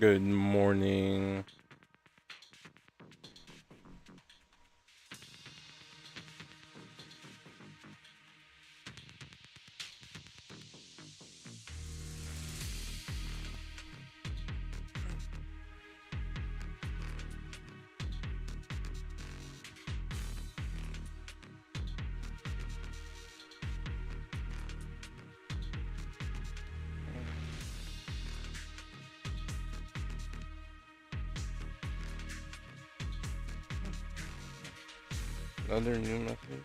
Good morning. Another new method.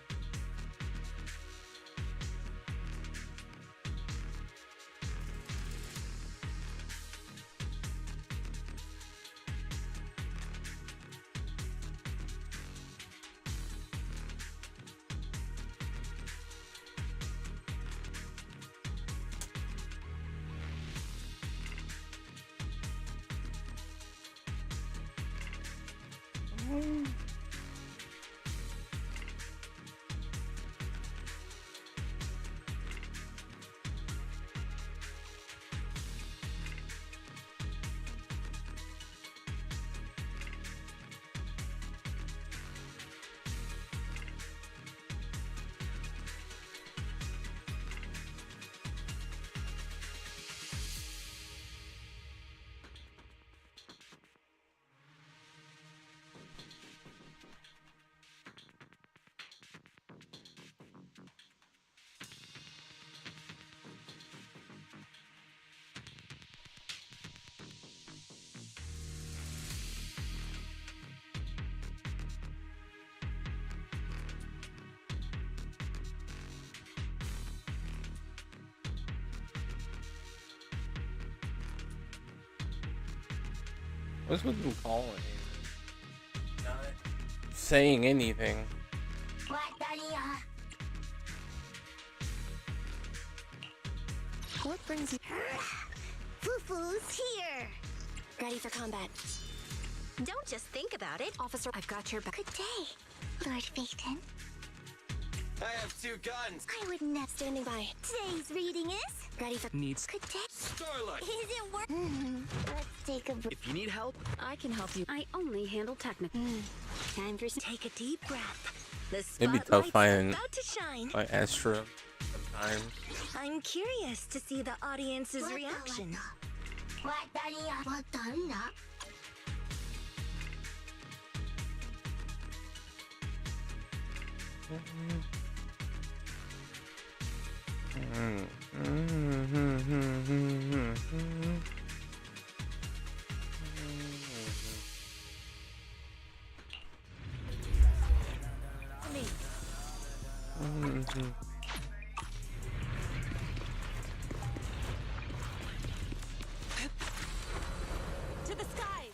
What's with them calling? Not saying anything. What brings you? Fufu's here. Ready for combat. Don't just think about it. Officer, I've got your back. Good day, Lord Phaeton. I have 2 guns. I would never Standing by. Today's reading is Ready for Needs good day. Starlight. Isn't work. Let's take a break. If you need help, I can help you. I only handle technical. Time for take a deep breath. The It'd be tough spotlight's finding about to shine. my Astra sometimes. I'm curious to see the audience's reaction. To the sky.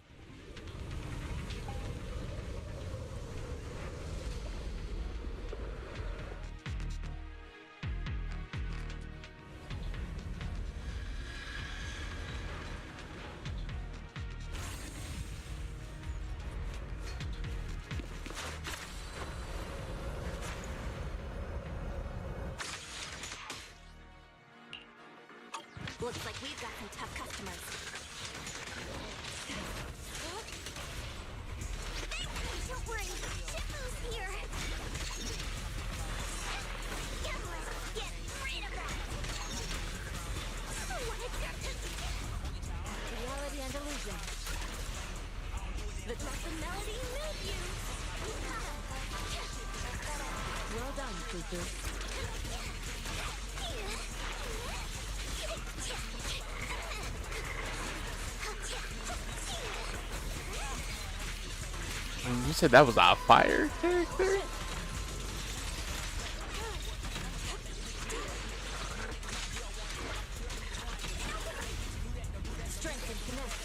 Looks like we've got some tough customers. Don't worry, Shifu's here. Get rid of that. Reality and illusion. The drop and melody move you. Well done, Fufu. You said that was a fire character? Strength and finesse.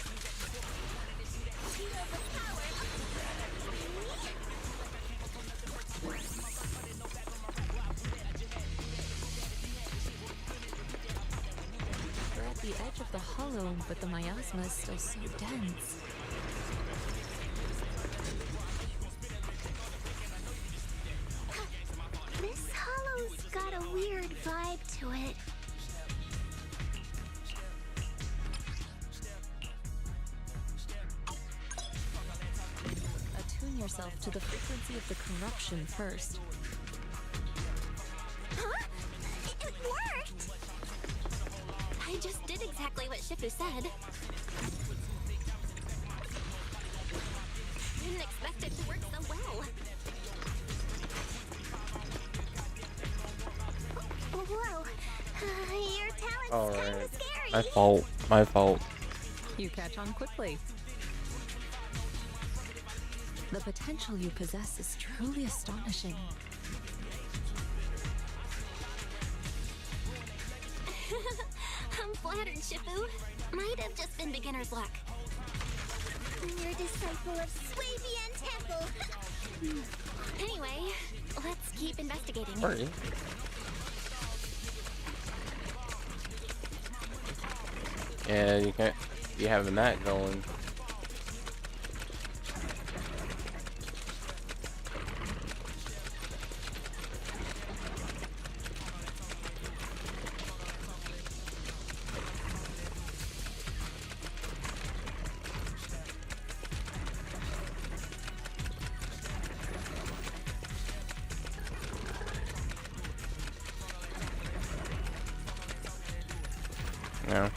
We're at the edge of the hollow, but the miasma is still so dense. This hollow's got a weird vibe to it. yourself to the frequency of the corruption first. Huh? It worked! I just did exactly what Shifu said. Didn't expect it to work so well. Whoa. Your talent's All kinda right. scary. My fault. My fault. You catch on quickly. The potential you possess is truly astonishing. I'm flattered, Shifu. Might have just been beginner's luck. You're a disciple of Swabian Temple. Anyway, let's keep investigating. Sorry. Yeah, you can't be having that going. Yeah.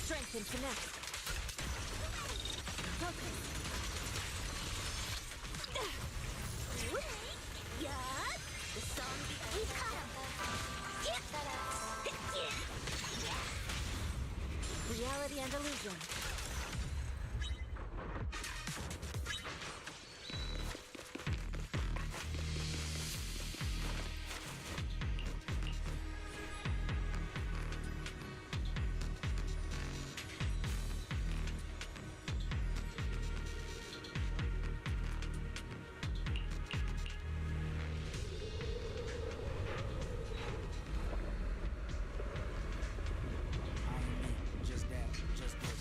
Strength and connect. Reality and illusion.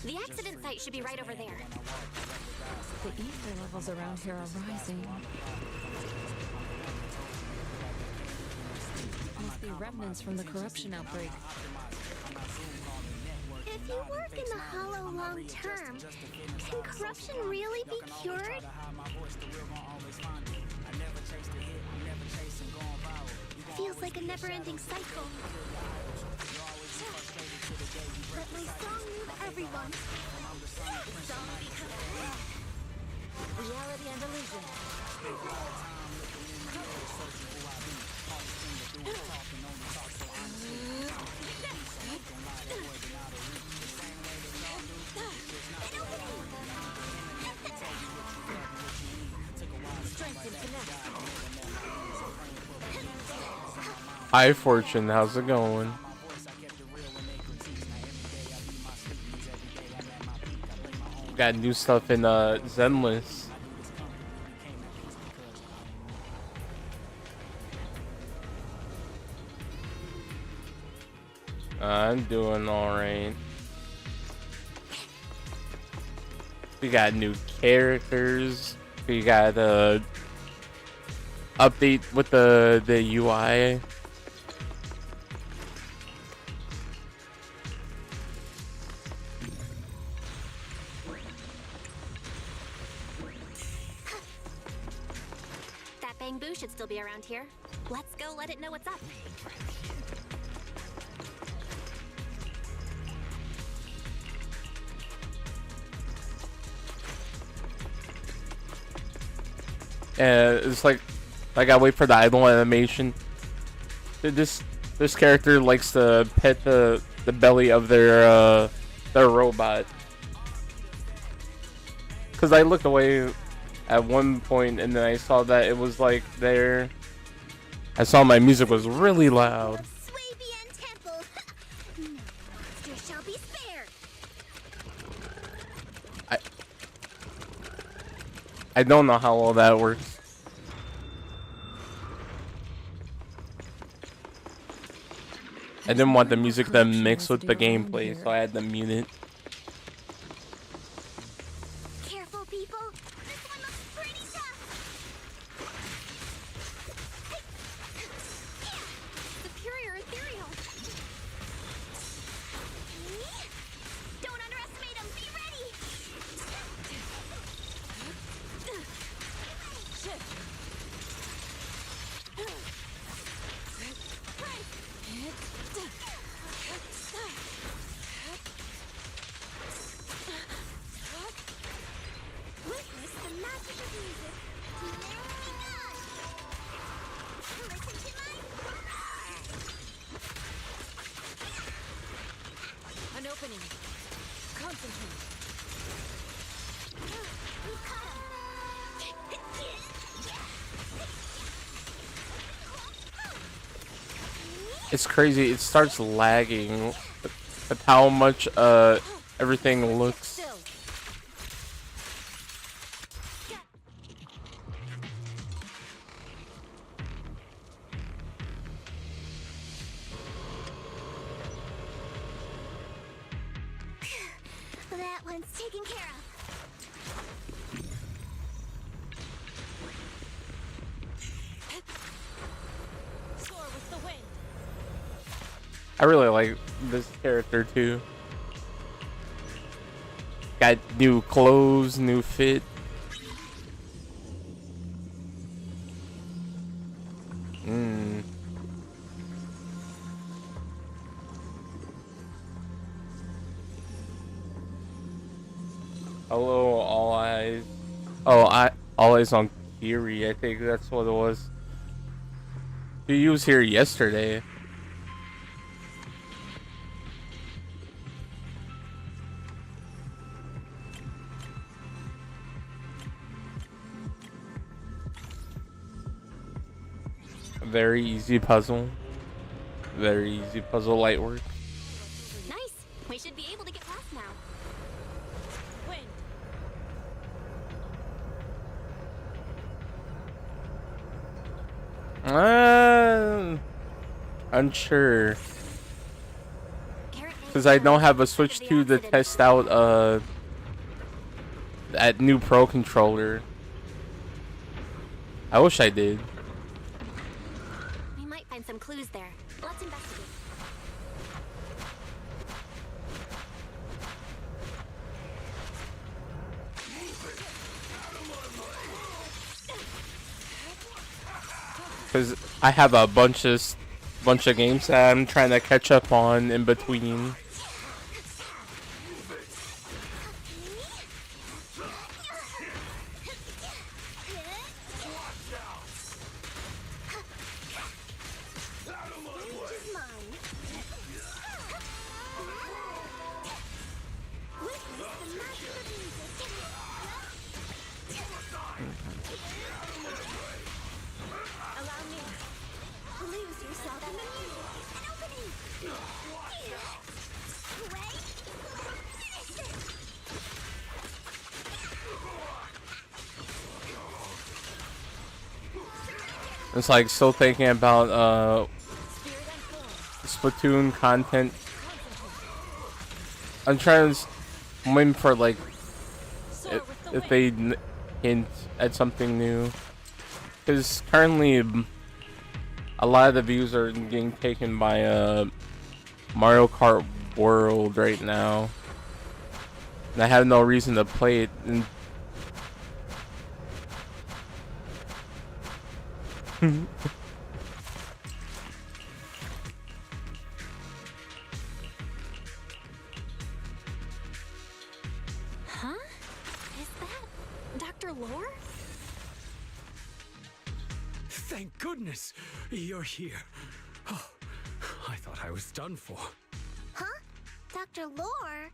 The accident site should be right over there. The ether levels around here are rising. Must be remnants from the corruption outbreak. If you work in the Hollow long term, can corruption really be cured? Feels like a never-ending cycle. Let my song move everyone. Reality and illusion. Strength and connect. Hi, Fortune. How's it going? Got new stuff in Zenless. I'm doing alright. We got new characters. We got update with the UI. That Bamboo should still be around here. Let's go let it know what's up. It's like I gotta wait for the idle animation. This character likes to pet the belly of their robot. Cause I looked away at one point and then I saw that it was like there. I saw my music was really loud. Swabian Temple. No monster shall be spared. I don't know how all that works. I didn't want the music to mix with the gameplay, so I had to mute it. Careful, people. This one looks pretty tough. It's crazy. It starts lagging with how much everything looks. That one's taken care of. Soar with the wind. I really like this character too. Got new clothes, new fit. Hello, all eyes. Oh, all eyes on Kiri. I think that's what it was. He was here yesterday. Very easy puzzle. Very easy puzzle, light work. Nice. We should be able to get past now. Wind. Unsure. Because I don't have a Switch 2 to test out that new Pro controller. I wish I did. We might find some clues there. Let's investigate. Because I have a bunch of games that I'm trying to catch up on in between. It's like still thinking about Splatoon content. I'm trying to waiting for like if they hint at something new, because currently a lot of the views are getting taken by Mario Kart World right now, and I have no reason to play it. And Huh? Is that Dr. Lore? Thank goodness you're here. Oh, I thought I was done for. Huh? Dr. Lore?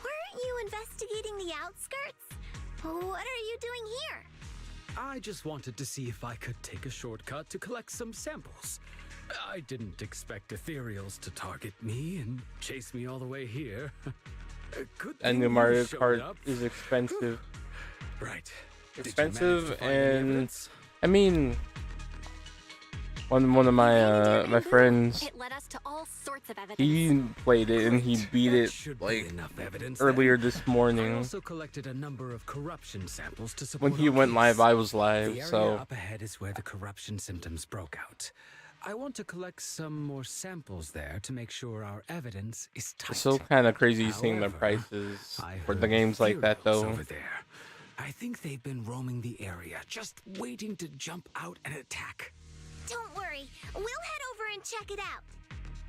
Weren't you investigating the outskirts? What are you doing here? I just wanted to see if I could take a shortcut to collect some samples. I didn't expect ethereals to target me and chase me all the way here. Good and thing new you Mario showed Kart up. is expensive. Right. Did you manage to Expensive, find any and evidence? I mean, one of my friends, It led us to all sorts of evidence. he played it and he beat That it should be like enough evidence earlier then. this I morning. also collected a number of corruption samples to support When he our went case. live, I was The live, area so up ahead is where the corruption symptoms broke out. I want to collect some more samples there to make sure our evidence is tight. it's still kind of crazy seeing the However, prices I for the heard games like that, ethereals though. Over there. I think they've been roaming the area, just waiting to jump out and attack. Don't worry, we'll head over and check it out.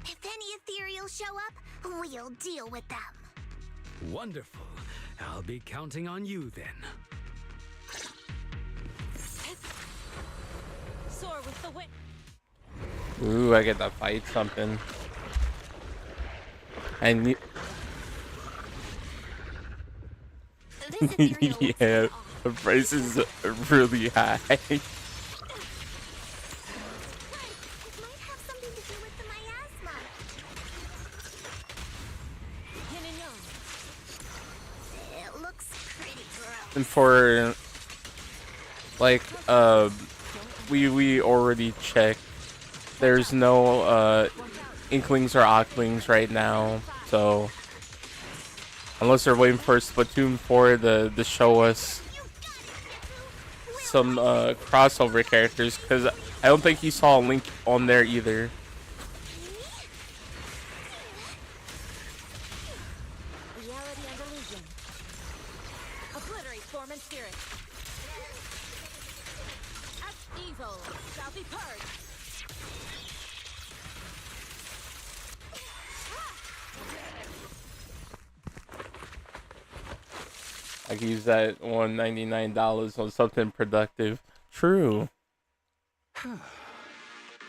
If any ethereals show up, we'll deal with them. Wonderful. I'll be counting on you then. Soar with the wind. Ooh, I get to fight something. I This ethereal looks Yeah, way off. the price is really high. It might have something to do with the miasma. Yin and yang. It looks pretty gross. And for like we already checked. There's no inklings or ocklings right now, so unless they're waiting for Splatoon 4 to show us some crossover characters, because I don't think you saw a Link on there either. Reality and illusion. Obliterate form and spirit. As evil shall be purged. I could use that $199 on something productive. True.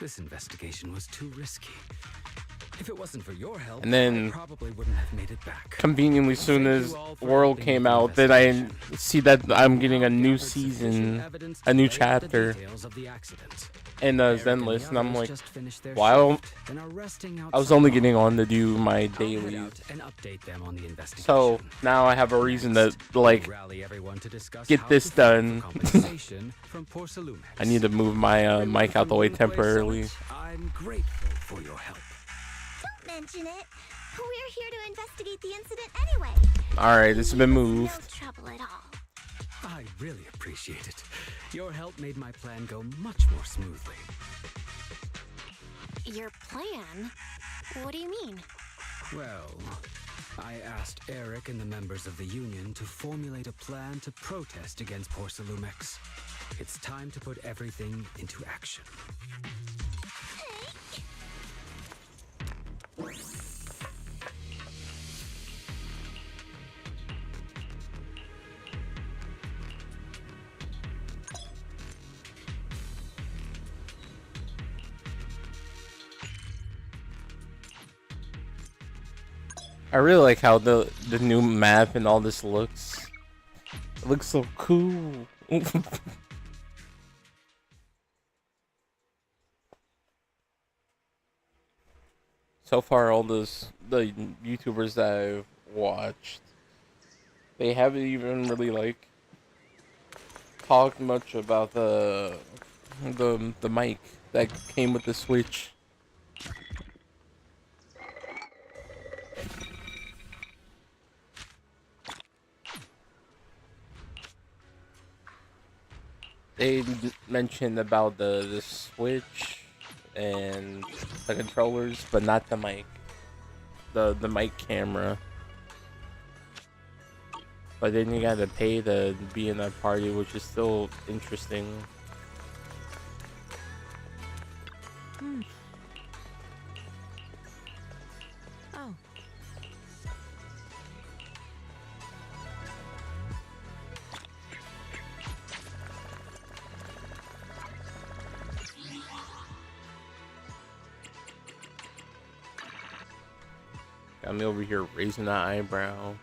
This investigation was too risky. If it wasn't for your help, And then I probably wouldn't have made it back. Conveniently, soon as World came out, then I see that I'm getting a new season, a new chapter in Zenless, and I'm like, wow, I was only getting on to do my dailies. So now I have a reason to like get this done. I need to move my mic out the way temporarily. I'm grateful for your help. Don't mention it. We're here to investigate the incident anyway. Alright, it's been moved. No trouble at all. I really appreciate it. Your help made my plan go much more smoothly. Your plan? What do you mean? Well, I asked Eric and the members of the Union to formulate a plan to protest against Porcelumex. It's time to put everything into action. I really like how the new map and all this looks. It looks so cool. So far, all the YouTubers that I've watched, they haven't even really like talked much about the mic that came with the Switch. They mentioned about the Switch and the controllers, but not the mic. The mic camera. But then you gotta pay to be in that party, which is still interesting. Oh. Got me over here raising that eyebrow.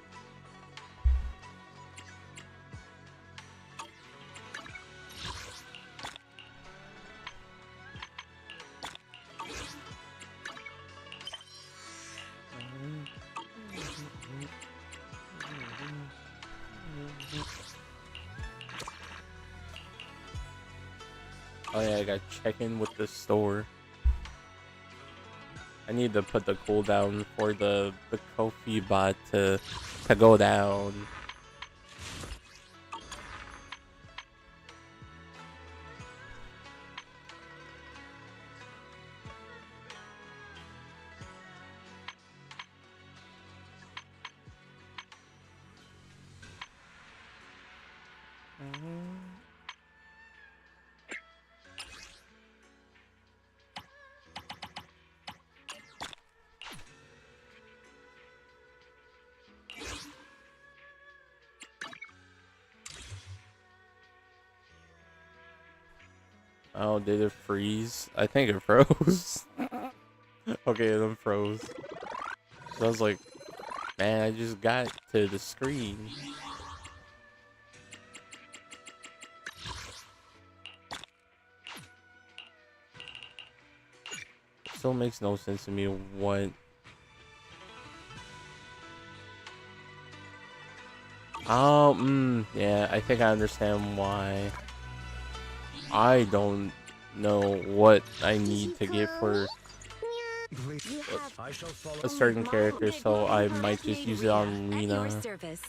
Oh yeah, I gotta check in with the store. I need to put the cooldown for the Kofi bot to go down. Oh, did it freeze? I think it froze. Okay, it unfroze. So I was like, man, I just got to the screen. still makes no sense to me. What? Oh, yeah, I think I understand why. I don't know what I need to get for I shall follow. a certain character, so I might just use it on At your Rena. service.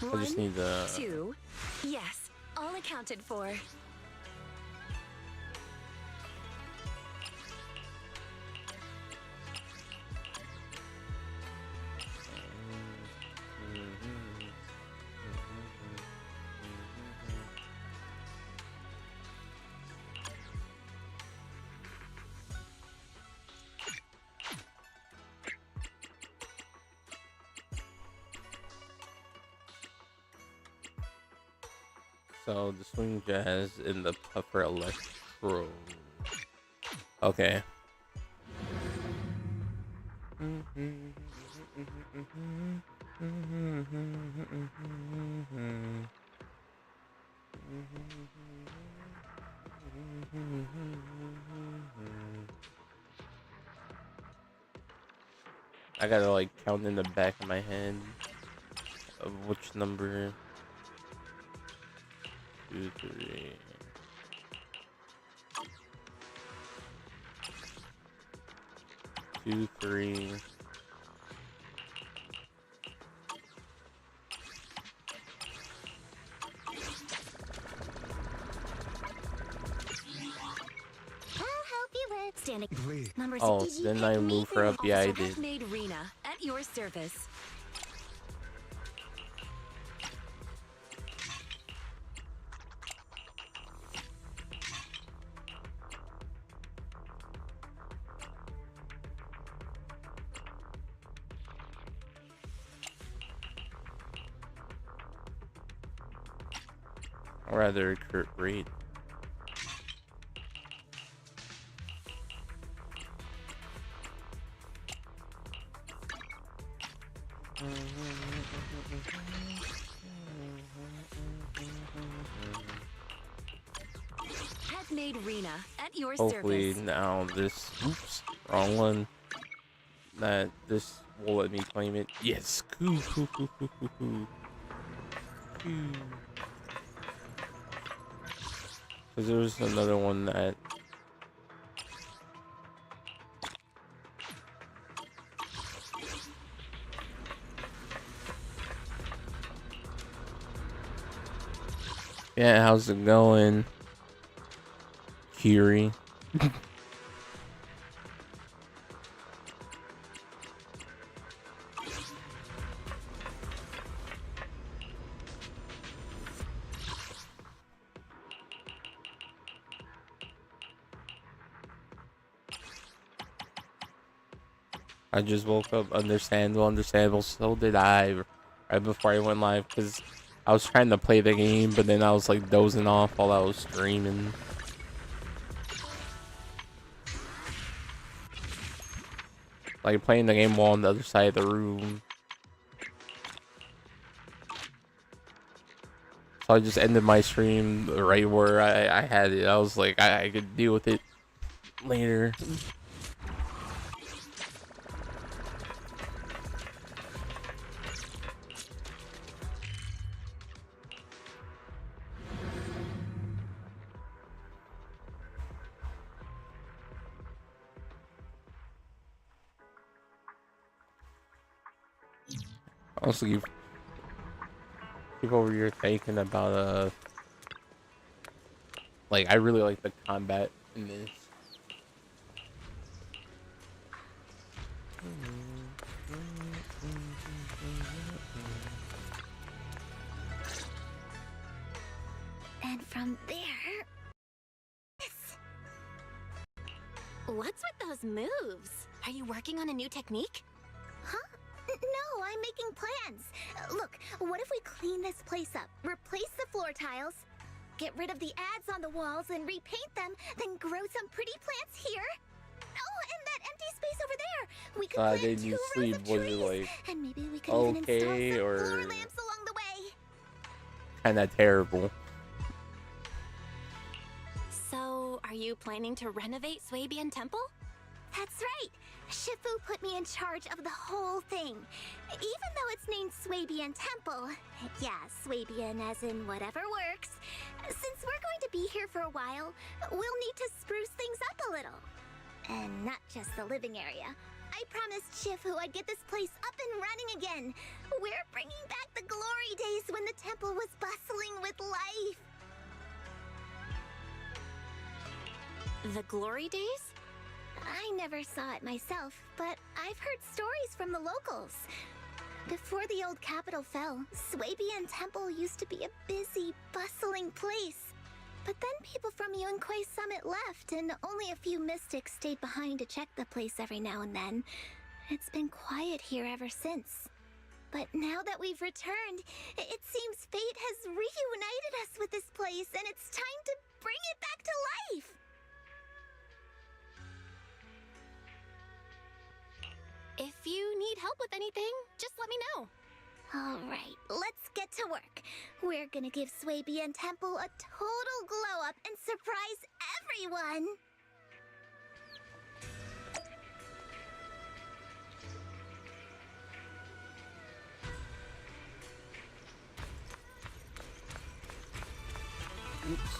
I just need to. 2. Yes, all accounted for. So the swing jazz and the puffer electro. Okay. I gotta like count in the back of my head of which number. 2, 3. Two, three. I'll help you with standing. Numbers. Oh, Did you didn't pick I me move for her the- up? Yeah, I Also did. have made Rena at your service. Or rather, Kurt Reed. Have made Rena at your Hopefully service. now this. Oops, wrong one. That this will let me claim it. Yes. Coo, coo, coo, coo, coo, coo. Coo. Cause there was another one that. Yeah, how's it going, Kiri? I just woke up. Understandable. So did I. Right before I went live, because I was trying to play the game, but then I was like dozing off while I was streaming. Like playing the game while on the other side of the room. So I just ended my stream right where I had it. I was like, I could deal with it later. Also, keep over here thinking about like I really like the combat in this. And from there. What's with those moves? Are you working on a new technique? Huh? No, I'm making plans. Look, what if we clean this place up, replace the floor tiles, get rid of the ads on the walls and repaint them, then grow some pretty plants here? Oh, and that empty space over there. We could plant Did 2 you rows sleep? of Was it trees, like and maybe we could even install okay some or floor lamps along the way. kind of terrible? So, are Are you planning to renovate Swabian Temple? That's right. Shifu put me in charge of the whole thing. Even though it's named Swabian Temple. Yeah, Swabian as in whatever works. Since we're going to be here for a while, we'll need to spruce things up a little. And not just the living area. I promised Shifu I'd get this place up and running again. We're bringing back the glory days when the temple was bustling with life. The glory days? I never saw it myself, but I've heard stories from the locals. Before the old capital fell, Swabian Temple used to be a busy, bustling place. But then people from Yunque's summit left, and only a few mystics stayed behind to check the place every now and then. It's been quiet here ever since. But now that we've returned, it seems fate has reunited us with this place, and it's time to bring it back to life! If you need help with anything, just let me know. Alright, let's get to work. We're gonna give Swabian Temple a total glow up and surprise everyone! Oops.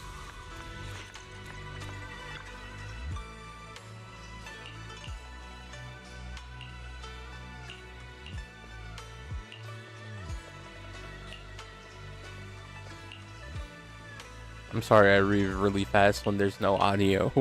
I'm sorry, I read really fast when there's no audio.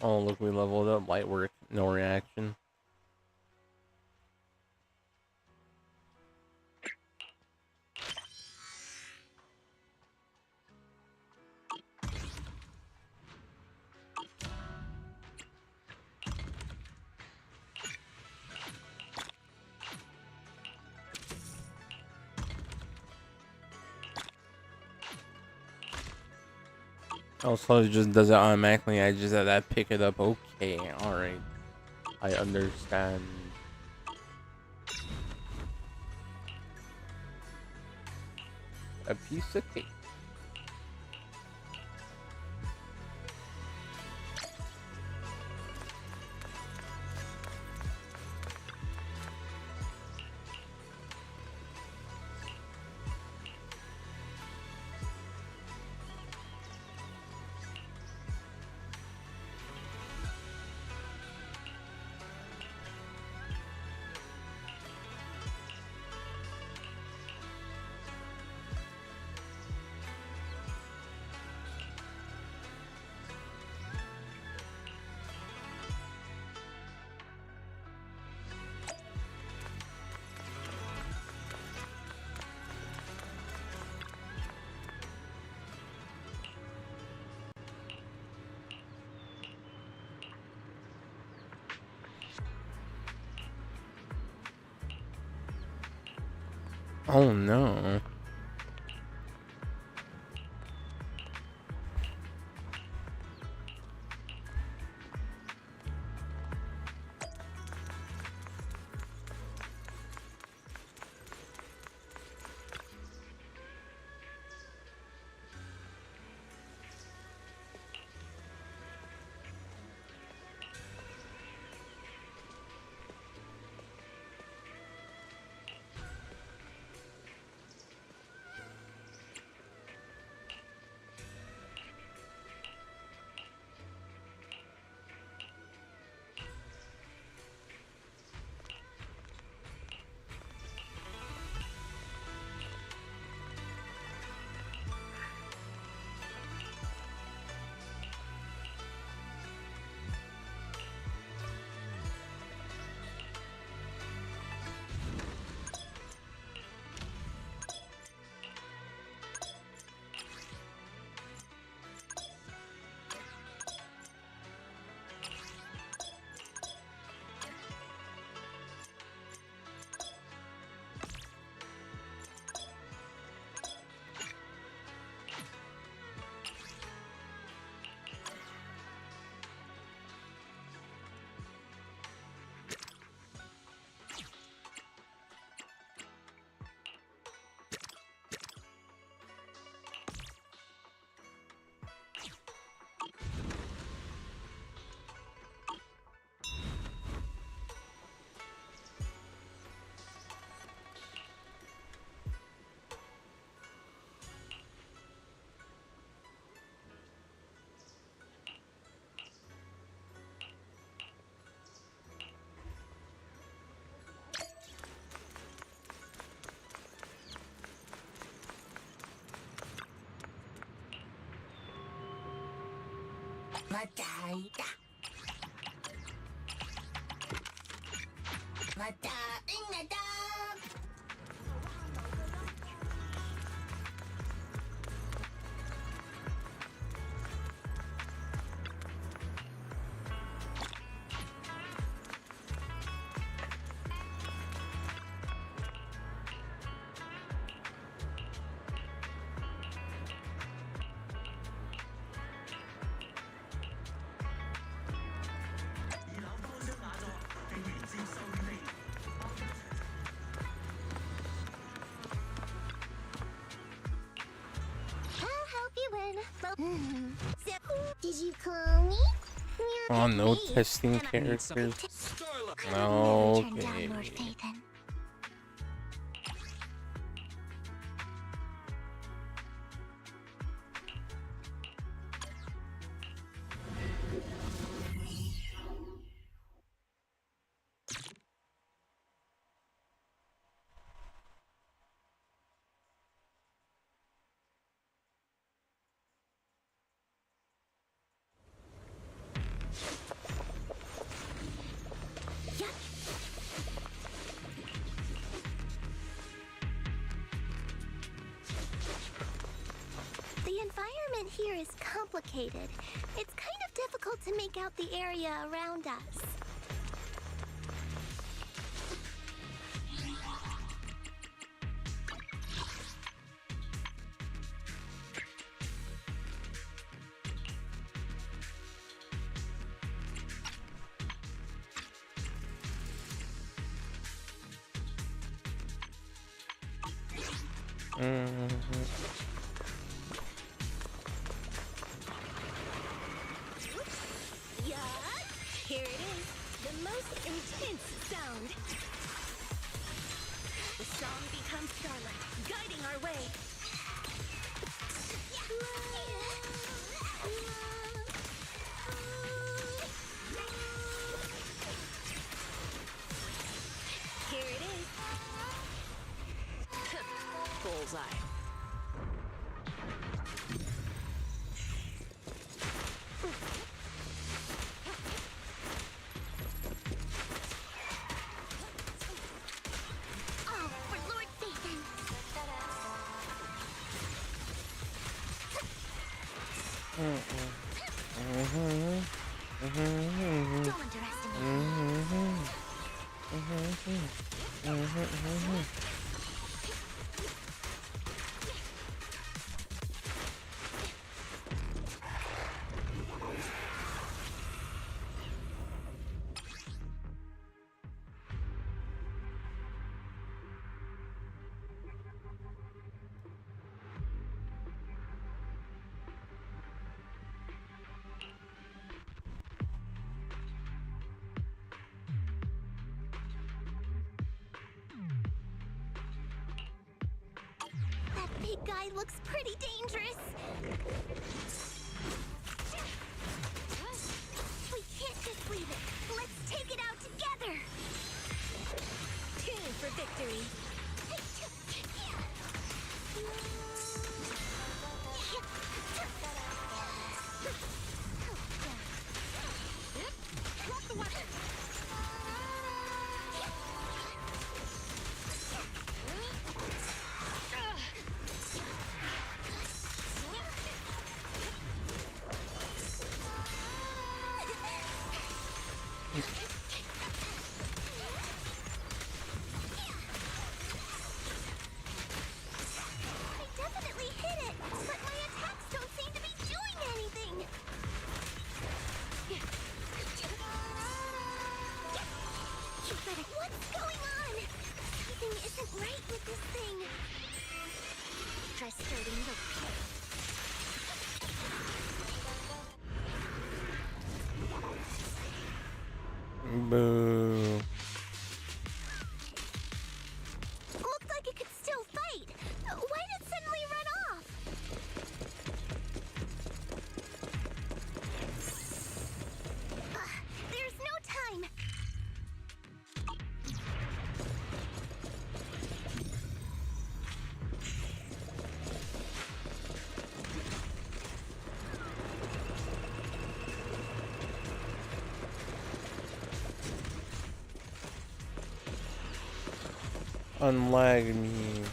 Oh, look, we leveled up. Light work, no reaction. Oh, so it just does it automatically. I just had that pick it up. Okay, alright. I understand. A piece of cake. Oh no. I'll help you win. Did you call me? Oh, no Me. testing And I- characters. Starlight. I would never turn Okay. down Lord Phaethon. The environment here is complicated. It's kind of difficult to make out the area around us. Yeah, here it is. The most intense sound. The song becomes starlight, guiding our way. Here it is. Bullseye. Oh, for Lord Phaethon! Don't underestimate me. That big guy looks pretty dangerous. We can't just leave it. Let's take it out together. Tune for victory. Drop the weapon. I definitely hit it, but my attacks don't seem to be doing anything. You better. What's going on? Something isn't right with this thing. Try starting the Boo. Looked like it could still fight. Why did it suddenly run off? There's no time. unlag me.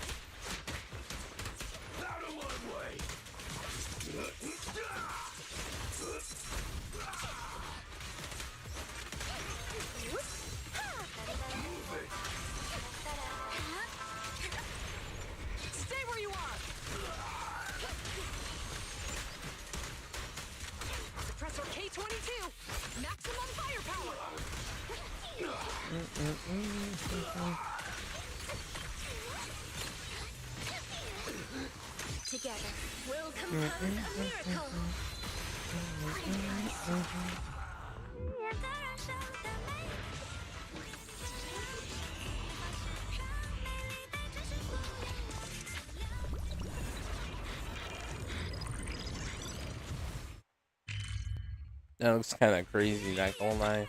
Stay where you are. Suppressor K-22. Maximum firepower. Together, we'll compose a miracle. That looks kind of crazy, not gonna lie.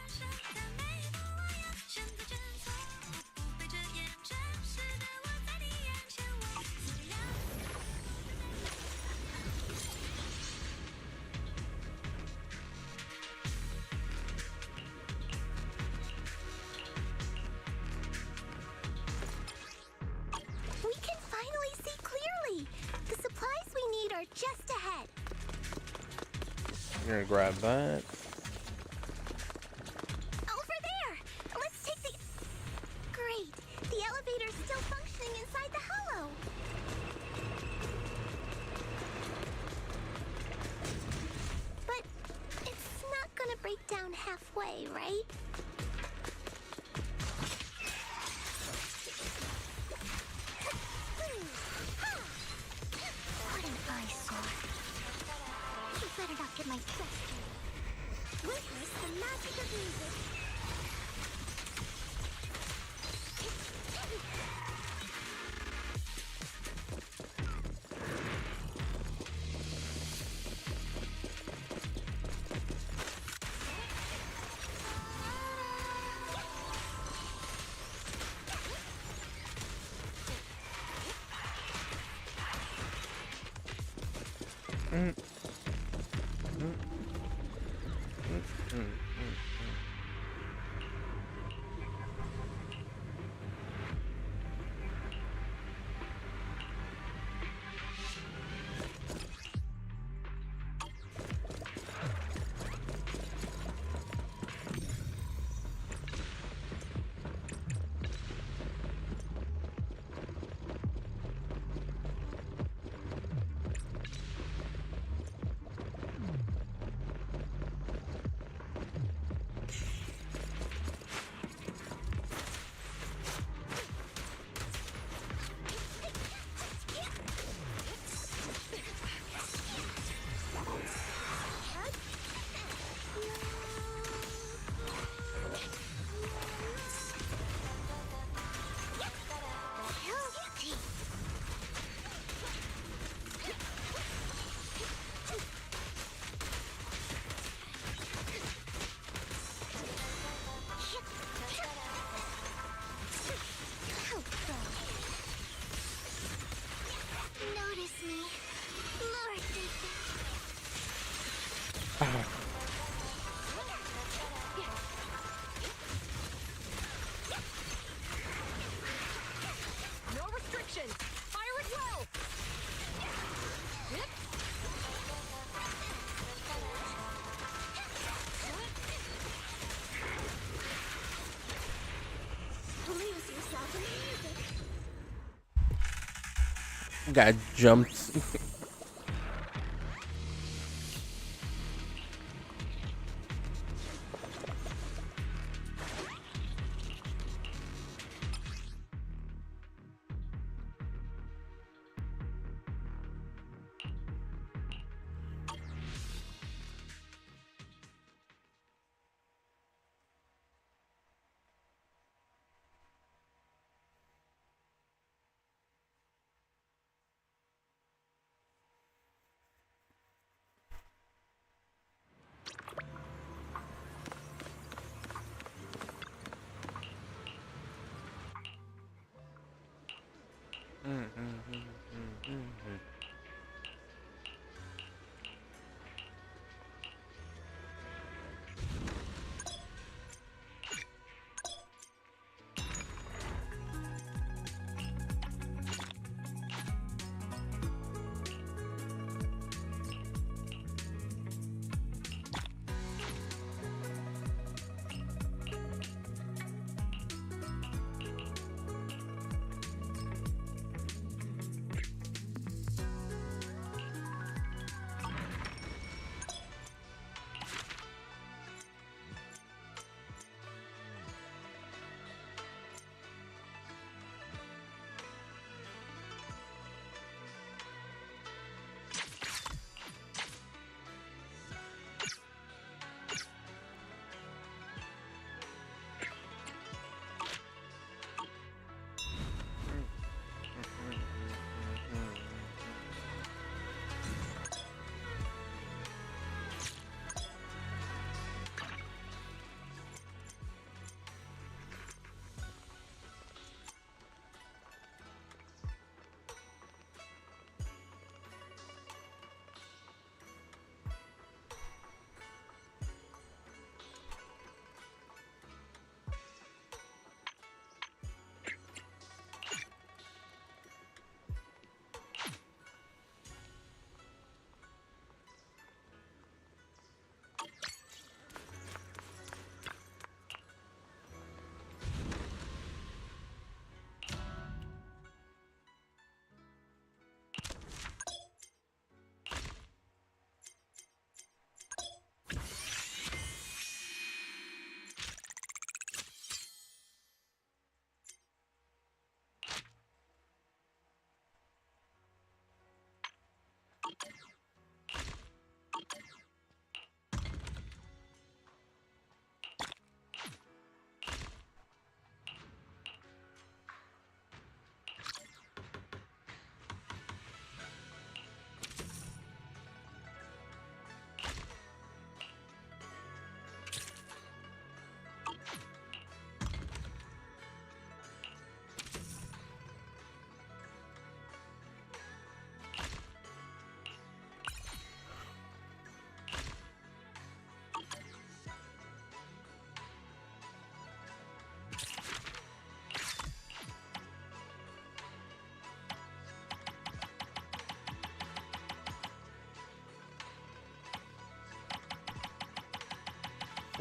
We can finally see clearly. The supplies we need are just ahead. I'm gonna grab that. Over there! Let's take the... Great! The elevator's still functioning inside the hollow! But it's not gonna break down halfway, right? What an eyesore. You better not get my chest dirty. Witness the magic of music. Notice me. Lord did No restrictions. Fire it well. Lose yourself in the music. Got jumped.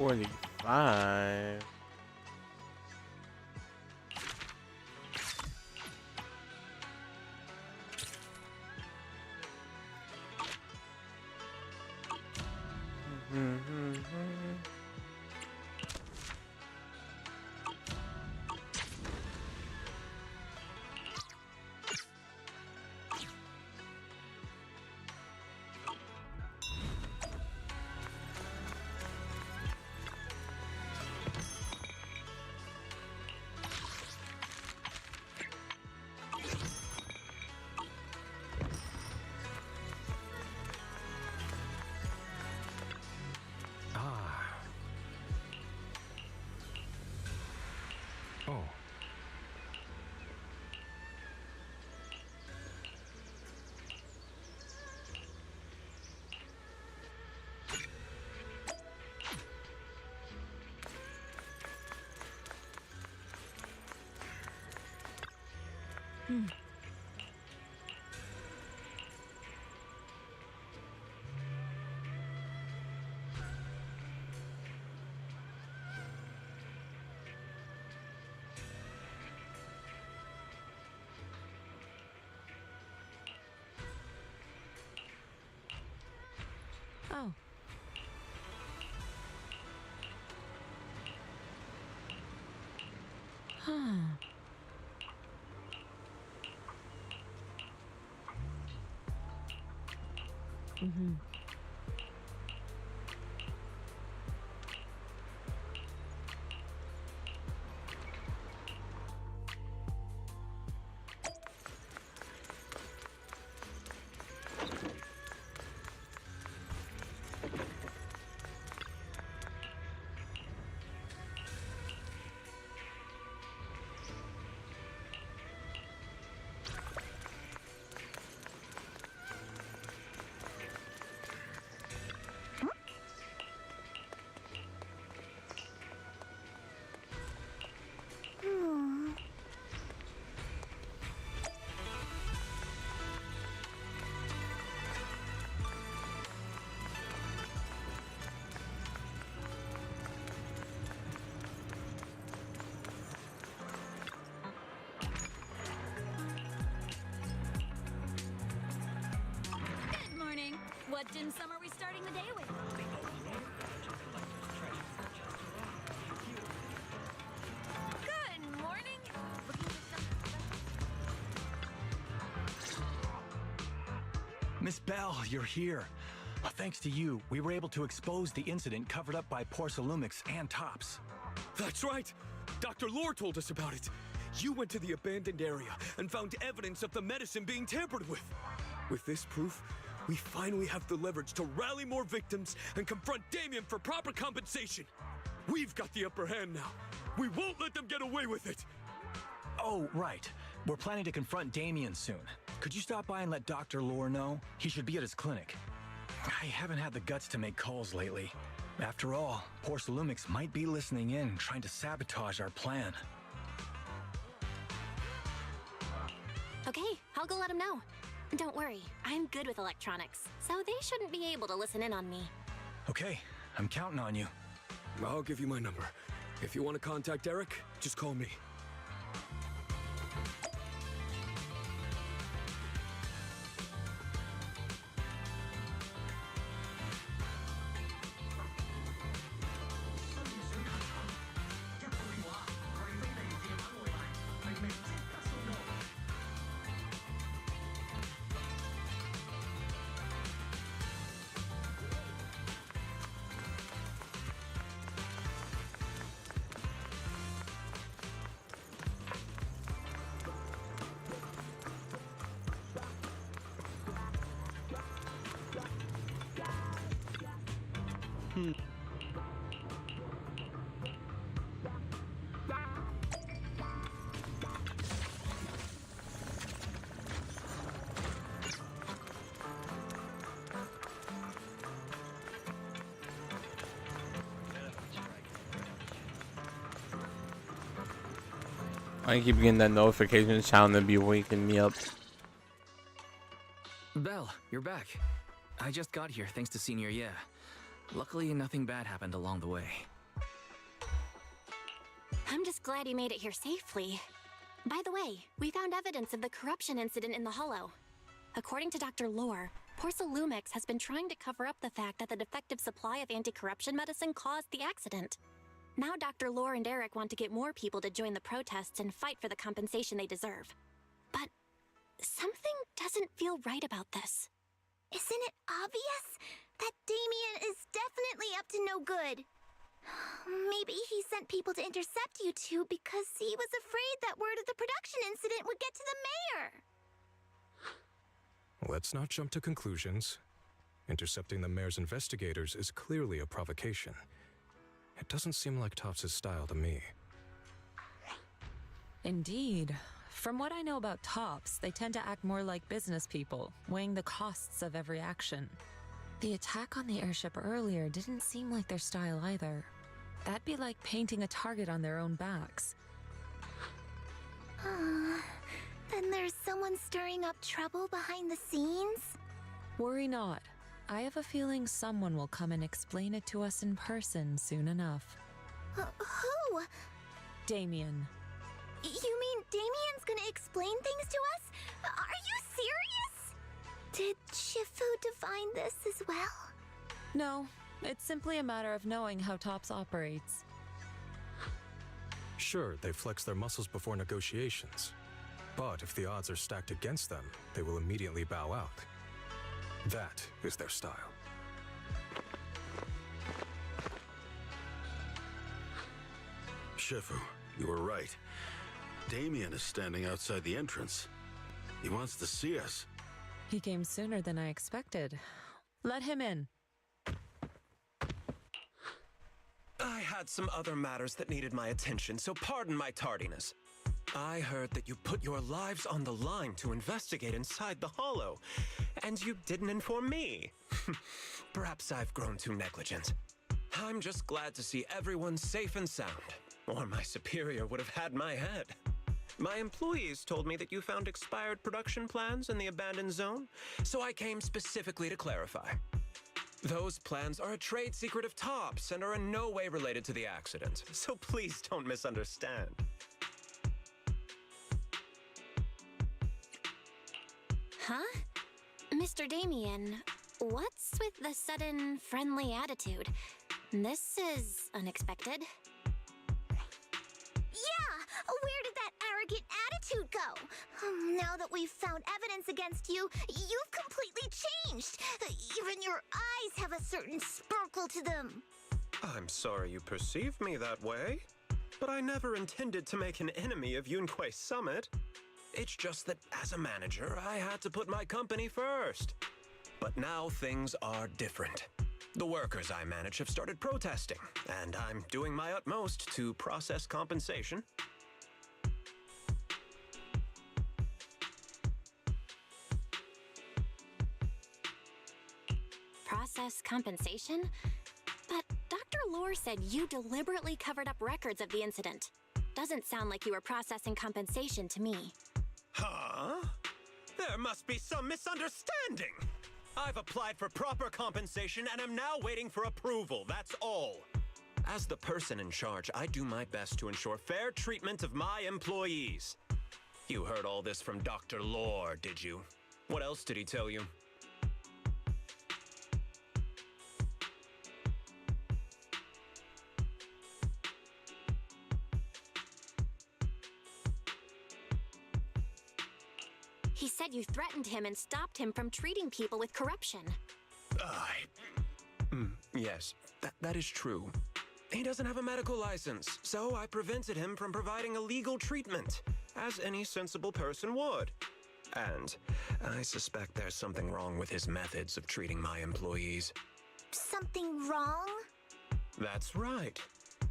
45. Ah. Oh. Oh. Huh. Mm-hmm. Good morning. What dim sum are we starting the day with? Good morning. Miss Bell, you're here. Thanks to you, we were able to expose the incident covered up by Porcelumix and Tops. That's right! Dr. Lore told us about it. You went to the abandoned area and found evidence of the medicine being tampered with. With this proof, we finally have the leverage to rally more victims and confront Damien for proper compensation. We've got the upper hand now. We won't let them get away with it. Oh, right. We're planning to confront Damien soon. Could you stop by and let Dr. Lore know? He should be at his clinic. I haven't had the guts to make calls lately. After all, Porcelumix might be listening in, trying to sabotage our plan. Okay, I'll go let him know. Don't worry, I'm good with electronics, so they shouldn't be able to listen in on me. Okay, I'm counting on you. I'll give you my number. If you want to contact Eric, just call me. I keep getting that notification sound to be waking me up. Belle, you're back. I just got here thanks to Senior Yeah. Luckily, nothing bad happened along the way. I'm just glad he made it here safely. By the way, we found evidence of the corruption incident in the Hollow. According to Dr. Lore, Porcelumix has been trying to cover up the fact that the defective supply of anti-corruption medicine caused the accident. Now Dr. Lore and Eric want to get more people to join the protests and fight for the compensation they deserve. But something doesn't feel right about this. Isn't it obvious? That Damien is definitely up to no good. Maybe he sent people to intercept you two because he was afraid that word of the production incident would get to the mayor. Let's not jump to conclusions. Intercepting the mayor's investigators is clearly a provocation. It doesn't seem like Topps' style to me. Indeed. From what I know about Topps, they tend to act more like business people, weighing the costs of every action. The attack on the airship earlier didn't seem like their style either. That'd be like painting a target on their own backs. Then there's someone stirring up trouble behind the scenes? Worry not. I have a feeling someone will come and explain it to us in person soon enough. Who? Damien. You mean Damien's gonna explain things to us? Are you serious? Did Shifu divine this as well? No, it's simply a matter of knowing how Topps operates. Sure, they flex their muscles before negotiations. But if the odds are stacked against them, they will immediately bow out. That is their style. Shifu, you were right. Damien is standing outside the entrance. He wants to see us. He came sooner than I expected. Let him in. I had some other matters that needed my attention, so pardon my tardiness. I heard that you put your lives on the line to investigate inside the Hollow, and you didn't inform me. Perhaps I've grown too negligent. I'm just glad to see everyone safe and sound, or my superior would have had my head. My employees told me that you found expired production plans in the abandoned zone, so I came specifically to clarify. Those plans are a trade secret of Topps and are in no way related to the accident, so please don't misunderstand. Huh? Mr. Damien, what's with the sudden friendly attitude? This is unexpected. Yeah! Where did that arrogant attitude go? Now that we've found evidence against you, you've completely changed. Even your eyes have a certain sparkle to them. I'm sorry you perceive me that way, but I never intended to make an enemy of Yunquei Summit. It's just that as a manager, I had to put my company first. But now things are different. The workers I manage have started protesting, and I'm doing my utmost to process compensation. Process compensation? But Dr. Lore said you deliberately covered up records of the incident. Doesn't sound like you were processing compensation to me. Huh? There must be some misunderstanding. I've applied for proper compensation and am now waiting for approval, that's all. As the person in charge, I do my best to ensure fair treatment of my employees. You heard all this from Dr. Lore, did you? What else did he tell you? He said you threatened him and stopped him from treating people with corruption. Yes, that is true. He doesn't have a medical license, so I prevented him from providing a legal treatment, as any sensible person would. And I suspect there's something wrong with his methods of treating my employees. Something wrong? That's right.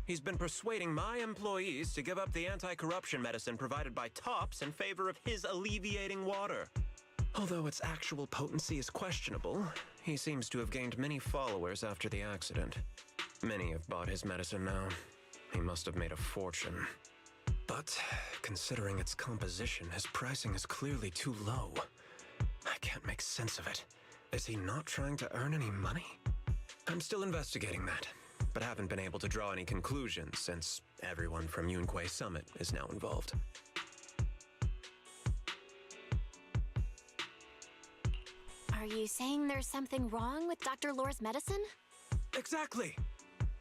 He's been persuading my employees to give up the anti-corruption medicine provided by Topps in favor of his alleviating water. Although its actual potency is questionable, he seems to have gained many followers after the accident. Many have bought his medicine now. He must have made a fortune. But considering its composition, his pricing is clearly too low. I can't make sense of it. Is he not trying to earn any money? I'm still investigating that, but haven't been able to draw any conclusions since everyone from Yunquay Summit is now involved. Are you saying there's something wrong with Dr. Lore's medicine? Exactly!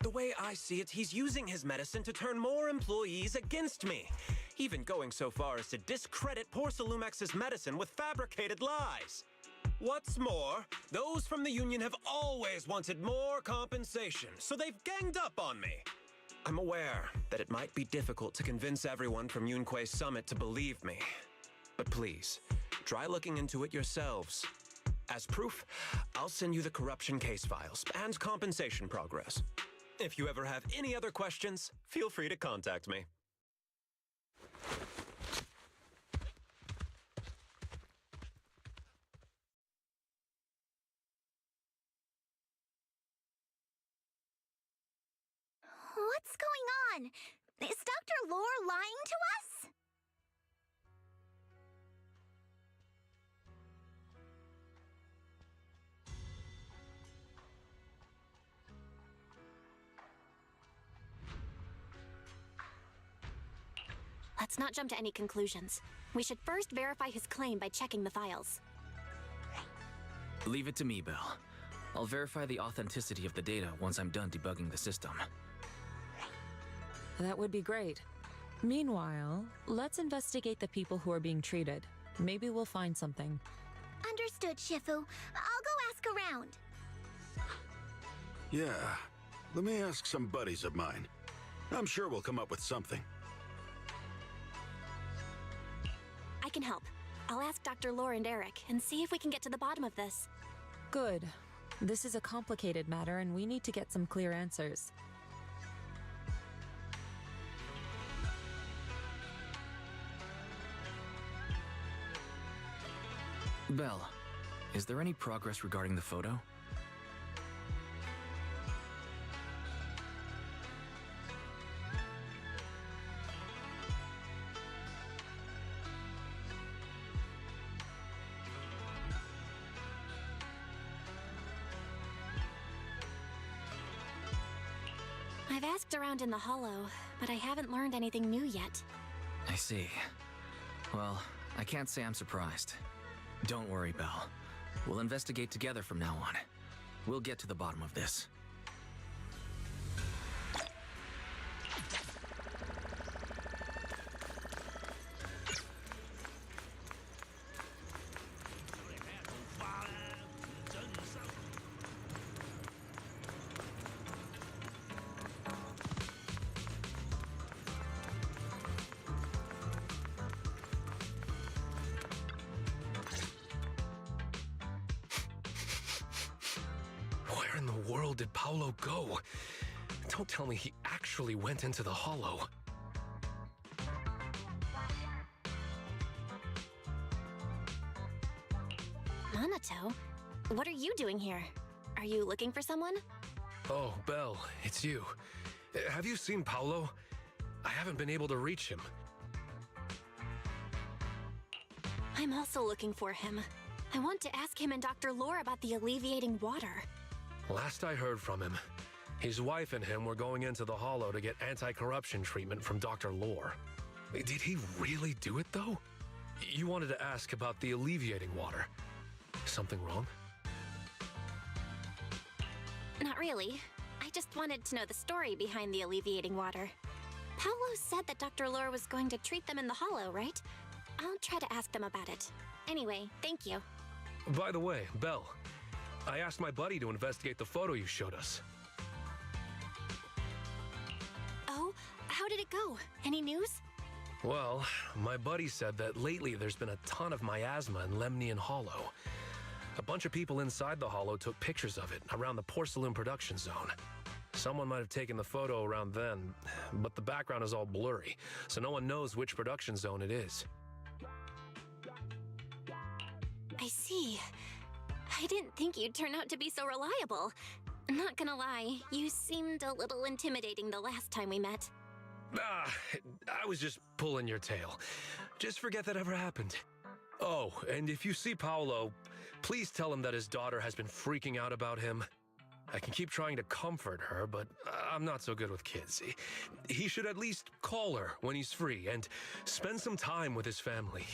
The way I see it, he's using his medicine to turn more employees against me, even going so far as to discredit Porcelumex's medicine with fabricated lies. What's more, those from the Union have always wanted more compensation, so they've ganged up on me. I'm aware that it might be difficult to convince everyone from Yunquay Summit to believe me, but please, try looking into it yourselves. As proof, I'll send you the corruption case files and compensation progress. If you ever have any other questions, feel free to contact me. What's going on? Is Dr. Lore lying to us? Let's not jump to any conclusions. We should first verify his claim by checking the files. Leave it to me, Belle. I'll verify the authenticity of the data once I'm done debugging the system. That would be great. Meanwhile, let's investigate the people who are being treated. Maybe we'll find something. Understood, Shifu. I'll go ask around. Yeah, let me ask some buddies of mine. I'm sure we'll come up with something. I can help. I'll ask Dr. Lore and Eric and see if we can get to the bottom of this. Good. This is a complicated matter and we need to get some clear answers. Belle, is there any progress regarding the photo? I've asked around in the Hollow, but I haven't learned anything new yet. I see. Well, I can't say I'm surprised. Don't worry, Belle. We'll investigate together from now on. We'll get to the bottom of this. Where in the world did Paolo go? Don't tell me he actually went into the Hollow. Nanato? What are you doing here? Are you looking for someone? Oh, Belle, it's you. Have you seen Paolo? I haven't been able to reach him. I'm also looking for him. I want to ask him and Dr. Lore about the alleviating water. Last I heard from him, his wife and him were going into the Hollow to get anti-corruption treatment from Dr. Lore. Did he really do it, though? You wanted to ask about the alleviating water. Something wrong? Not really. I just wanted to know the story behind the alleviating water. Paolo said that Dr. Lore was going to treat them in the Hollow, right? I'll try to ask them about it. Anyway, thank you. By the way, Belle, I asked my buddy to investigate the photo you showed us. Oh, how did it go? Any news? Well, my buddy said that lately there's been a ton of miasma in Lemnian Hollow. A bunch of people inside the Hollow took pictures of it around the porcelain production zone. Someone might have taken the photo around then, but the background is all blurry, so no one knows which production zone it is. I see. I didn't think you'd turn out to be so reliable. Not gonna lie, you seemed a little intimidating the last time we met. I was just pulling your tail. Just forget that ever happened. Oh, and if you see Paolo, please tell him that his daughter has been freaking out about him. I can keep trying to comfort her, but I'm not so good with kids. He should at least call her when he's free and spend some time with his family.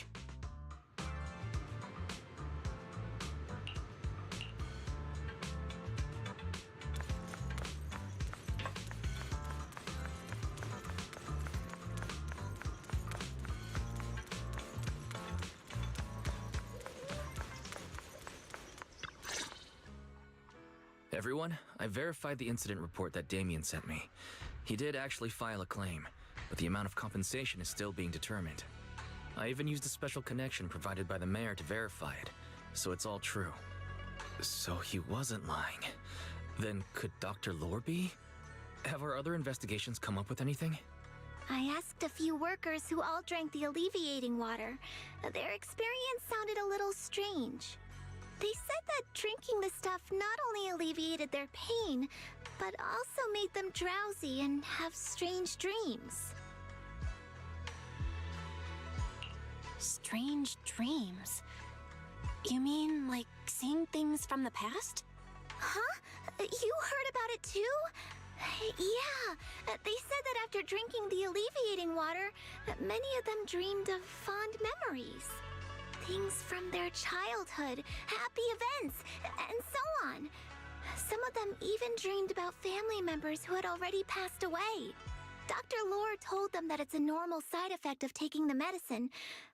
Everyone, I verified the incident report that Damien sent me. He did actually file a claim, but the amount of compensation is still being determined. I even used a special connection provided by the mayor to verify it, so it's all true. So he wasn't lying. Then could Dr. Lore be? Have our other investigations come up with anything? I asked a few workers who all drank the alleviating water. Their experience sounded a little strange. They said that drinking the stuff not only alleviated their pain, but also made them drowsy and have strange dreams. Strange dreams? You mean, like, seeing things from the past? Huh? You heard about it too? Yeah, they said that after drinking the alleviating water, many of them dreamed of fond memories. Things from their childhood, happy events, and so on. Some of them even dreamed about family members who had already passed away. Dr. Lore told them that it's a normal side effect of taking the medicine,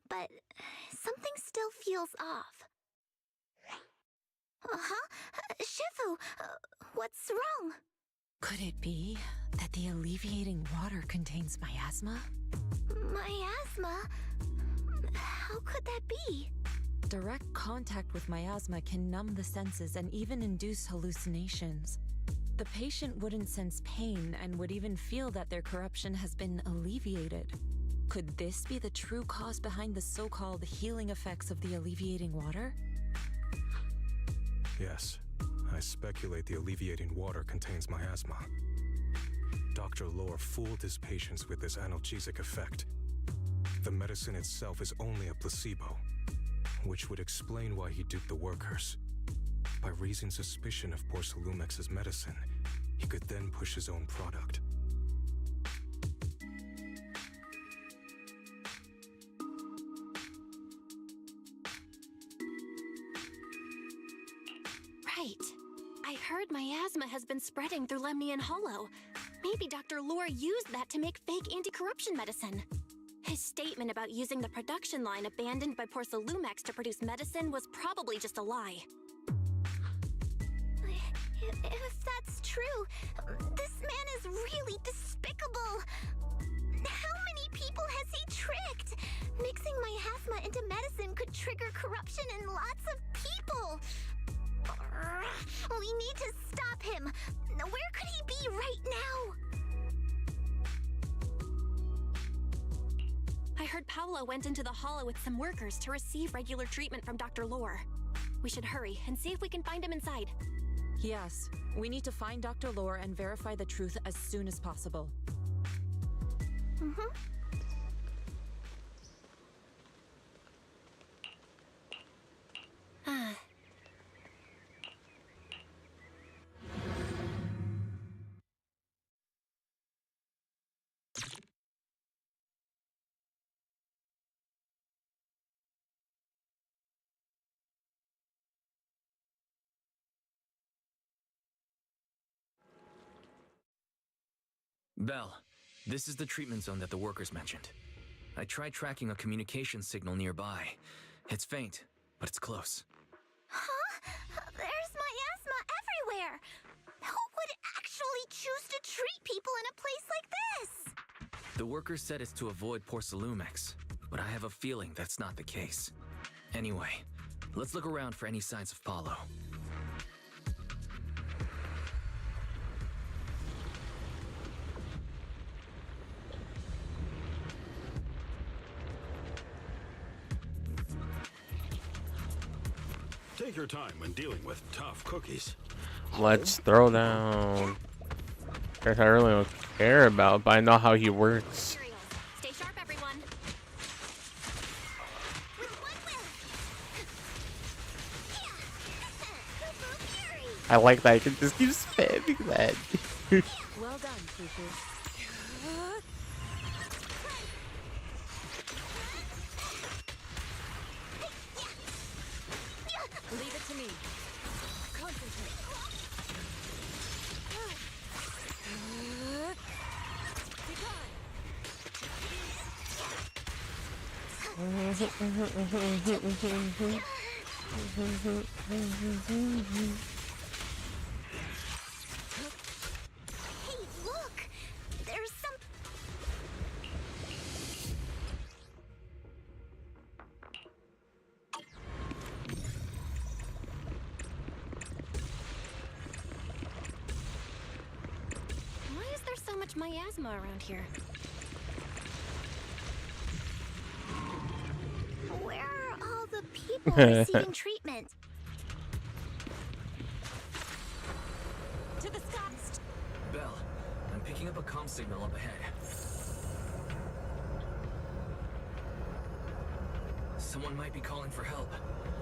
but something still feels off. Shifu, what's wrong? Could it be that the alleviating water contains miasma? Miasma? How could that be? Direct contact with miasma can numb the senses and even induce hallucinations. The patient wouldn't sense pain and would even feel that their corruption has been alleviated. Could this be the true cause behind the so-called healing effects of the alleviating water? Yes, I speculate the alleviating water contains miasma. Dr. Lore fooled his patients with this analgesic effect. The medicine itself is only a placebo, which would explain why he duped the workers. By raising suspicion of Porcelumex's medicine, he could then push his own product. Right. I heard miasma has been spreading through Lemnian Hollow. Maybe Dr. Lore used that to make fake anti-corruption medicine. His statement about using the production line abandoned by Porcelumex to produce medicine was probably just a lie. If that's true, this man is really despicable. How many people has he tricked? Mixing miasma into medicine could trigger corruption in lots of people. We need to stop him. Where could he be right now? I heard Paolo went into the Hollow with some workers to receive regular treatment from Dr. Lore. We should hurry and see if we can find him inside. Yes, we need to find Dr. Lore and verify the truth as soon as possible. Belle, this is the treatment zone that the workers mentioned. I tried tracking a communication signal nearby. It's faint, but it's close. Huh? There's miasma everywhere! Who would actually choose to treat people in a place like this? The workers said it's to avoid Porcelumex, but I have a feeling that's not the case. Anyway, let's look around for any signs of Paulo. Take your time when dealing with tough cookies. Let's throw down. Guess I really don't care about, but I know how he works. Stay sharp, everyone. I like that. I can just keep spamming that. Well done, Fufu. Leave it to me. Concentrate. Hey, look! There's some... Why is there so much miasma around here? Where are all the people receiving treatment? To the sky. Belle, I'm picking up a comm signal up ahead. Someone might be calling for help.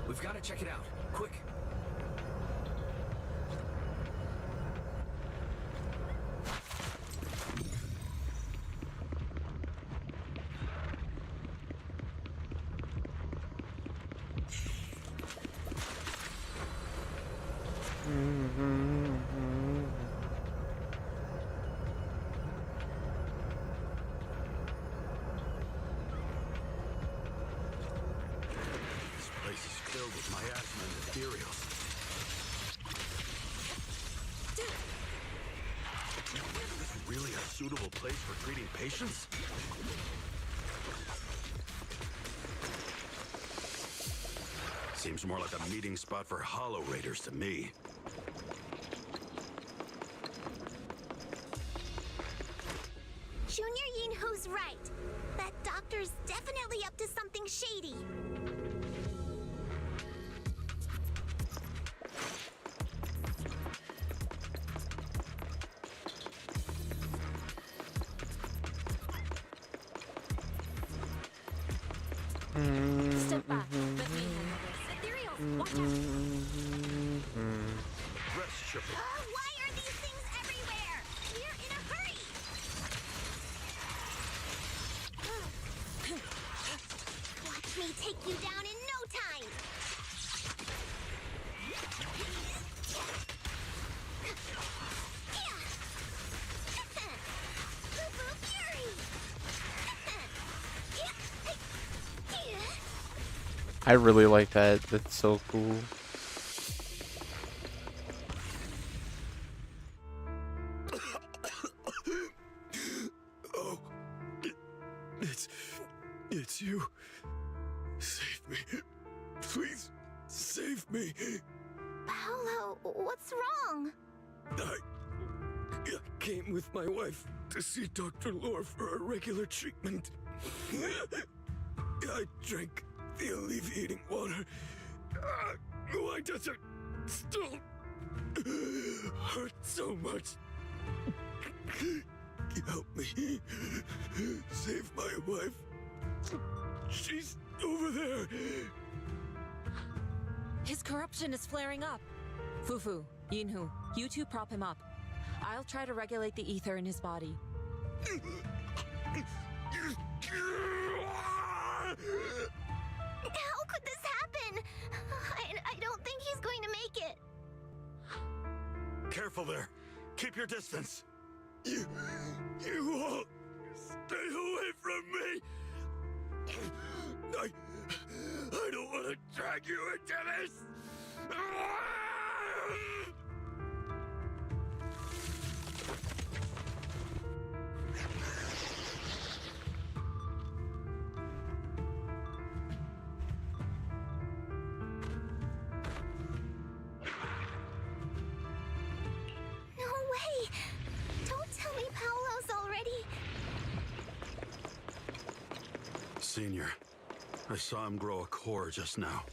We've got to check it out. Quick. This place is filled with miasma and ethereals. Is this really a suitable place for treating patients? Seems more like a meeting spot for Hollow Raiders to me. Junior Yinhu's right. That doctor's definitely up to something shady. Step back. Let me handle this. Ethereals, watch out! Rest, Triple. Why are these things everywhere? We're in a hurry! Watch me take you down in no time! Poo-poo Fury! I really like that. That's so cool. Oh, it's you. Save me. Please, save me. Paolo, what's wrong? I came with my wife to see Dr. Lore for a regular treatment. I drank the alleviating water. Why does it still hurt so much? Help me. Save my wife. She's over there. His corruption is flaring up. Fufu, Yinhu, you two prop him up. I'll try to regulate the ether in his body. How could this happen? I don't think he's going to make it. Careful there. Keep your distance. You all stay away from me. I don't want to drag you into this. No way! Don't tell me Paolo's already... Senior, I saw him grow a core just now.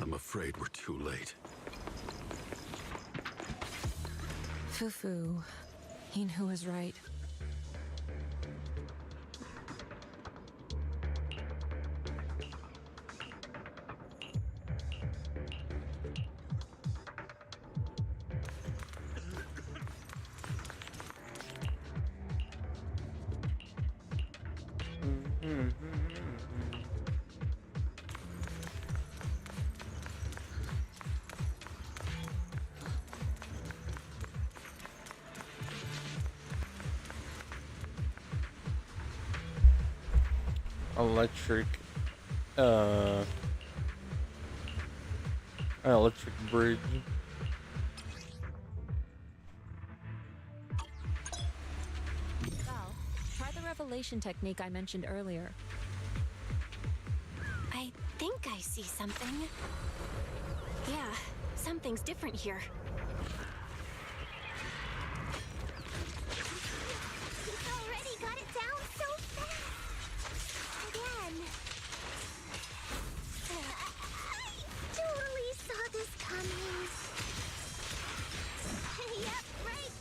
I'm afraid we're too late. Fufu, Yinhu is right. electric, an electric bridge. Val, try the revelation technique I mentioned earlier. I think I see something. Yeah, something's different here. He's already got it down so fast. Again. I totally saw this coming. Yep, right.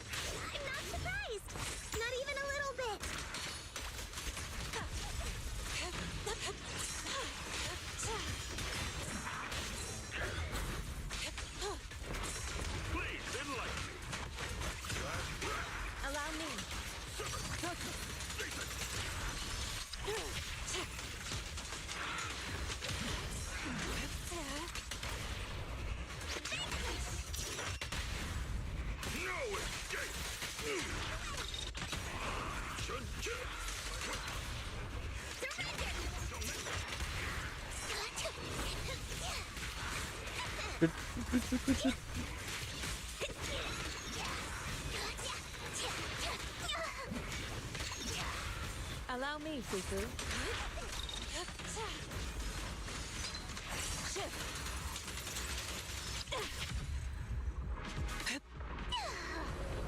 I'm not surprised. Not even a little bit. Allow me. Allow me, Fufu.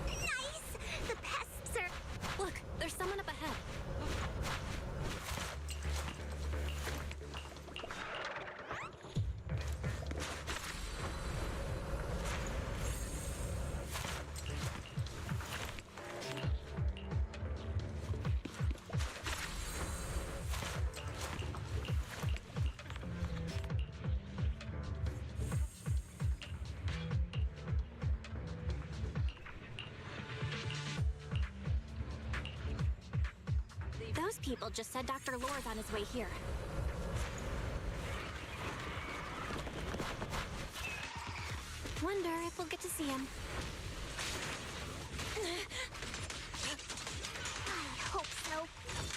Nice! The pests are... Look, there's someone up ahead. Those people just said Dr. Lore's on his way here. Wonder if we'll get to see him. I hope so.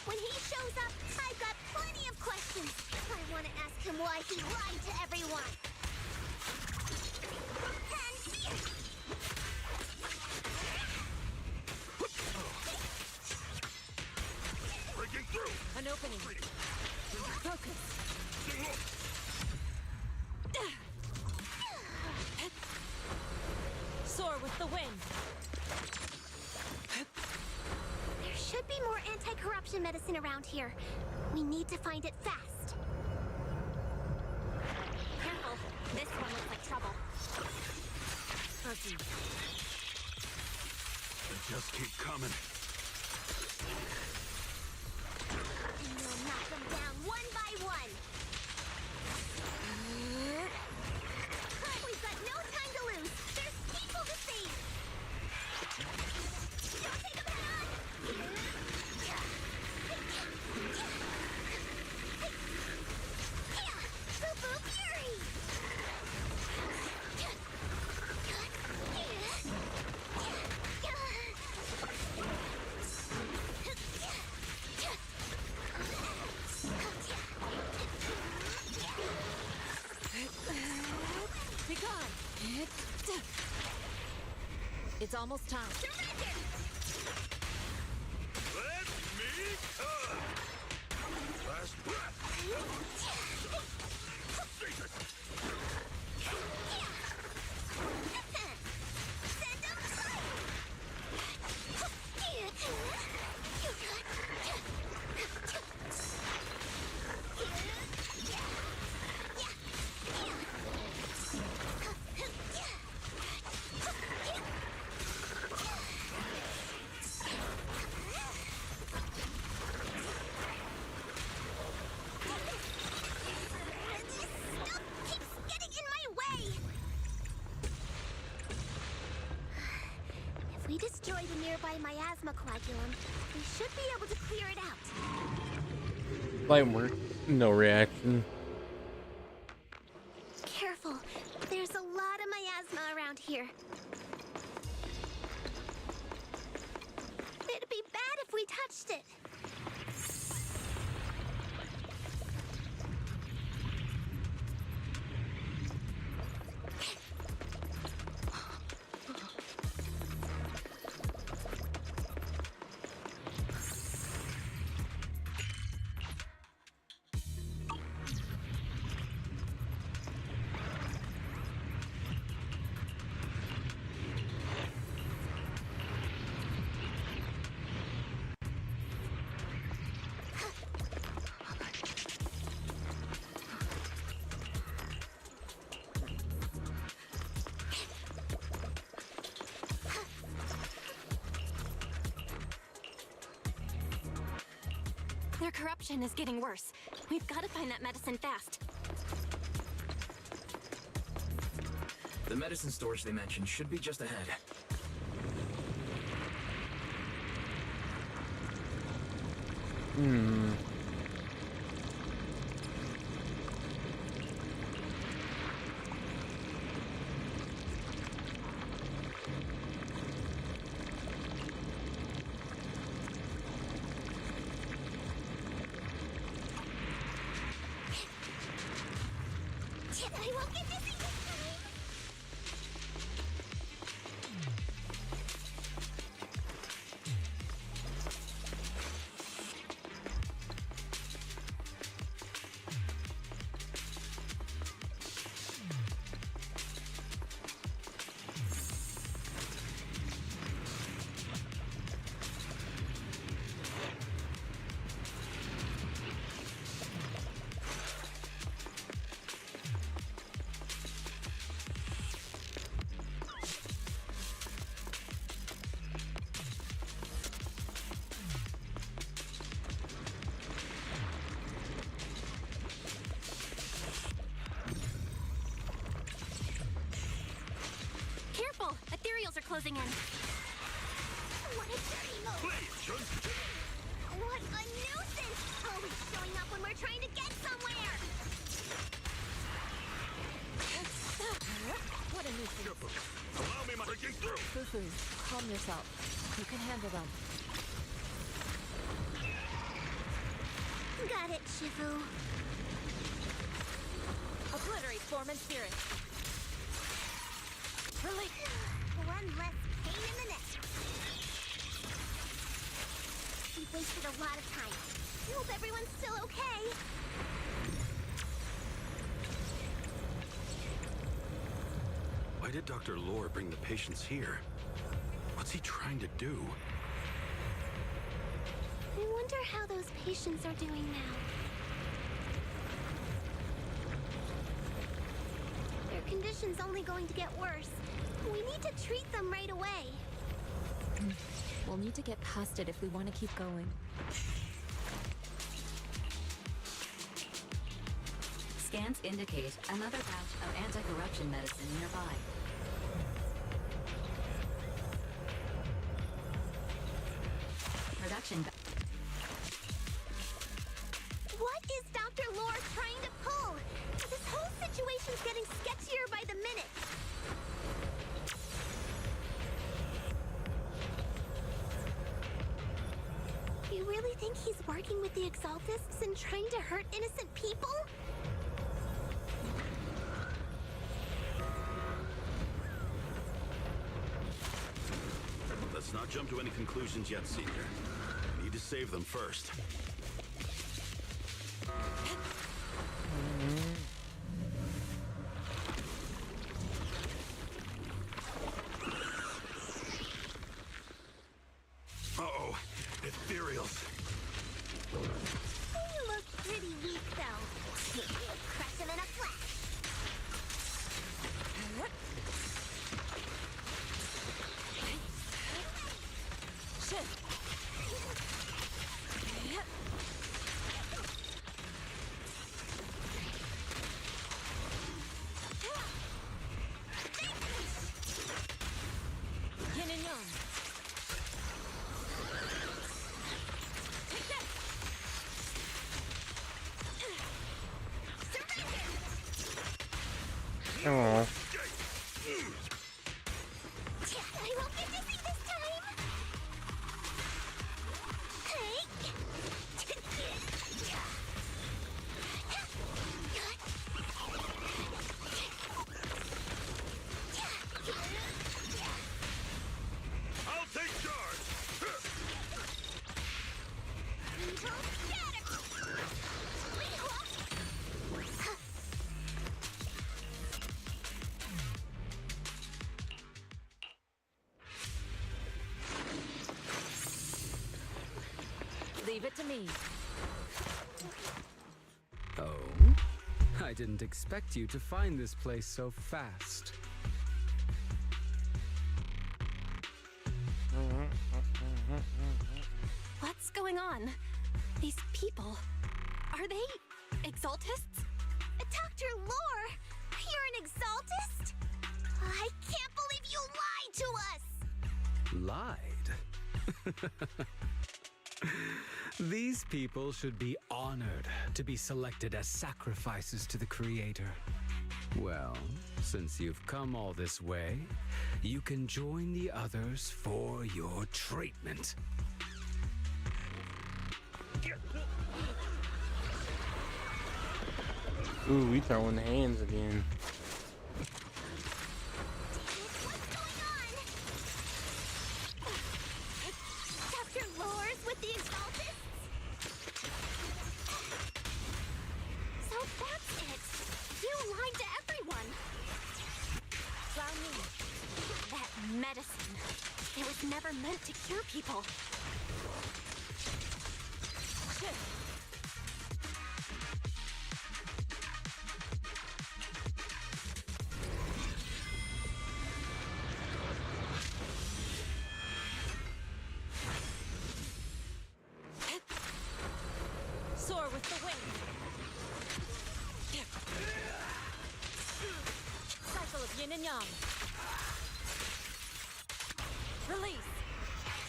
When he shows up, I've got plenty of questions. I want to ask him why he lied to everyone. An opening. Focus. Soar with the wind. There should be more anti-corruption medicine around here. We need to find it fast. Careful, this one looks like trouble. Proceed. They just keep coming. And we'll knock them down one by one. We've got no time to lose. There's people to save. Don't take them head on. Boo-boo fury. Be gone. It's almost time. Let me come! Last breath! Send them If we destroy the nearby miasma coagulum, we should be able to clear it out. Light work. No reaction. Careful. There's a lot of miasma around here. It'd be bad if we touched it. Their corruption is getting worse. We've got to find that medicine fast. The medicine storage they mentioned should be just ahead. I won't get dizzy this time. Careful! Ethereals are closing in. What a dirty move. What a nuisance! Always showing up when we're trying to get somewhere. What a nuisance. Allow me my breaking through! Fufu, calm yourself. You can handle them. Got it, Shifu. Obliterate form and spirit. Release. One less pain in the neck. We've wasted a lot of time. I hope everyone's still okay. Why did Dr. Lore bring the patients here? What's he trying to do? I wonder how those patients are doing now. Their condition's only going to get worse. We need to treat them right away. We'll need to get past it if we want to keep going. Scans indicate another batch of anti-corruption medicine nearby. Production. What is Dr. Lore trying to pull? This whole situation's getting sketchier by the minute. You really think he's working with the Exaltists and trying to hurt innocent people? Let's not jump to any conclusions yet, Senior. We need to save them first. Uh-oh, ethereals. You look pretty weak, though. Crush him in a flash. Yin and yang. Oh. I won't get dizzy this time. Hey. I'll take charge! Leave it to me. Oh? I didn't expect you to find this place so fast. What's going on? These people, are they Exaltists? Dr. Lore, you're an Exaltist? I can't believe you lied to us! Lied? These people should be honored to be selected as sacrifices to the Creator. Well, since you've come all this way, you can join the others for your treatment. Ooh, we throwing hands again. What's going on? Dr. Lore's with the Exaltists? So that's it. You lied to everyone. Allow me. That medicine. It was never meant to cure people. Soar with the wind. Cycle of yin and yang. Release.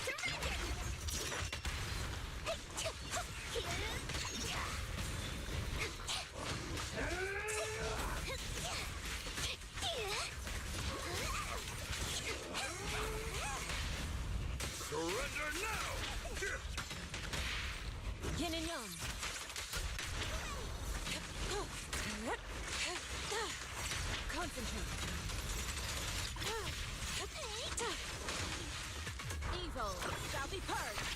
Surrender! Surrender now! Yin and yang. Concentrate. Evil shall be purged.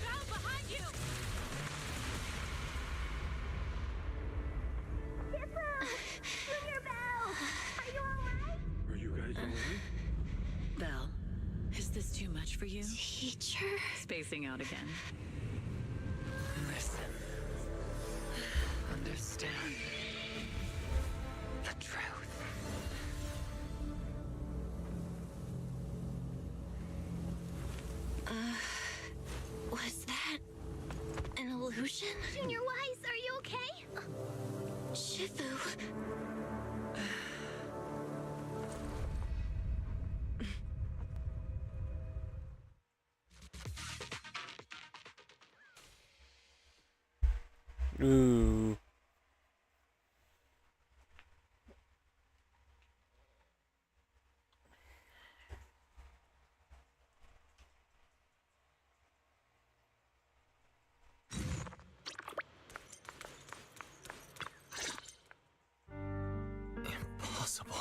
Ground behind you. Junior Bell! Are you alright? Are you guys alright? Belle, is this too much for you? Teacher? Spacing out again. Listen. Understand the truth. Was that an illusion? Junior Wise, are you okay? Shifu. Ooh. Impossible.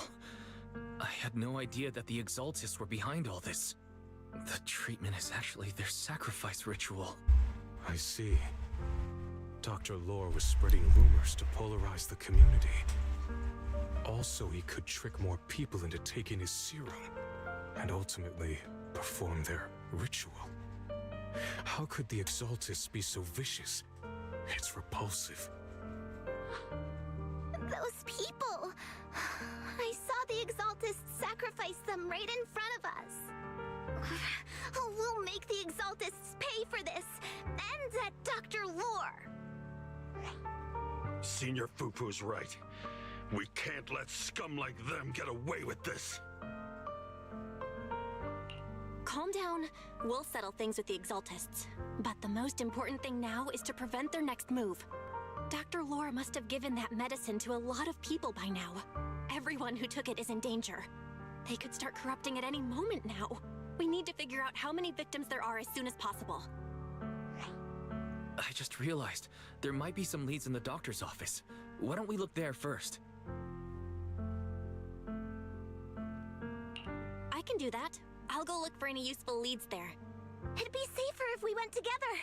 I had no idea that the Exaltists were behind all this. The treatment is actually their sacrifice ritual. I see. Dr. Lore was spreading rumors to polarize the community. Also, he could trick more people into taking his serum, and ultimately perform their ritual. How could the Exaltists be so vicious? It's repulsive. Those people! I saw the Exaltists sacrifice them right in front of us. We'll make the Exaltists pay for this, and that Dr. Lore. Senior Fufu's right. We can't let scum like them get away with this. Calm down. We'll settle things with the Exaltists. But the most important thing now is to prevent their next move. Dr. Lore must have given that medicine to a lot of people by now. Everyone who took it is in danger. They could start corrupting at any moment now. We need to figure out how many victims there are as soon as possible. I just realized there might be some leads in the doctor's office. Why don't we look there first? I can do that. I'll go look for any useful leads there. It'd be safer if we went together.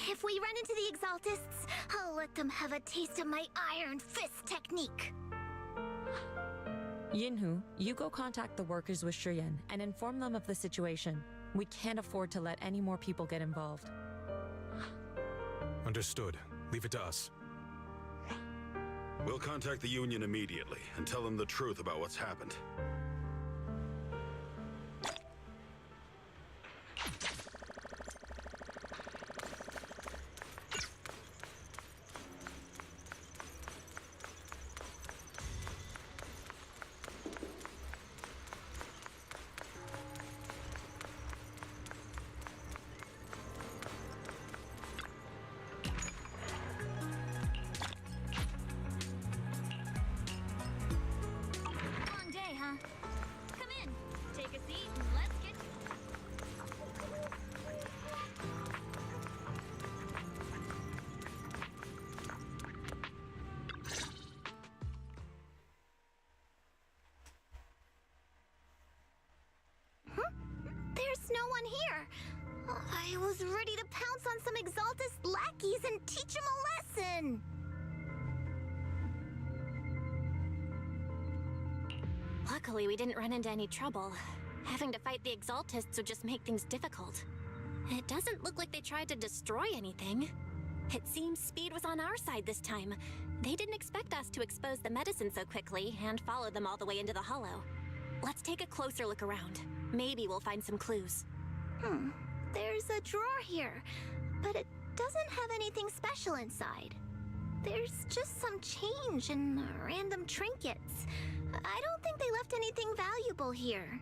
If we run into the Exaltists, I'll let them have a taste of my Iron Fist technique. Yinhu, you go contact the workers with Shiyan and inform them of the situation. We can't afford to let any more people get involved. Understood. Leave it to us. We'll contact the Union immediately and tell them the truth about what's happened. Long day, huh? Come in, take a seat, and let's get There's no one here. I was ready to pounce on some Exaltus lackeys and teach them a lesson. Luckily, we didn't run into any trouble. Having to fight the Exaltists would just make things difficult. It doesn't look like they tried to destroy anything. It seems speed was on our side this time. They didn't expect us to expose the medicine so quickly and follow them all the way into the hollow. Let's take a closer look around. Maybe we'll find some clues. There's a drawer here, but it doesn't have anything special inside. There's just some change and random trinkets. I don't think they left anything valuable here.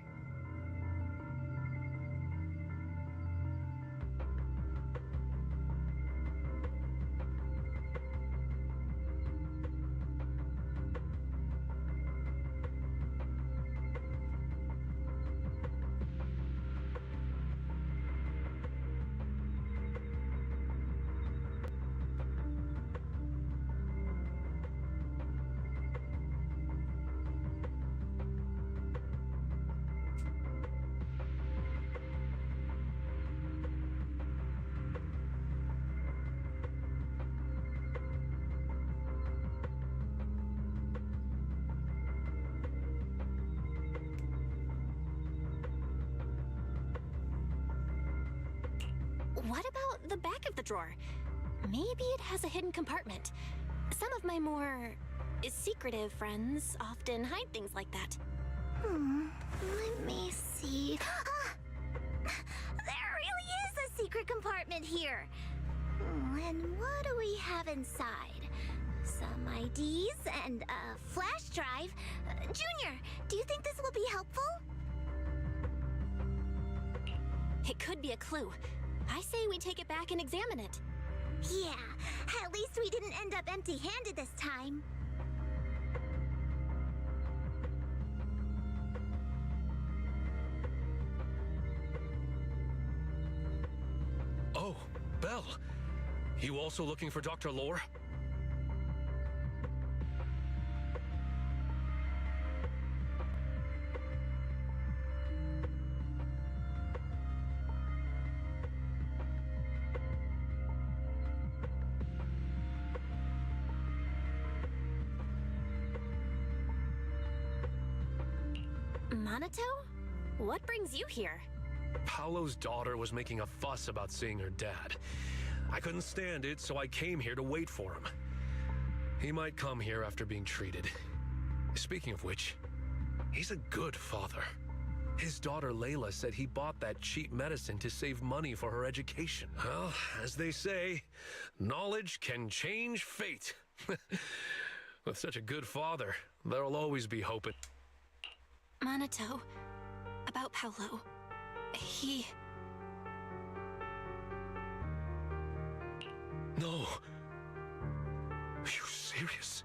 What about the back of the drawer? Maybe it has a hidden compartment. Some of my more secretive friends often hide things like that. Let me see. There really is a secret compartment here. And what do we have inside? Some IDs and a flash drive. Junior, do you think this will be helpful? It could be a clue. I say we take it back and examine it. Yeah, at least we didn't end up empty-handed this time. Oh, Belle. You also looking for Dr. Lore? Minato? What brings you here? Paolo's daughter was making a fuss about seeing her dad. I couldn't stand it, so I came here to wait for him. He might come here after being treated. Speaking of which, he's a good father. His daughter Layla said he bought that cheap medicine to save money for her education. Well, as they say, knowledge can change fate. With such a good father, there'll always be hope. Minato, about Paolo. He... No. Are you serious?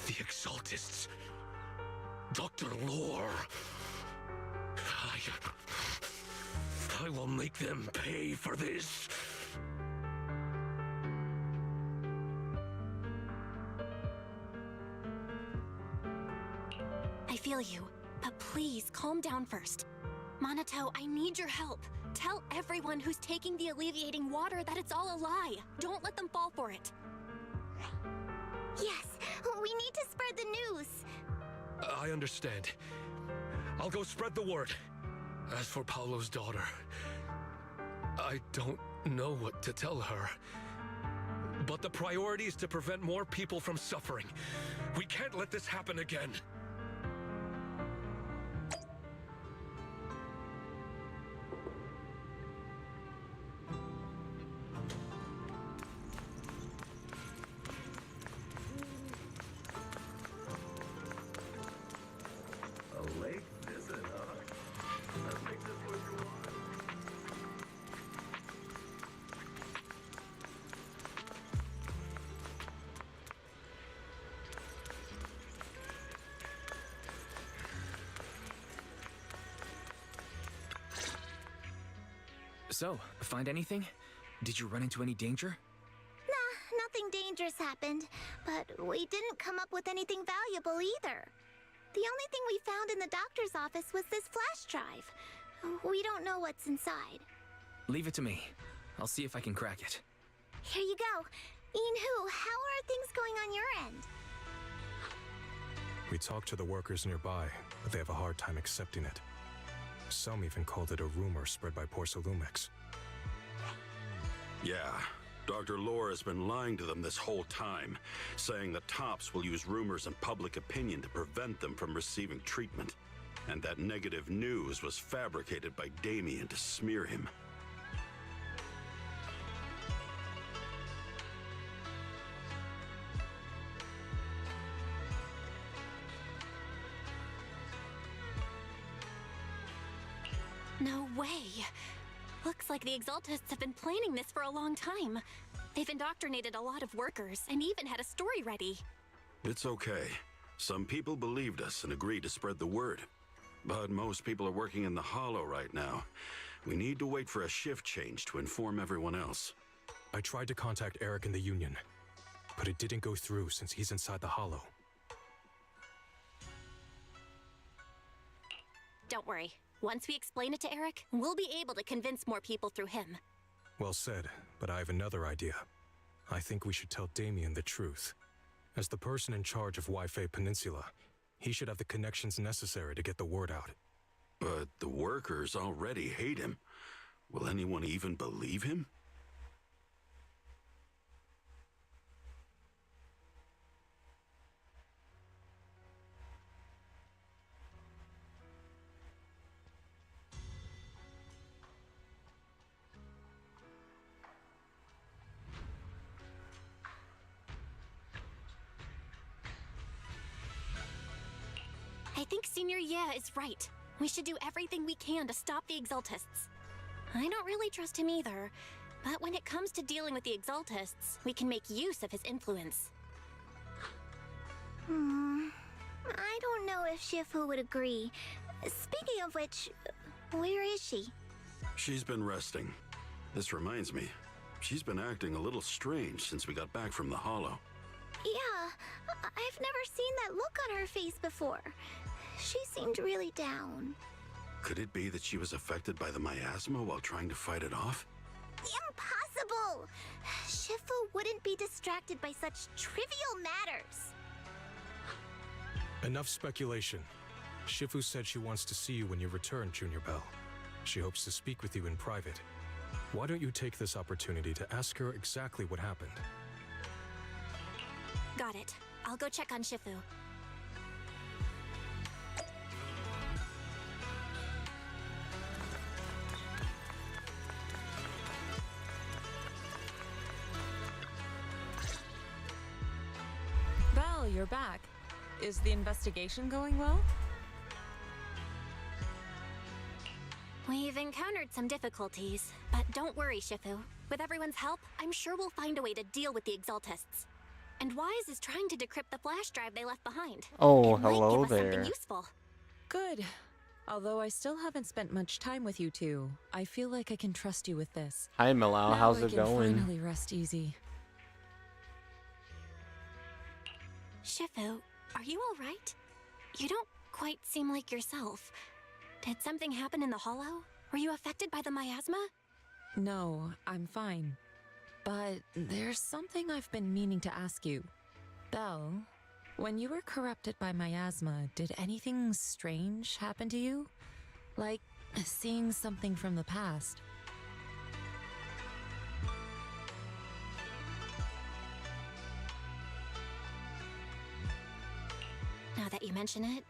The Exaltists. Dr. Lore. I will make them pay for this. I feel you, but please calm down first. Minato, I need your help. Tell everyone who's taking the alleviating water that it's all a lie. Don't let them fall for it. Yes, we need to spread the news. I understand. I'll go spread the word. As for Paolo's daughter, I don't know what to tell her. But the priority is to prevent more people from suffering. We can't let this happen again. A late visit, huh? That makes it worth your while. So, find anything? Did you run into any danger? Nah, nothing dangerous happened, but we didn't come up with anything valuable either. The only thing we found in the doctor's office was this flash drive. We don't know what's inside. Leave it to me. I'll see if I can crack it. Here you go. Inhu, how are things going on your end? We talked to the workers nearby, but they have a hard time accepting it. Some even called it a rumor spread by Porcelumex. Yeah, Dr. Lore has been lying to them this whole time, saying that Tops will use rumors and public opinion to prevent them from receiving treatment, and that negative news was fabricated by Damien to smear him. No way. Looks like the Exaltists have been planning this for a long time. They've indoctrinated a lot of workers and even had a story ready. It's okay. Some people believed us and agreed to spread the word. But most people are working in the Hollow right now. We need to wait for a shift change to inform everyone else. I tried to contact Eric in the Union, but it didn't go through since he's inside the Hollow. Don't worry. Once we explain it to Eric, we'll be able to convince more people through him. Well said, but I have another idea. I think we should tell Damien the truth. As the person in charge of Wi-Fi Peninsula, he should have the connections necessary to get the word out. But the workers already hate him. Will anyone even believe him? I think Senior Ye is right. We should do everything we can to stop the Exaltists. I don't really trust him either, but when it comes to dealing with the Exaltists, we can make use of his influence. I don't know if Shifu would agree. Speaking of which, where is she? She's been resting. This reminds me, she's been acting a little strange since we got back from the Hollow. Yeah, I've never seen that look on her face before. She seemed really down. Could it be that she was affected by the miasma while trying to fight it off? Impossible! Shifu wouldn't be distracted by such trivial matters. Enough speculation. Shifu said she wants to see you when you return, Junior Bell. She hopes to speak with you in private. Why don't you take this opportunity to ask her exactly what happened? Got it. I'll go check on Shifu. Belle, you're back. Is the investigation going well? We've encountered some difficulties, but don't worry, Shifu. With everyone's help, I'm sure we'll find a way to deal with the Exaltists. And Wise is trying to decrypt the flash drive they left behind. Oh, It might hello give us there. something useful. Good. Although I still haven't spent much time with you two, I feel like I can trust you with this. Hi, Millau. Now How's I it can going? finally rest easy. Shifu, are you alright? You don't quite seem like yourself. Did something happen in the Hollow? Were you affected by the miasma? No, I'm fine. But there's something I've been meaning to ask you. Belle, when you were corrupted by miasma, did anything strange happen to you? Like seeing something from the past? Now that you mention it,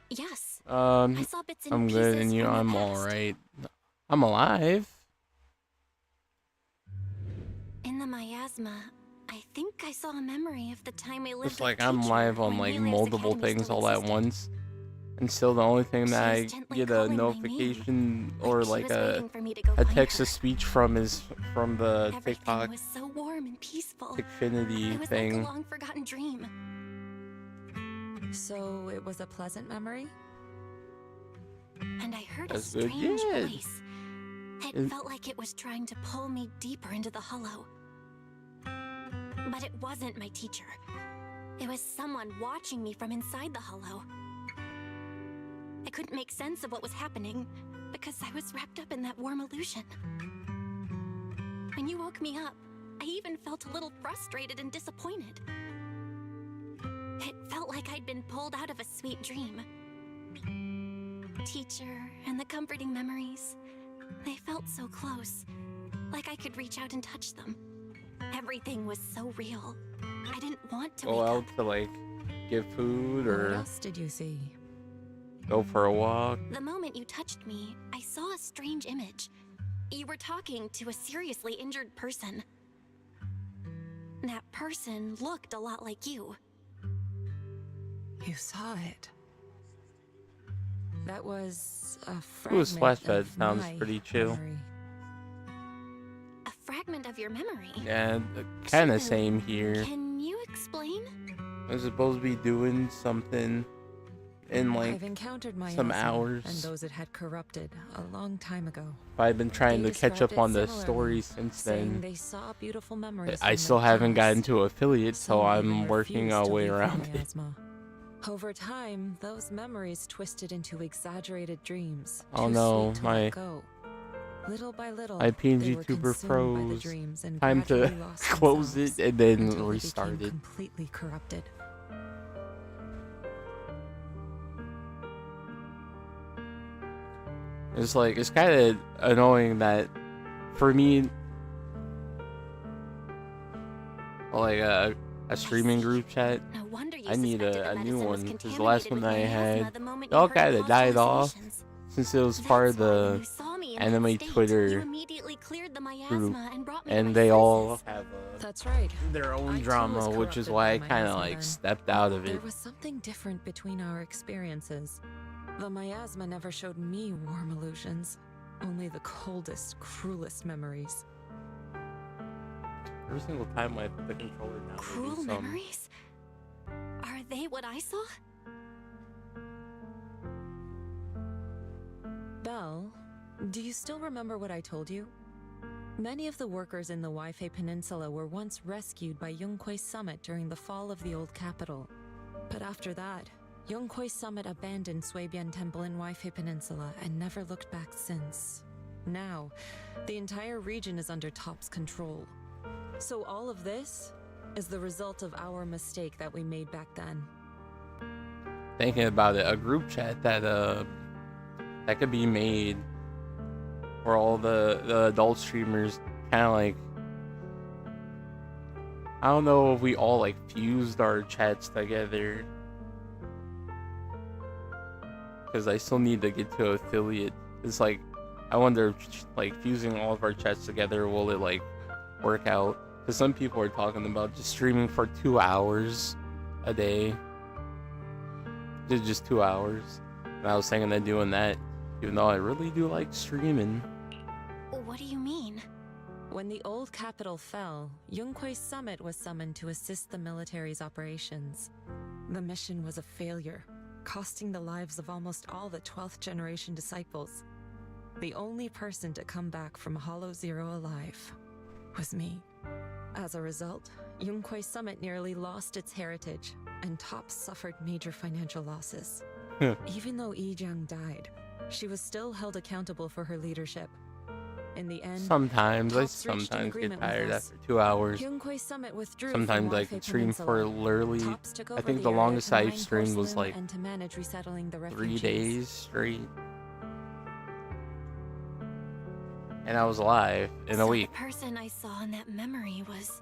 yes. I Um, saw bits and I'm good, pieces and you, from the I'm past. alright. I'm alive. In the miasma, I think I saw a memory of the time I lived Just with like a I'm teacher live on when like Helios multiple Academy things still all at existed. once, and still the only thing that She I was gently get a calling my name, notification like or she like was a waiting for me to go find text to her. speech from is from the Everything TikTok was so warm and peaceful. Xfinity It was thing. like a long forgotten dream. So it was a pleasant memory? And I heard That's a good. strange Yeah. voice. It It- felt like it was trying to pull me deeper into the hollow. But it wasn't my teacher. It was someone watching me from inside the hollow. I couldn't make sense of what was happening because I was wrapped up in that warm illusion. When you woke me up, I even felt a little frustrated and disappointed. It felt like I'd been pulled out of a sweet dream. Teacher and the comforting memories, they felt so close, like I could reach out and touch them. Everything was so real. I didn't want to Go wake out up. to like get food What or else did you see? go for a walk. The moment you touched me, I saw a strange image. You were talking to a seriously injured person. That person looked a lot like you. You saw it. That was a Ooh, fragment Splashpad of sounds my pretty chill. memory. A fragment of your memory. Yeah, kind of Chibu, same here. Can you explain? I'm supposed to be doing something in like I've encountered some miasma hours. and those it had corrupted a long time ago. I've been trying They to catch described up it on the similarly, story since saying then. they saw beautiful memories I from still their haven't gotten past. to affiliate, so Some even I'm working refused our to way leave the around it. miasma. Over time, those memories twisted into exaggerated dreams. Oh too no, sweet to my let go. Little by little, my PNG they were Tuber consumed by the froze. dreams and Time to gradually lost close themselves it and then until they restart became it. completely corrupted. It's like it's kind of annoying that for me, like a streaming group chat, No wonder you I need suspected a the new medicine was one because the contaminated last one with I miasma had, the moment it you all heard kind of caused died off hallucinations. since it was That's part of why when the you saw me in that anime state, Twitter you immediately cleared the group, miasma and brought me to and my they all senses. have That's right. their own I too drama, was which is corrupted why I by kind of miasma like then. stepped out of There it. was something different between our experiences. The miasma never showed me warm illusions, only the coldest, cruelest memories. Every single time I put the controller down, they do Cruel some- memories? Are they what I saw? Belle, do you still remember what I told you? Many of the workers in the Waifei Peninsula were once rescued by Yonghui Summit during the fall of the old capital. But after that, Yonghui Summit abandoned Suibian Temple in Waifei Peninsula and never looked back since. Now, the entire region is under Top's control. So all of this is the result of our mistake that we made back then. Thinking about it, a group chat that that could be made where all the adult streamers kind of like, I don't know if we all like fused our chats together, because I still need to get to affiliate. It's like, I wonder if like fusing all of our chats together, will it like work out? Because some people are talking about just streaming for 2 hours a day. Just 2 hours. And I was thinking of doing that, even though I really do like streaming. What do you mean? When the old capital fell, Yonghui Summit was summoned to assist the military's operations. The mission was a failure, costing the lives of almost all the 12th generation disciples. The only person to come back from Hollow Zero alive was me. As a result, Yonghui Summit nearly lost its heritage, and Top suffered major financial losses. Even though Yijiang died, she was still held accountable for her leadership. In the end, Sometimes I Tops reached an sometimes get agreement with tired us. after 2 hours. Yonghui Summit withdrew Sometimes from I Waifei can stream for Peninsula. literally, Tops took I over think the the area longest to I've mine streamed was porcelain like and to manage resettling the 3 refugees. days straight. And I was alive in a week. The person I saw in that memory was...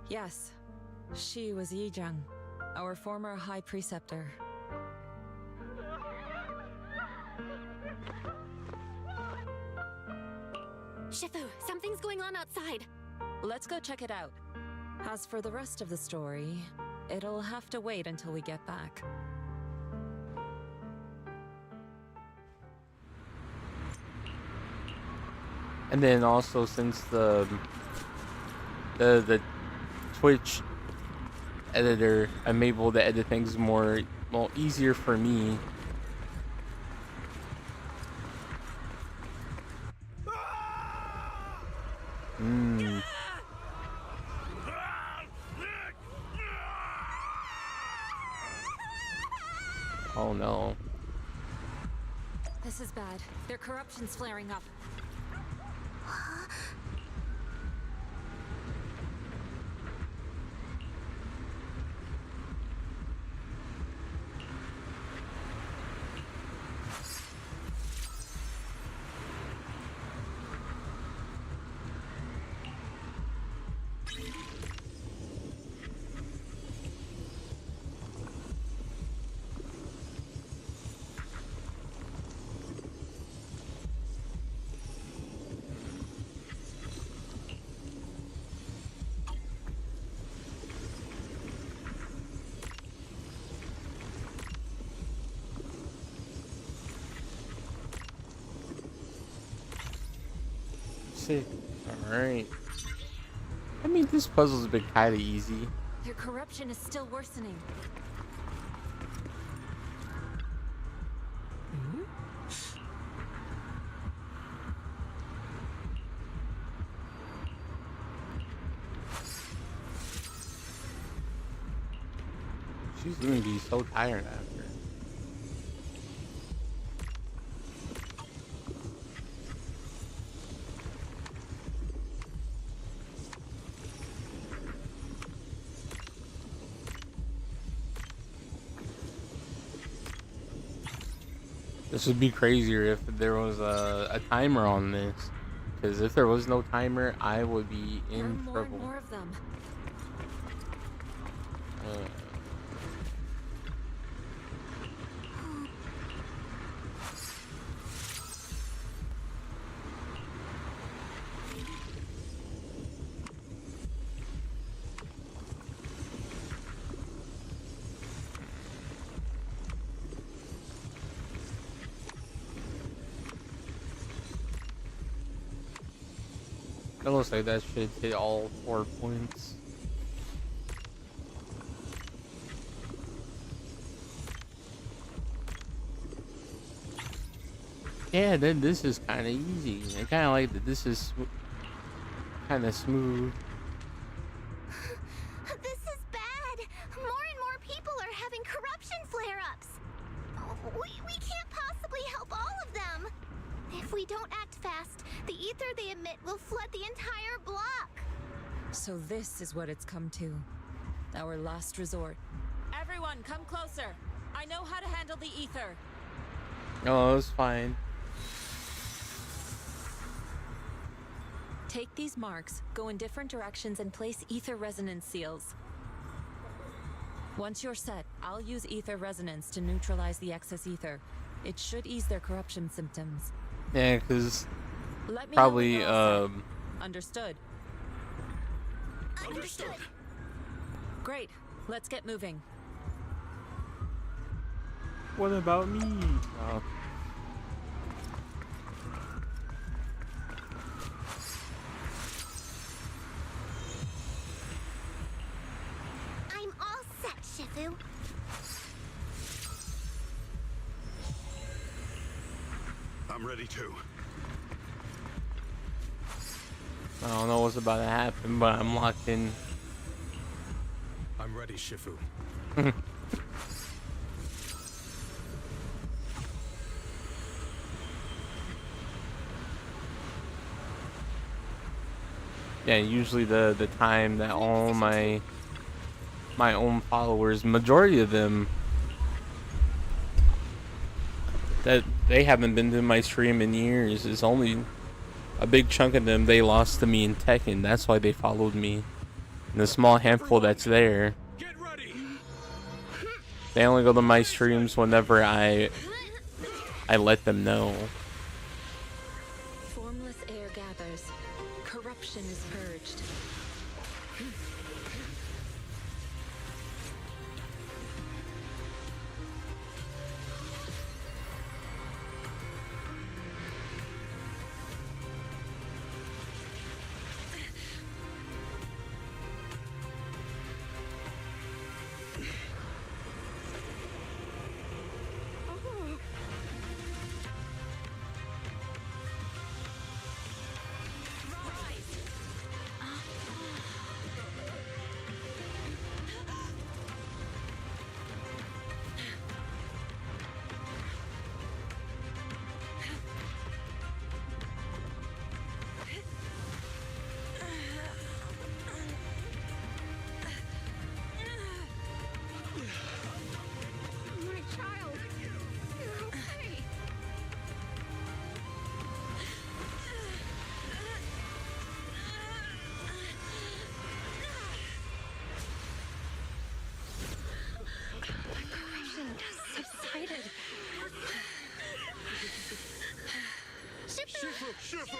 Yes, she was Yijiang, our former high preceptor. Shifu, something's going on outside. Let's go check it out. As for the rest of the story, it'll have to wait until we get back. And then also, since the Twitch editor, I'm able to edit things more, well, easier for me. Oh no. This is bad. Their corruption's flaring up. Sick. Alright. I mean, this puzzle's been kinda easy. Their corruption is still worsening. She's gonna be so tired after. This would be crazier if there was a timer on this. Because if there was no timer, I would be in trouble. More of them. It looks like that should hit all 4 points. Yeah, then this is kind of easy. I kind of like that this is kind of smooth. This is bad. More and more people are having corruption flare-ups. We can't possibly help all of them. If we don't act fast, the ether they emit will flood the entire block. So this is what it's come to. Our last resort. Everyone, come closer. I know how to handle the ether. No, it's fine. Take these marks, go in different directions, and place ether resonance seals. Once you're set, I'll use ether resonance to neutralize the excess ether. It should ease their corruption symptoms. Yeah, because Let me probably, know when you're all set. Understood. Understood. Great. Let's get moving. What about me? Oh. I'm all set, Shifu. I'm ready too. I don't know what's about to happen, but I'm locked in. I'm ready, Shifu. Yeah, usually the time that all my own followers, majority of them, that they haven't been to my stream in years, is only a big chunk of them they lost to me in Tekken. That's why they followed me. And the small handful that's there, they only go to my streams whenever I let them know. Formless air gathers.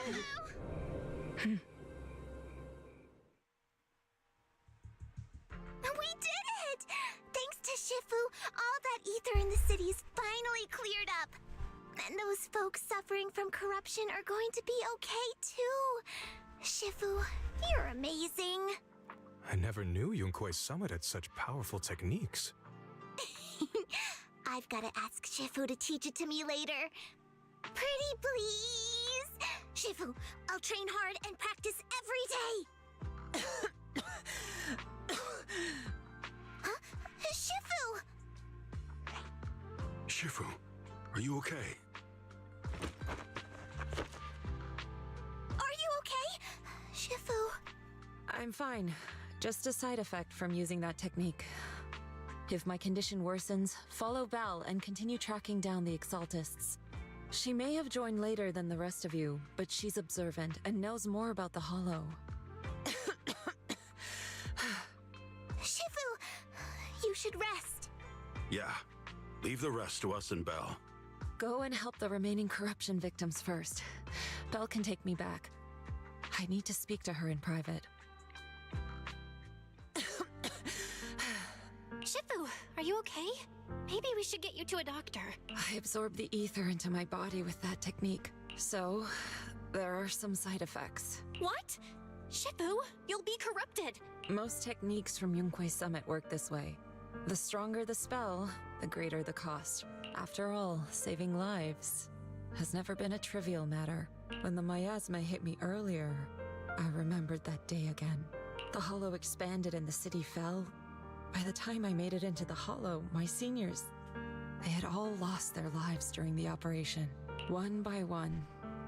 We did it! Thanks to Shifu, all that ether in the city's finally cleared up. And those folks suffering from corruption are going to be okay too. Shifu, you're amazing. I never knew Yunque's summit had such powerful techniques. I've got to ask Shifu to teach it to me later. Pretty please! Shifu, I'll train hard and practice every day! Huh? Shifu! Shifu, are you okay? Are you okay? Shifu. I'm fine. Just a side effect from using that technique. If my condition worsens, follow Val and continue tracking down the Exaltists. She may have joined later than the rest of you, but she's observant and knows more about the Hollow. Shifu, you should rest. Yeah. Leave the rest to us and Belle. Go and help the remaining corruption victims first. Belle can take me back. I need to speak to her in private. Shifu, are you okay? Maybe we should get you to a doctor. I absorbed the ether into my body with that technique, so there are some side effects. What? Shifu, you'll be corrupted. Most techniques from Yunque's summit work this way. The stronger the spell, the greater the cost. After all, saving lives has never been a trivial matter. When the miasma hit me earlier, I remembered that day again. The Hollow expanded and the city fell. By the time I made it into the Hollow, my seniors, they had all lost their lives during the operation. One by one,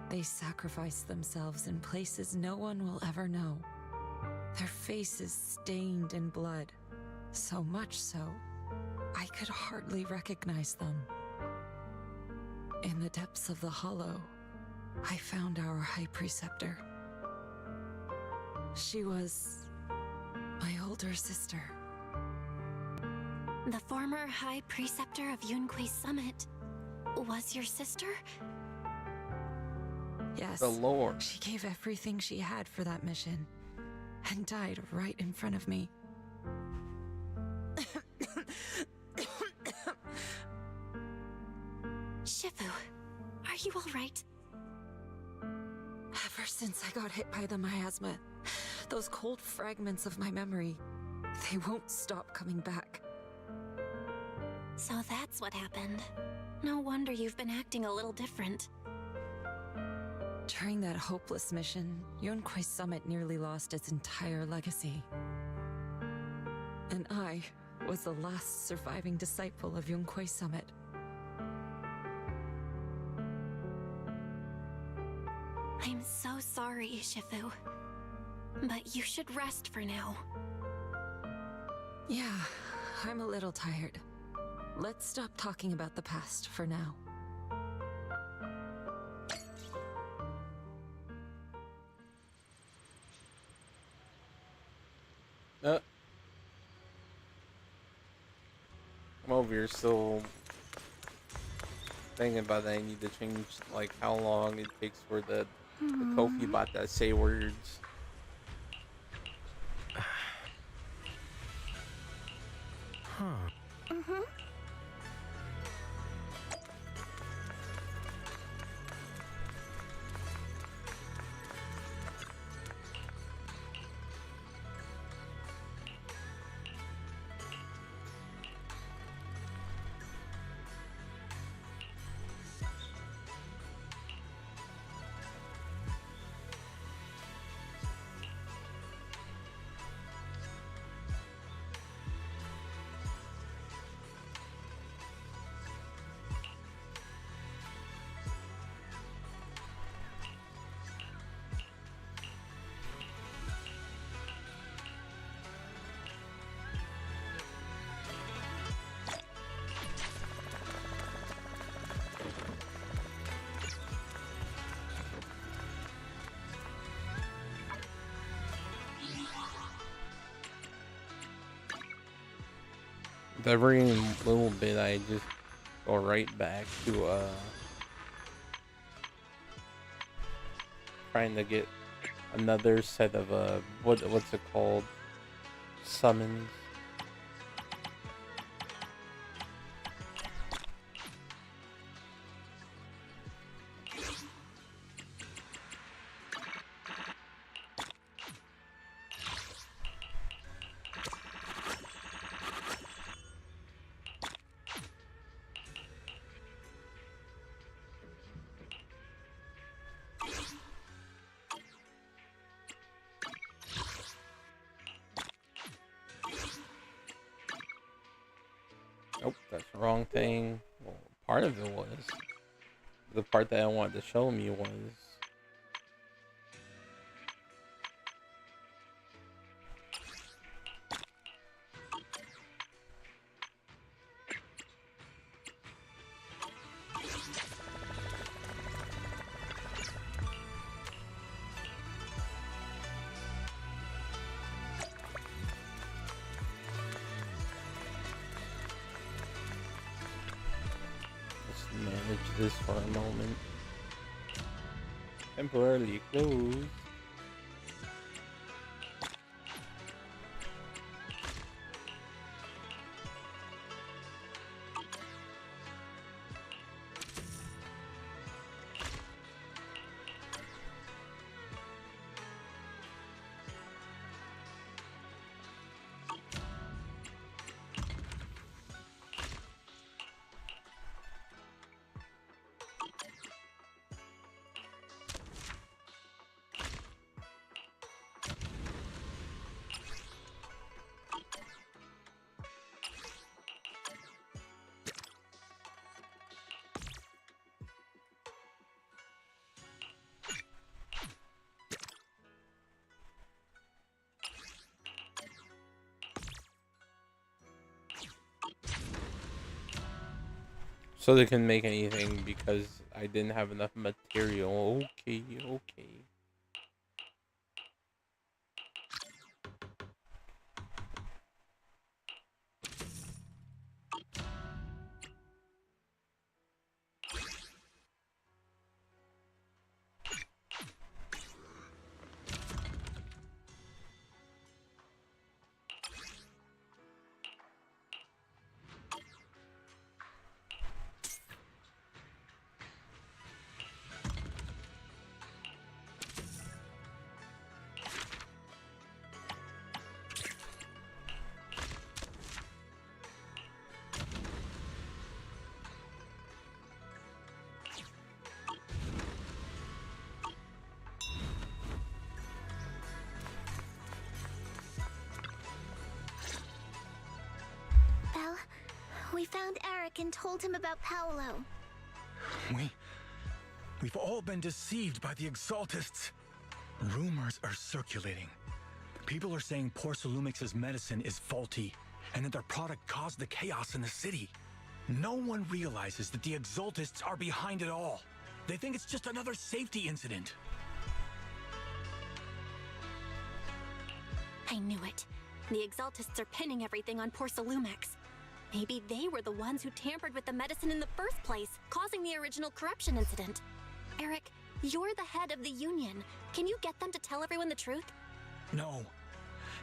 they sacrificed themselves in places no one will ever know. Their faces stained in blood, so much so, I could hardly recognize them. In the depths of the Hollow, I found our High Preceptor. She was my older sister. The former High Preceptor of Yunque's summit was your sister? Yes. The Lord. She gave everything she had for that mission and died right in front of me. Shifu, are you all right? Ever since I got hit by the miasma, those cold fragments of my memory, they won't stop coming back. So that's what happened. No wonder you've been acting a little different. During that hopeless mission, Yunque's summit nearly lost its entire legacy. And I was the last surviving disciple of Yunque's summit. I'm so sorry, Shifu. But you should rest for now. Yeah, I'm a little tired. Let's stop talking about the past for now. I'm over here still thinking about that. I need to change like how long it takes for the Kofi bot that say words. Huh. With every little bit, I just go right back to trying to get another set of what's it called? Summons. Nope, that's the wrong thing. Well, part of it was. The part that I wanted to show me was. Manage this for a moment. Temporarily closed. So they couldn't make anything because I didn't have enough material. Okay, okay. We found Eric and told him about Paolo. We've all been deceived by the Exaltists. Rumors are circulating. People are saying Porcelumix's medicine is faulty, and that their product caused the chaos in the city. No one realizes that the Exaltists are behind it all. They think it's just another safety incident. I knew it. The Exaltists are pinning everything on Porcelumix. Maybe they were the ones who tampered with the medicine in the first place, causing the original corruption incident. Eric, you're the head of the Union. Can you get them to tell everyone the truth? No.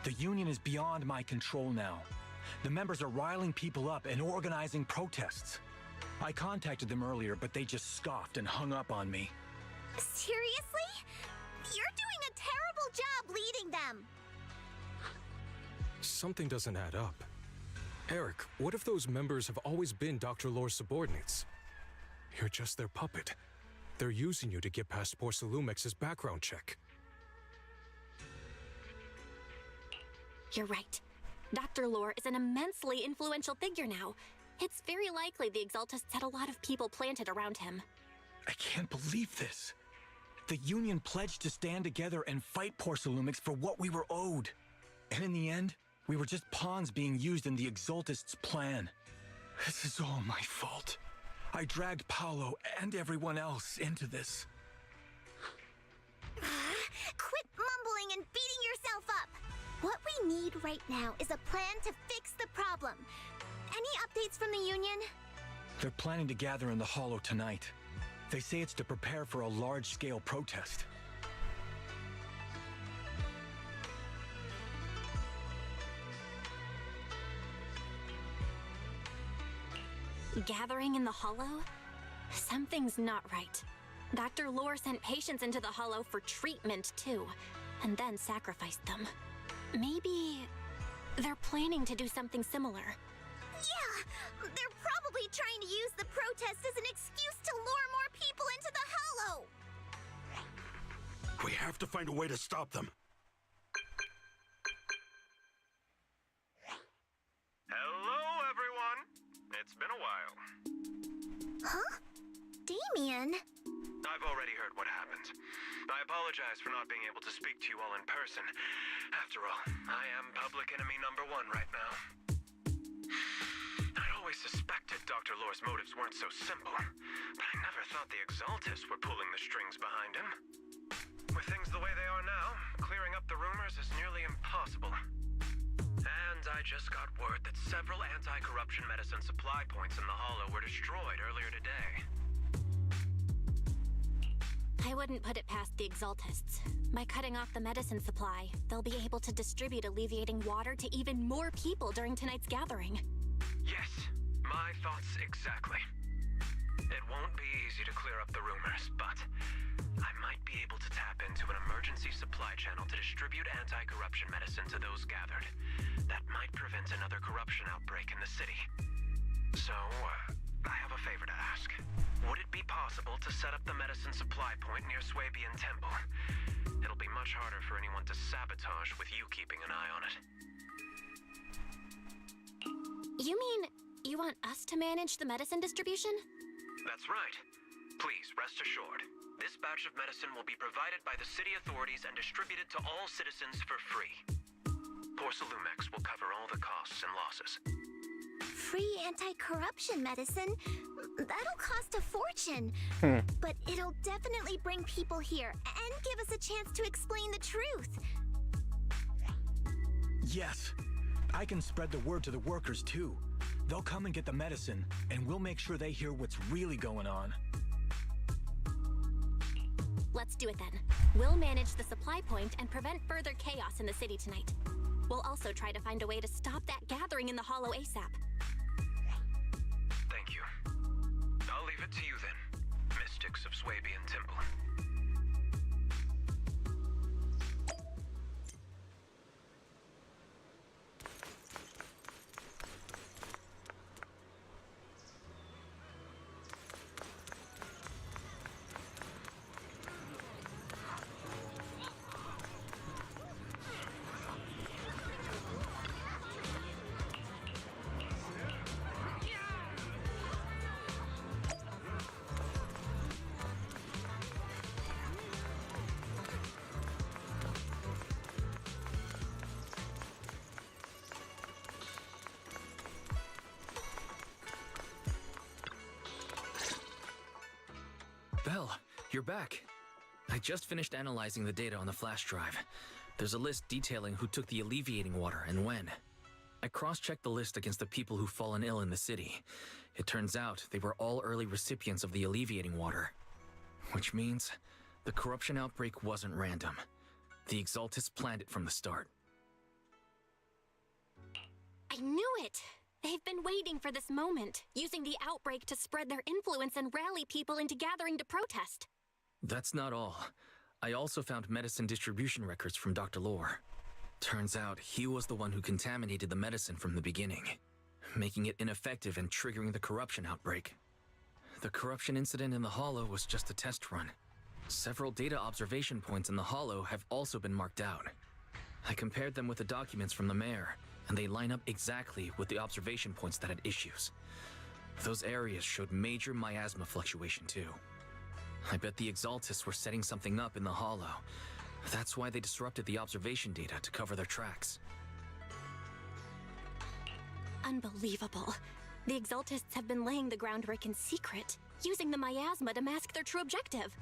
The Union is beyond my control now. The members are riling people up and organizing protests. I contacted them earlier, but they just scoffed and hung up on me. Seriously? You're doing a terrible job leading them. Something doesn't add up. Eric, what if those members have always been Dr. Lore's subordinates? You're just their puppet. They're using you to get past Porcelumix's background check. You're right. Dr. Lore is an immensely influential figure now. It's very likely the Exaltists had a lot of people planted around him. I can't believe this. The Union pledged to stand together and fight Porcelumix for what we were owed. And in the end, we were just pawns being used in the Exaltists' plan. This is all my fault. I dragged Paolo and everyone else into this. Quit mumbling and beating yourself up. What we need right now is a plan to fix the problem. Any updates from the Union? They're planning to gather in the Hollow tonight. They say it's to prepare for a large-scale protest. Gathering in the Hollow? Something's not right. Dr. Lore sent patients into the Hollow for treatment, too, and then sacrificed them. Maybe they're planning to do something similar. Yeah! They're probably trying to use the protest as an excuse to lure more people into the Hollow! We have to find a way to stop them. Hello, everyone. It's been a while. Huh? Damien? I've already heard what happened. I apologize for not being able to speak to you all in person. After all, I am public enemy number 1 right now. I'd always suspected Dr. Lore's motives weren't so simple, but I never thought the Exaltists were pulling the strings behind him. With things the way they are now, clearing up the rumors is nearly impossible. And I just got word that several anti-corruption medicine supply points in the Hollow were destroyed earlier today. I wouldn't put it past the Exaltists. By cutting off the medicine supply, they'll be able to distribute alleviating water to even more people during tonight's gathering. Yes, my thoughts exactly. It won't be easy to clear up the rumors, but I might be able to tap into an emergency supply channel to distribute anti-corruption medicine to those gathered. That might prevent another corruption outbreak in the city. So, I have a favor to ask. Would it be possible to set up the medicine supply point near Swabian Temple? It'll be much harder for anyone to sabotage with you keeping an eye on it. You mean you want us to manage the medicine distribution? That's right. Please, rest assured. This batch of medicine will be provided by the city authorities and distributed to all citizens for free. Porcelumex will cover all the costs and losses. Free anti-corruption medicine? That'll cost a fortune. But it'll definitely bring people here and give us a chance to explain the truth. Yes. I can spread the word to the workers, too. They'll come and get the medicine, and we'll make sure they hear what's really going on. Let's do it then. We'll manage the supply point and prevent further chaos in the city tonight. We'll also try to find a way to stop that gathering in the Hollow ASAP. Thank you. I'll leave it to you then, mystics of Swabian Temple. Belle, you're back. I just finished analyzing the data on the flash drive. There's a list detailing who took the alleviating water and when. I cross-checked the list against the people who've fallen ill in the city. It turns out they were all early recipients of the alleviating water. Which means the corruption outbreak wasn't random. The Exaltists planned it from the start. I knew it! They've been waiting for this moment, using the outbreak to spread their influence and rally people into gathering to protest. That's not all. I also found medicine distribution records from Dr. Lore. Turns out he was the one who contaminated the medicine from the beginning, making it ineffective and triggering the corruption outbreak. The corruption incident in the Hollow was just a test run. Several data observation points in the Hollow have also been marked out. I compared them with the documents from the mayor, and they line up exactly with the observation points that had issues. Those areas showed major miasma fluctuation too. I bet the Exaltists were setting something up in the Hollow. That's why they disrupted the observation data to cover their tracks. Unbelievable. The Exaltists have been laying the groundwork in secret, using the miasma to mask their true objective.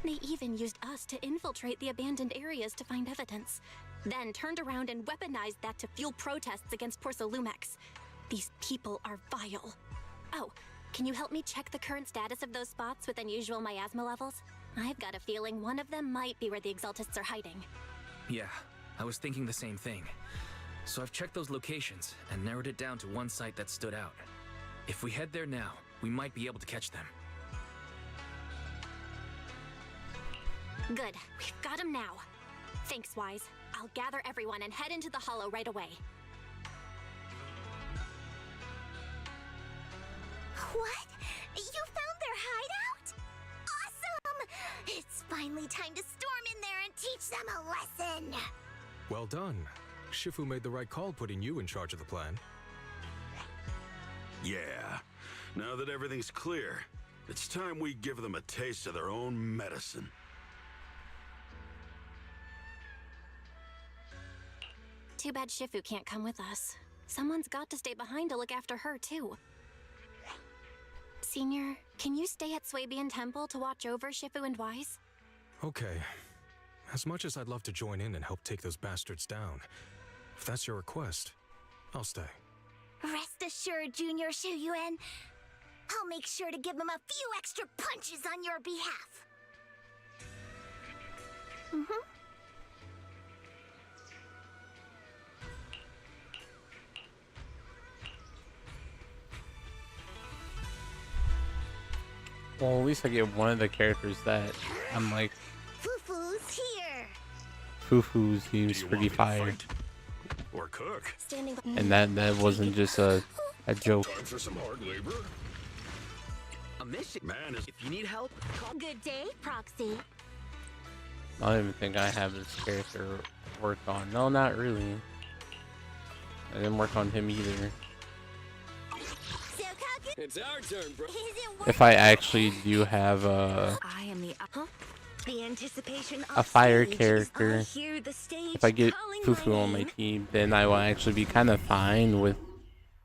They even used us to infiltrate the abandoned areas to find evidence, then turned around and weaponized that to fuel protests against Porcelumex. These people are vile. Oh, can you help me check the current status of those spots with unusual miasma levels? I've got a feeling one of them might be where the Exaltists are hiding. Yeah, I was thinking the same thing. So I've checked those locations and narrowed it down to one site that stood out. If we head there now, we might be able to catch them. Good. We've got him now. Thanks, Wise. I'll gather everyone and head into the hollow right away. What? You found their hideout? Awesome! It's finally time to storm in there and teach them a lesson. Well done. Shifu made the right call putting you in charge of the plan. Yeah. Now that everything's clear, it's time we give them a taste of their own medicine. Too bad Shifu can't come with us. Someone's got to stay behind to look after her, too. Senior, can you stay at Swabian Temple to watch over Shifu and Wise? Okay. As much as I'd love to join in and help take those bastards down, if that's your request, I'll stay. Rest assured, Junior Shuyuan. I'll make sure to give them a few extra punches on your behalf. Well, at least I get one of the characters that I'm like, Fufu's here. Fufu seems pretty fire. Or cook. Standing And that wasn't just a joke. Time for some hard labor. A mission. Man, If you need help, call. Good day, Proxy. I don't even think I have this character worked on. No, not really. I didn't work on him either. It's our turn, bro. If I actually do have I am the anticipation a fire character, if I get Fufu on my team, then I will actually be kind of fine with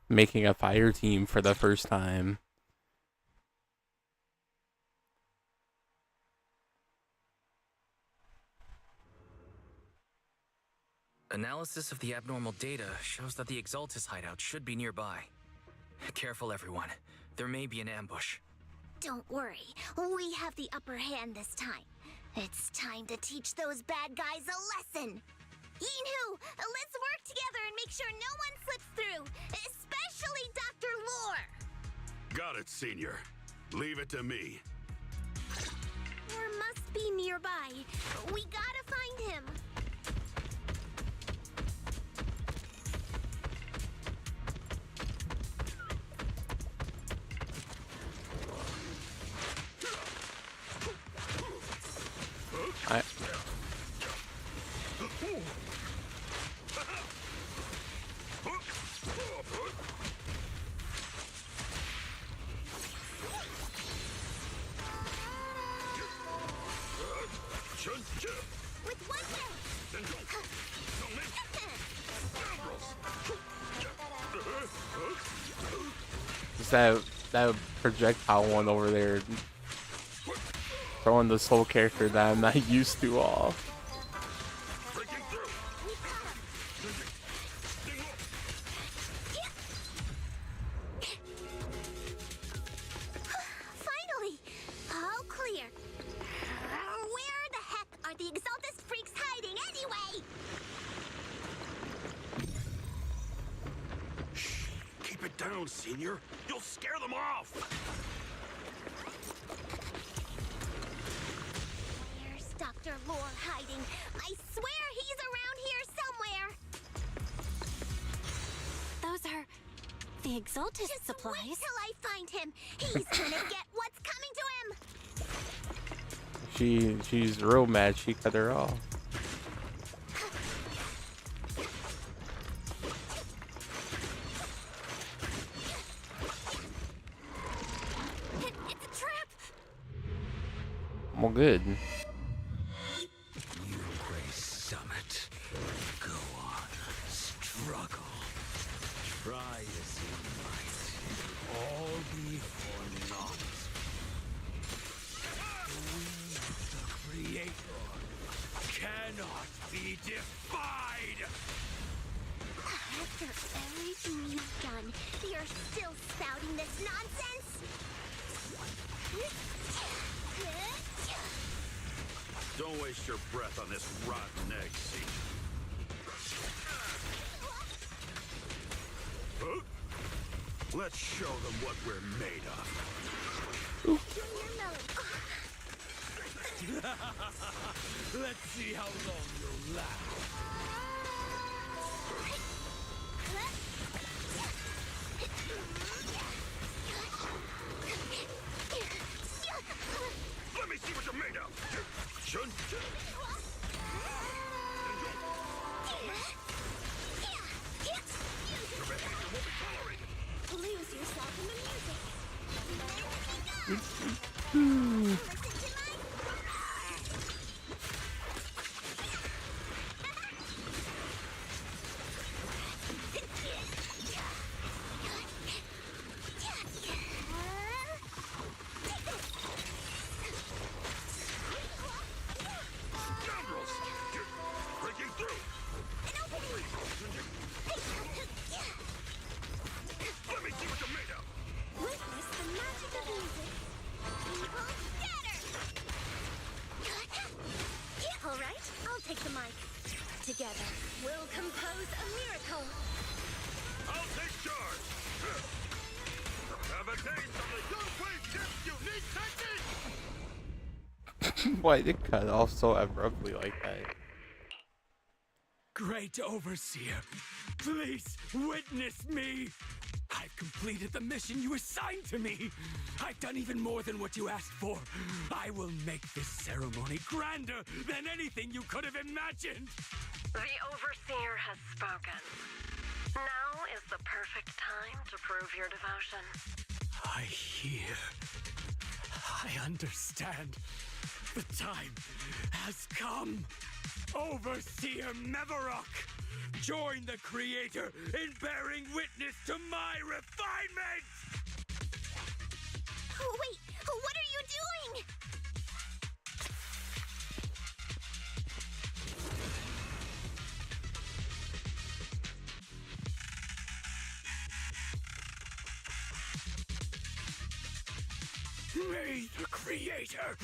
making a fire team for the first time. Analysis of the abnormal data shows that the Exaltus hideout should be nearby. Careful, everyone. There may be an ambush. Don't worry, we have the upper hand this time. It's time to teach those bad guys a lesson. Yinhu, let's work together and make sure no one slips through, especially Dr. Lore. Got it, Senior. Leave it to me. Lore must be nearby. We gotta find him. With one Is that projectile one over there throwing this whole character that I'm not used to off? Finally! All clear. Where the heck are the Exaltus freaks hiding anyway? Keep it down, Senior. You'll scare them off. Where's Dr. Lore hiding? I swear he's around here somewhere. Those are the Exaltus Just supplies. wait till I find him. He's gonna get what's coming to him. She's real mad she cut her off. It's a trap. Well, good. You Grace Summit. Go on. Struggle. Try as you might. All be for naught. The Creator cannot be defied! After everything you've done, you're still spouting this nonsense? Don't waste your breath on this rotten egg, Senior. Huh? Let's show them what we're made of. Let's see how long you'll last. Let me see what you're made of. Shun. Your behavior won't be tolerated. Lose yourself in the music. Scoundrels! Breaking through! Let me see what you're made of! Witness the magic of music. People scatter. All right, I'll take the mic. Together, we'll compose a miracle. I'll take charge! Have a taste of the Yunhui Ship's unique technique! Why did it cut off so abruptly like that? Great Overseer, please witness me! I've completed the mission you assigned to me! I've done even more than what you asked for! I will make this ceremony grander than anything you could have imagined! The Overseer has spoken. Now is the perfect time to prove your devotion. I hear. I understand. The time has come. Overseer Mevarok, join the Creator in bearing witness to my refinement! Oh, wait, what are you doing? May the Creator...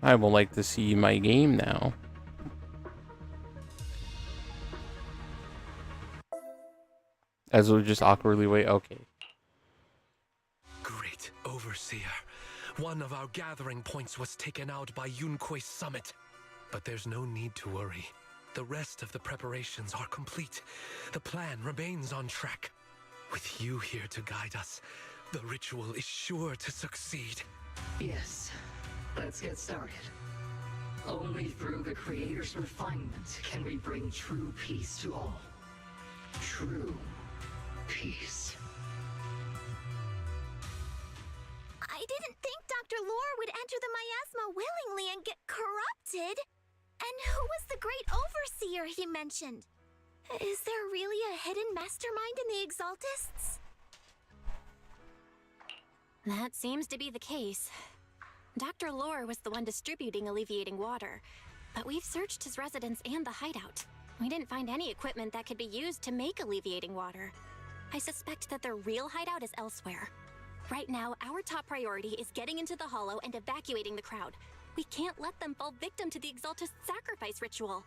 I would like to see my game now. As we'll just awkwardly wait. Okay. Great Overseer. One of our gathering points was taken out by Yunkui's summit. But there's no need to worry. The rest of the preparations are complete. The plan remains on track. With you here to guide us, the ritual is sure to succeed. Yes. Let's get started. Only through the Creator's refinement can we bring true peace to all. True peace. I didn't think Dr. Lore would enter the miasma willingly and get corrupted. And who was the great overseer he mentioned? Is there really a hidden mastermind in the Exaltists? That seems to be the case. Dr. Lore was the one distributing alleviating water, but we've searched his residence and the hideout. We didn't find any equipment that could be used to make alleviating water. I suspect that their real hideout is elsewhere. Right now, our top priority is getting into the Hollow and evacuating the crowd. We can't let them fall victim to the Exaltist sacrifice ritual.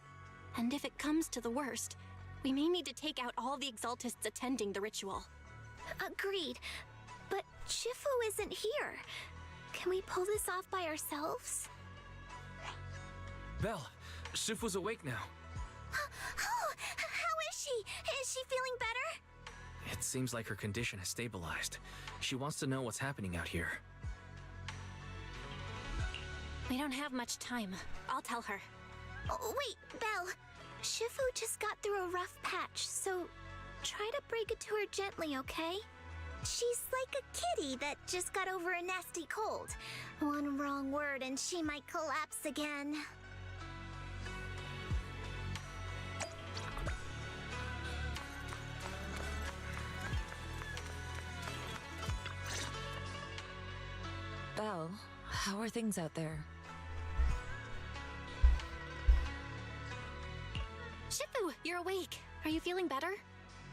And if it comes to the worst, we may need to take out all the Exaltists attending the ritual. Agreed. But Shifu isn't here. Can we pull this off by ourselves? Belle, Shifu's awake now. Oh, how is she? Is she feeling better? It seems like her condition has stabilized. She wants to know what's happening out here. We don't have much time. I'll tell her. Oh, wait, Belle. Shifu just got through a rough patch, so try to break it to her gently, okay? She's like a kitty that just got over a nasty cold. One wrong word and she might collapse again. Belle, how are things out there? Shifu, you're awake. Are you feeling better?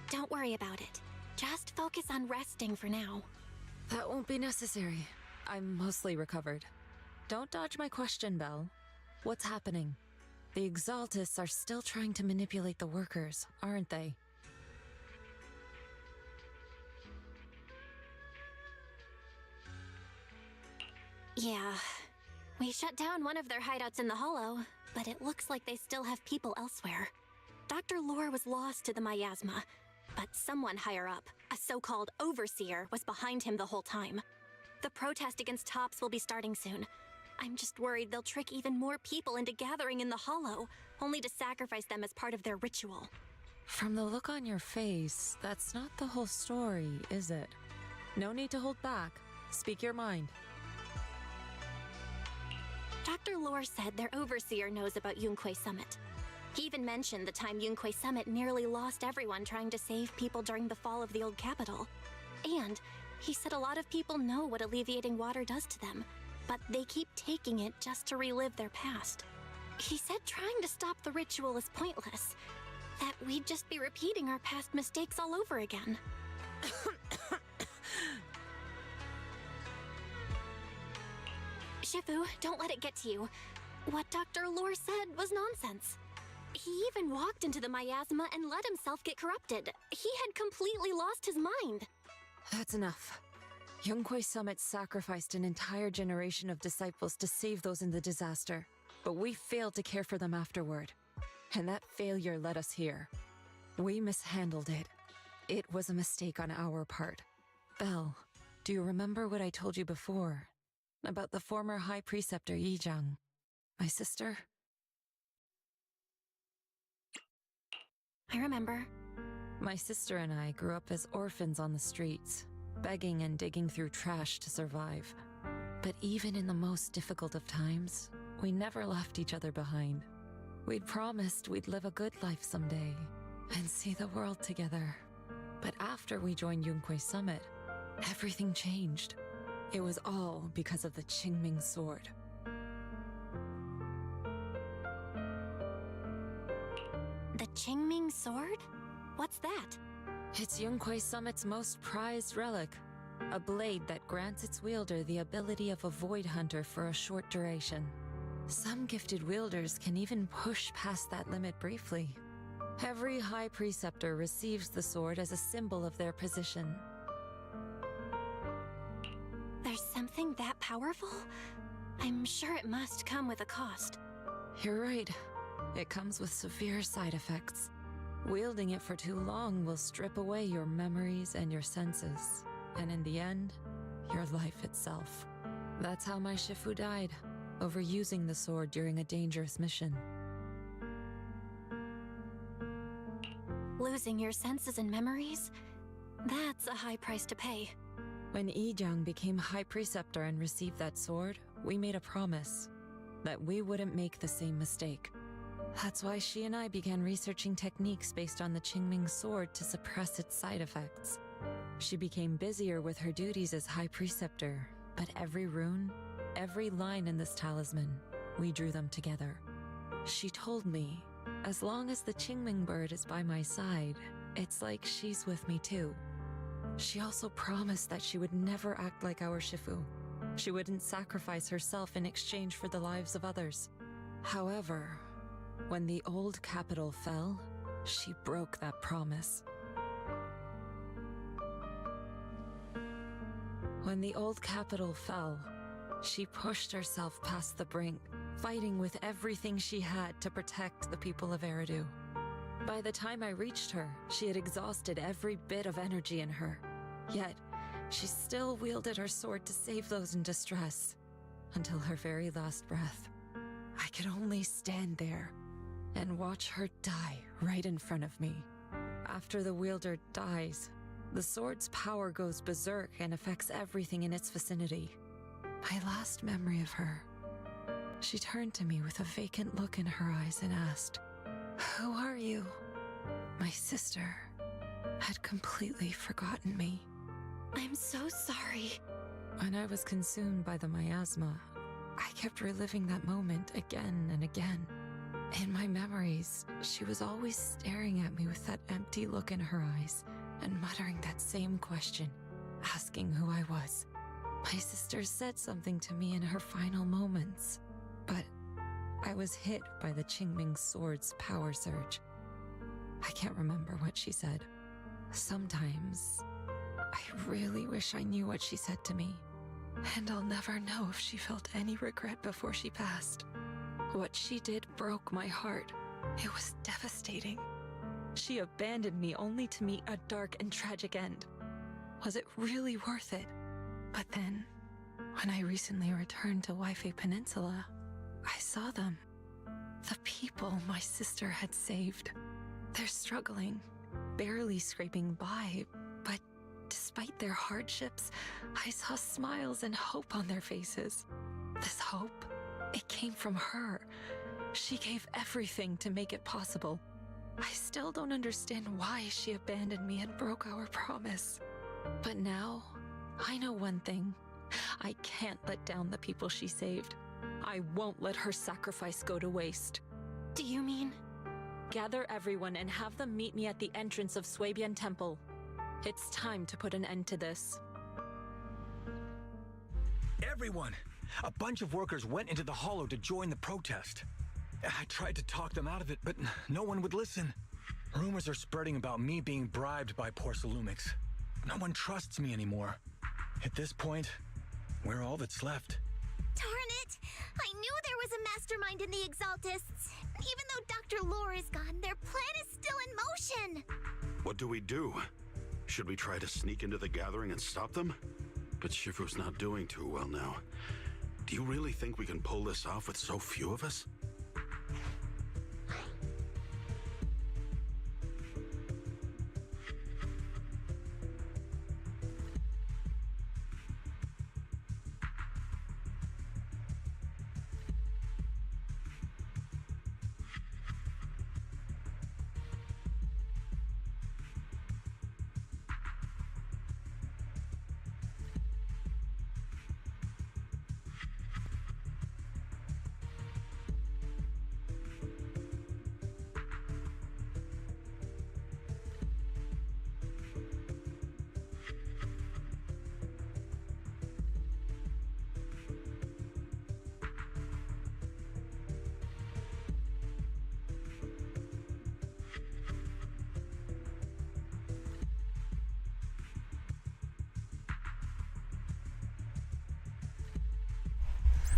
Don't worry about it. Just focus on resting for now. That won't be necessary. I'm mostly recovered. Don't dodge my question, Belle. What's happening? The Exaltists are still trying to manipulate the workers, aren't they? Yeah. We shut down one of their hideouts in the Hollow, but it looks like they still have people elsewhere. Dr. Lore was lost to the miasma, but someone higher up, a so-called overseer, was behind him the whole time. The protest against Tops will be starting soon. I'm just worried they'll trick even more people into gathering in the Hollow, only to sacrifice them as part of their ritual. From the look on your face, that's not the whole story, is it? No need to hold back. Speak your mind. Dr. Lore said their overseer knows about Yunque Summit. He even mentioned the time Yunque Summit nearly lost everyone trying to save people during the fall of the old capital. And he said a lot of people know what alleviating water does to them, but they keep taking it just to relive their past. He said trying to stop the ritual is pointless, that we'd just be repeating our past mistakes all over again. Shifu, don't let it get to you. What Dr. Lore said was nonsense. He even walked into the miasma and let himself get corrupted. He had completely lost his mind. That's enough. Yunque Summit sacrificed an entire generation of disciples to save those in the disaster, but we failed to care for them afterward. And that failure led us here. We mishandled it. It was a mistake on our part. Belle, do you remember what I told you before? About the former High Preceptor Yijang, my sister? I remember. My sister and I grew up as orphans on the streets, begging and digging through trash to survive. But even in the most difficult of times, we never left each other behind. We'd promised we'd live a good life someday and see the world together. But after we joined Yunque Summit, everything changed. It was all because of the Qingming sword. The Qingming sword? What's that? It's Yunque Summit's most prized relic. A blade that grants its wielder the ability of a void hunter for a short duration. Some gifted wielders can even push past that limit briefly. Every High Preceptor receives the sword as a symbol of their position. There's something that powerful? I'm sure it must come with a cost. You're right. It comes with severe side effects. Wielding it for too long will strip away your memories and your senses. And in the end, your life itself. That's how my Shifu died, overusing the sword during a dangerous mission. Losing your senses and memories? That's a high price to pay. When Yijang became High Preceptor and received that sword, we made a promise that we wouldn't make the same mistake. That's why she and I began researching techniques based on the Qingming sword to suppress its side effects. She became busier with her duties as High Preceptor, but every rune, every line in this talisman, we drew them together. She told me, as long as the Qingming bird is by my side, it's like she's with me too. She also promised that she would never act like our Shifu. She wouldn't sacrifice herself in exchange for the lives of others. However, when the old capital fell, she broke that promise. When the old capital fell, she pushed herself past the brink, fighting with everything she had to protect the people of Eridu. By the time I reached her, she had exhausted every bit of energy in her. Yet, she still wielded her sword to save those in distress, until her very last breath. I could only stand there and watch her die right in front of me. After the wielder dies, the sword's power goes berserk and affects everything in its vicinity. My last memory of her, she turned to me with a vacant look in her eyes and asked, "Who are you?" My sister had completely forgotten me. I'm so sorry. When I was consumed by the miasma, I kept reliving that moment again and again. In my memories, she was always staring at me with that empty look in her eyes and muttering that same question, asking who I was. My sister said something to me in her final moments, but I was hit by the Qingming sword's power surge. I can't remember what she said. Sometimes, I really wish I knew what she said to me. And I'll never know if she felt any regret before she passed. What she did broke my heart. It was devastating. She abandoned me only to meet a dark and tragic end. Was it really worth it? But then, when I recently returned to Waifei Peninsula, I saw them. The people my sister had saved. They're struggling, barely scraping by, but despite their hardships, I saw smiles and hope on their faces. This hope, it came from her. She gave everything to make it possible. I still don't understand why she abandoned me and broke our promise. But now, I know one thing. I can't let down the people she saved. I won't let her sacrifice go to waste. Do you mean? Gather everyone and have them meet me at the entrance of Suibian Temple. It's time to put an end to this. Everyone! A bunch of workers went into the hollow to join the protest. I tried to talk them out of it, but no one would listen. Rumors are spreading about me being bribed by Porcelumix. No one trusts me anymore. At this point, we're all that's left. Darn it! I knew there was a mastermind in the Exaltists. Even though Dr. Lore is gone, their plan is still in motion. What do we do? Should we try to sneak into the gathering and stop them? But Shifu's not doing too well now. Do you really think we can pull this off with so few of us?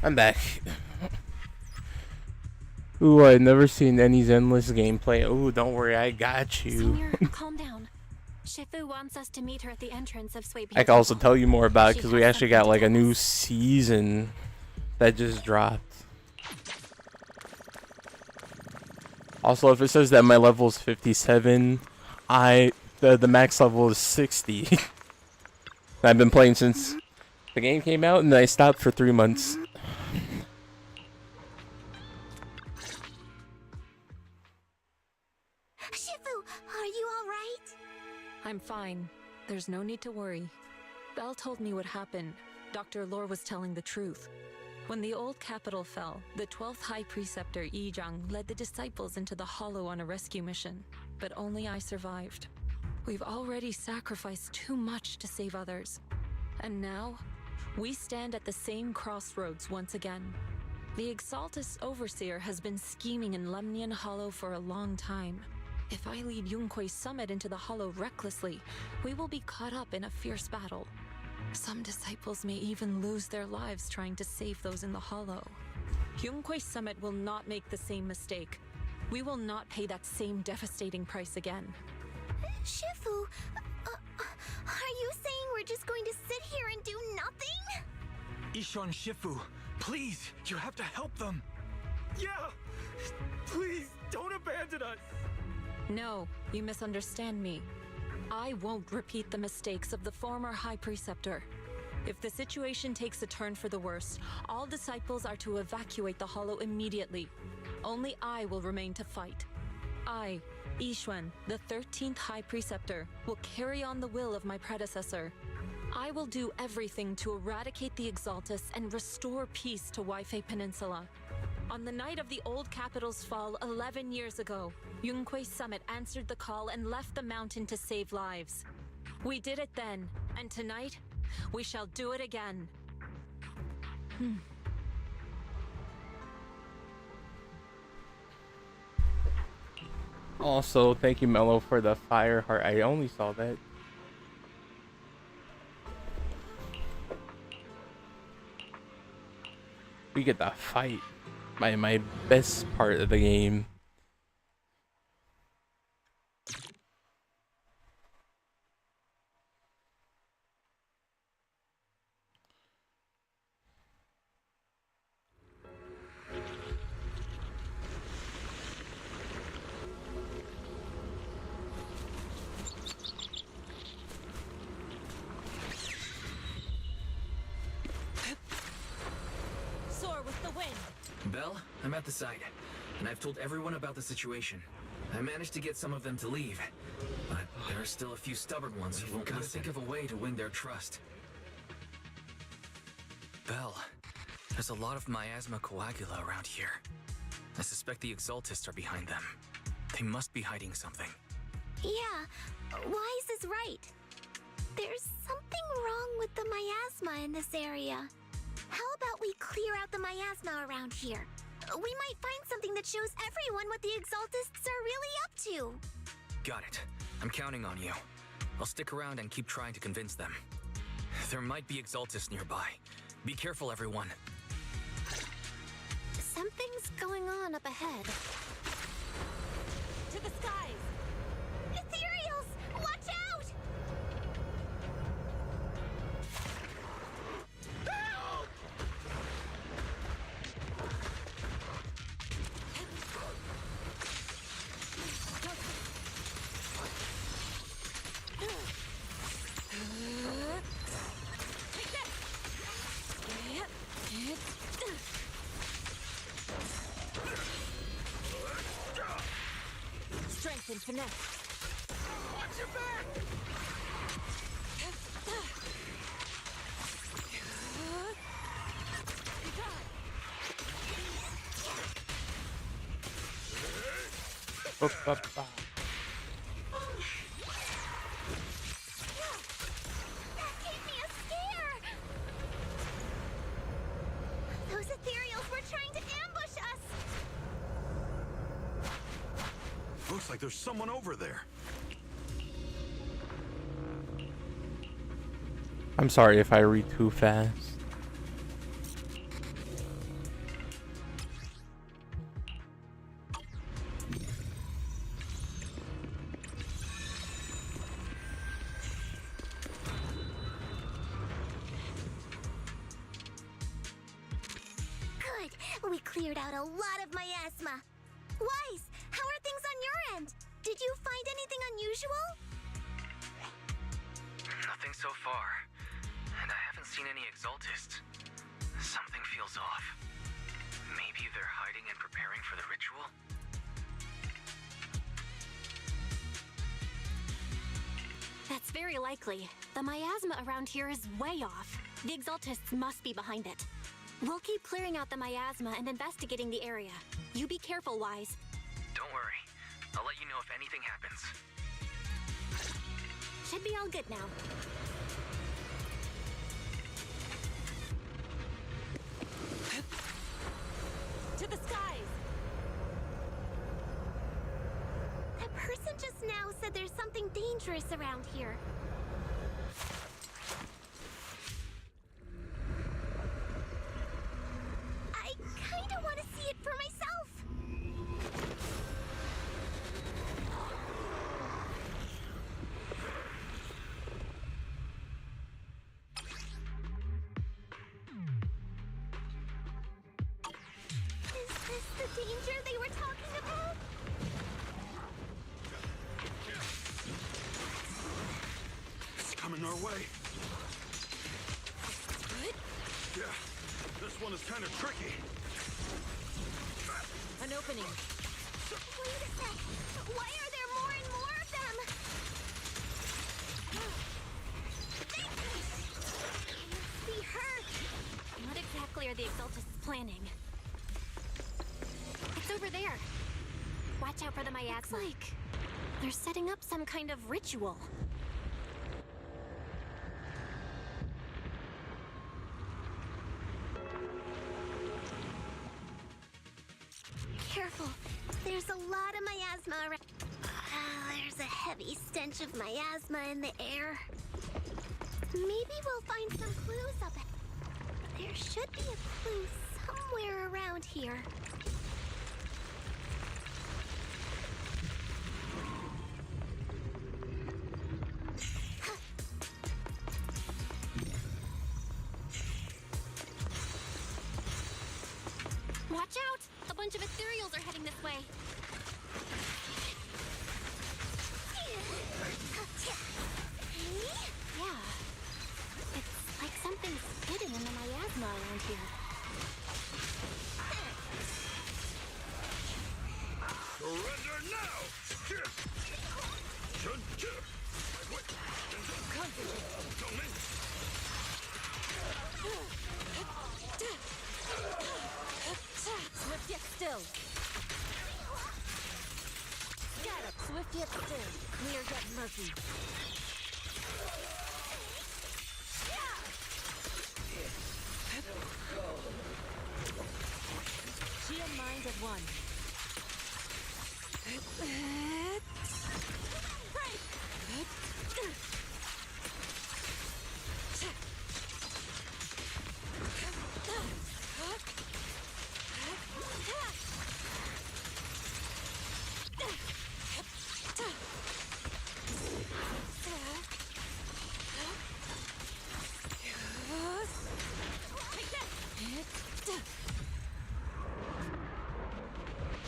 I'm back. Ooh, I've never seen any Zenless gameplay. Ooh, don't worry, I got you. Senior, calm down. Shifu wants us to meet her at the entrance of Suibian. I can also tell you more about it because we actually got like a new season that just dropped. Also, if it says that my level is 57, the max level is 60. I've been playing since the game came out, and I stopped for 3 months. Shifu, are you alright? I'm fine. There's no need to worry. Belle told me what happened. Dr. Lore was telling the truth. When the old capital fell, the 12th High Preceptor Yi Zhang led the disciples into the Hollow on a rescue mission, but only I survived. We've already sacrificed too much to save others. And now, we stand at the same crossroads once again. The Exaltus Overseer has been scheming in Lemnian Hollow for a long time. If I lead Yunque's summit into the Hollow recklessly, we will be caught up in a fierce battle. Some disciples may even lose their lives trying to save those in the Hollow. Yunque's summit will not make the same mistake. We will not pay that same devastating price again. Shifu, are you saying we're just going to sit here and do nothing? Ishan Shifu, please, you have to help them. Yeah! Please, don't abandon us! No, you misunderstand me. I won't repeat the mistakes of the former High Preceptor. If the situation takes a turn for the worse, all disciples are to evacuate the Hollow immediately. Only I will remain to fight. I, Yixuan, the 13th High Preceptor, will carry on the will of my predecessor. I will do everything to eradicate the Exaltus and restore peace to Waifei Peninsula. On the night of the old capital's fall 11 years ago, Yunque's summit answered the call and left the mountain to save lives. We did it then, and tonight, we shall do it again. Also, thank you, Mello, for the fire heart. I only saw that. We get the fight. My best part of the game. Soar with the wind. Belle, I'm at the site, and I've told everyone about the situation. I managed to get some of them to leave, but there are still a few stubborn ones who won't listen. Think of a way to win their trust. Belle, there's a lot of miasma coagula around here. I suspect the Exaltists are behind them. They must be hiding something. Yeah, Wise is right. There's something wrong with the miasma in this area. How about we clear out the miasma around here? We might find something that shows everyone what the Exaltists are really up to. Got it. I'm counting on you. I'll stick around and keep trying to convince them. There might be Exaltists nearby. Be careful, everyone. Something's going on up ahead. To the skies! Ethereals! Watch out! Strength and finesse. Watch your back! That gave me a scare! Those ethereals were trying to ambush us! Looks like there's someone over there. I'm sorry if I read too fast. Good! We cleared out a lot of miasma. Wise, how are things on your end? Did you find anything unusual? Nothing so far. And I haven't seen any Exaltists. Something feels off. Maybe they're hiding and preparing for the ritual? That's very likely. The miasma around here is way off. The Exaltists must be behind it. We'll keep clearing out the miasma and investigating the area. You be careful, Wise. Don't worry. I'll let you know if anything happens. Should be all good now. To the skies! That person just now said there's something dangerous around here. I kinda wanna see it for myself. Is this the danger they were talking about? It's coming our way. Yeah, this one is kind of tricky. An opening. Wait a sec. Why are there more and more of them? They must be hurt. What exactly are the Exaltists planning? It's over there. Watch out for the miasma. Looks like they're setting up some kind of ritual. There's a lot of miasma around. There's a heavy stench of miasma in the air. Maybe we'll find some clues up ahead. There should be a clue somewhere around here. Watch out! A bunch of ethereals are heading this way. Yeah. It's like something's hidden in the miasma around here. Surrender now! Swift yet still. Scatter. Swift yet still. Clear yet murky. She and mind at one.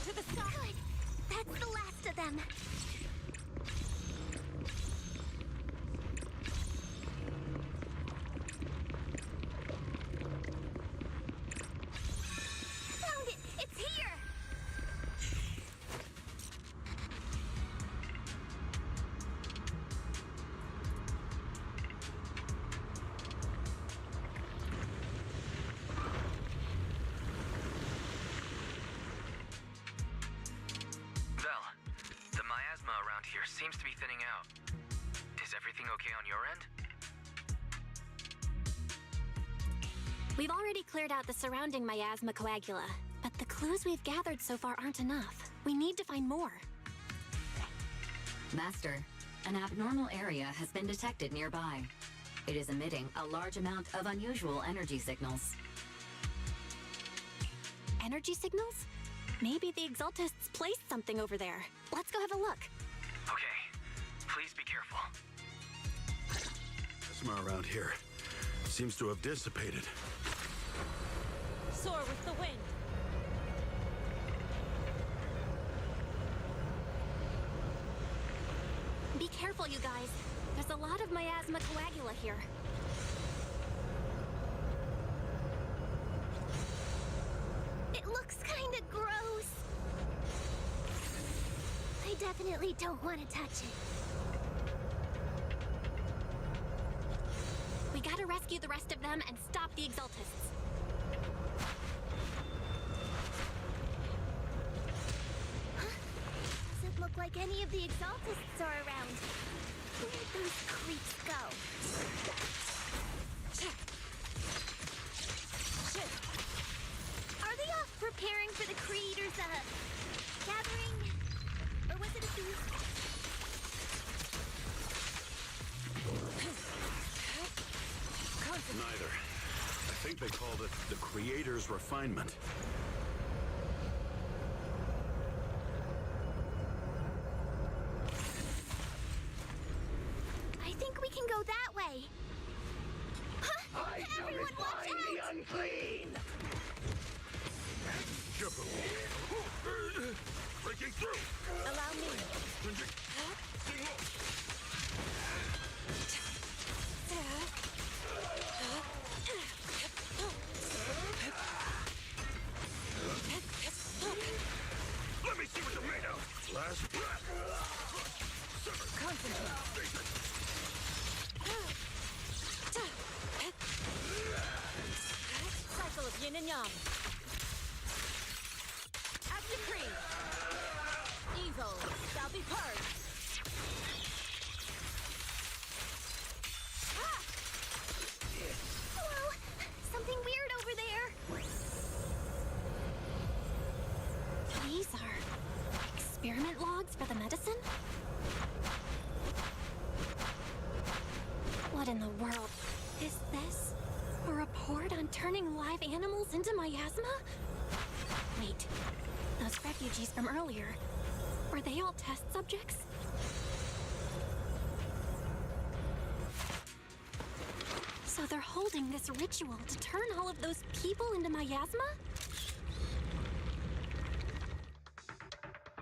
To the sky. Good. That's the last of them. Found it. It's here. Vel, the miasma around here seems to be thinning out. Is everything okay on your end? We've already cleared out the surrounding miasma coagula, but the clues we've gathered so far aren't enough. We need to find more. Master, an abnormal area has been detected nearby. It is emitting a large amount of unusual energy signals. Energy signals? Maybe the Exaltists placed something over there. Let's go have a look. Okay, please be careful. Plasma around here seems to have dissipated. Soar with the wind. Be careful, you guys. There's a lot of miasma coagula here. It looks kind of gross. I definitely don't want to touch it. We gotta rescue the rest of them and stop the Exaltists. Doesn't look like any of the Exaltists are around. Where'd those creeps go? Are they off preparing for the Creator's, gathering? Or was it a feast? Neither. I think they called it the Creator's Refinement. I think we can go that way. Huh? Everyone watch out! Unclean! Breaking through! Allow me. Let me see what you're made of! Last breath! Cycle of yin and yang. As decreed. Evil shall be purged. Ah! Hello! Something weird over there! These are experiment logs for the medicine? What in the world? Is this a report on turning live animals into miasma? Wait, those refugees from earlier, were they all test subjects? So they're holding this ritual to turn all of those people into miasma?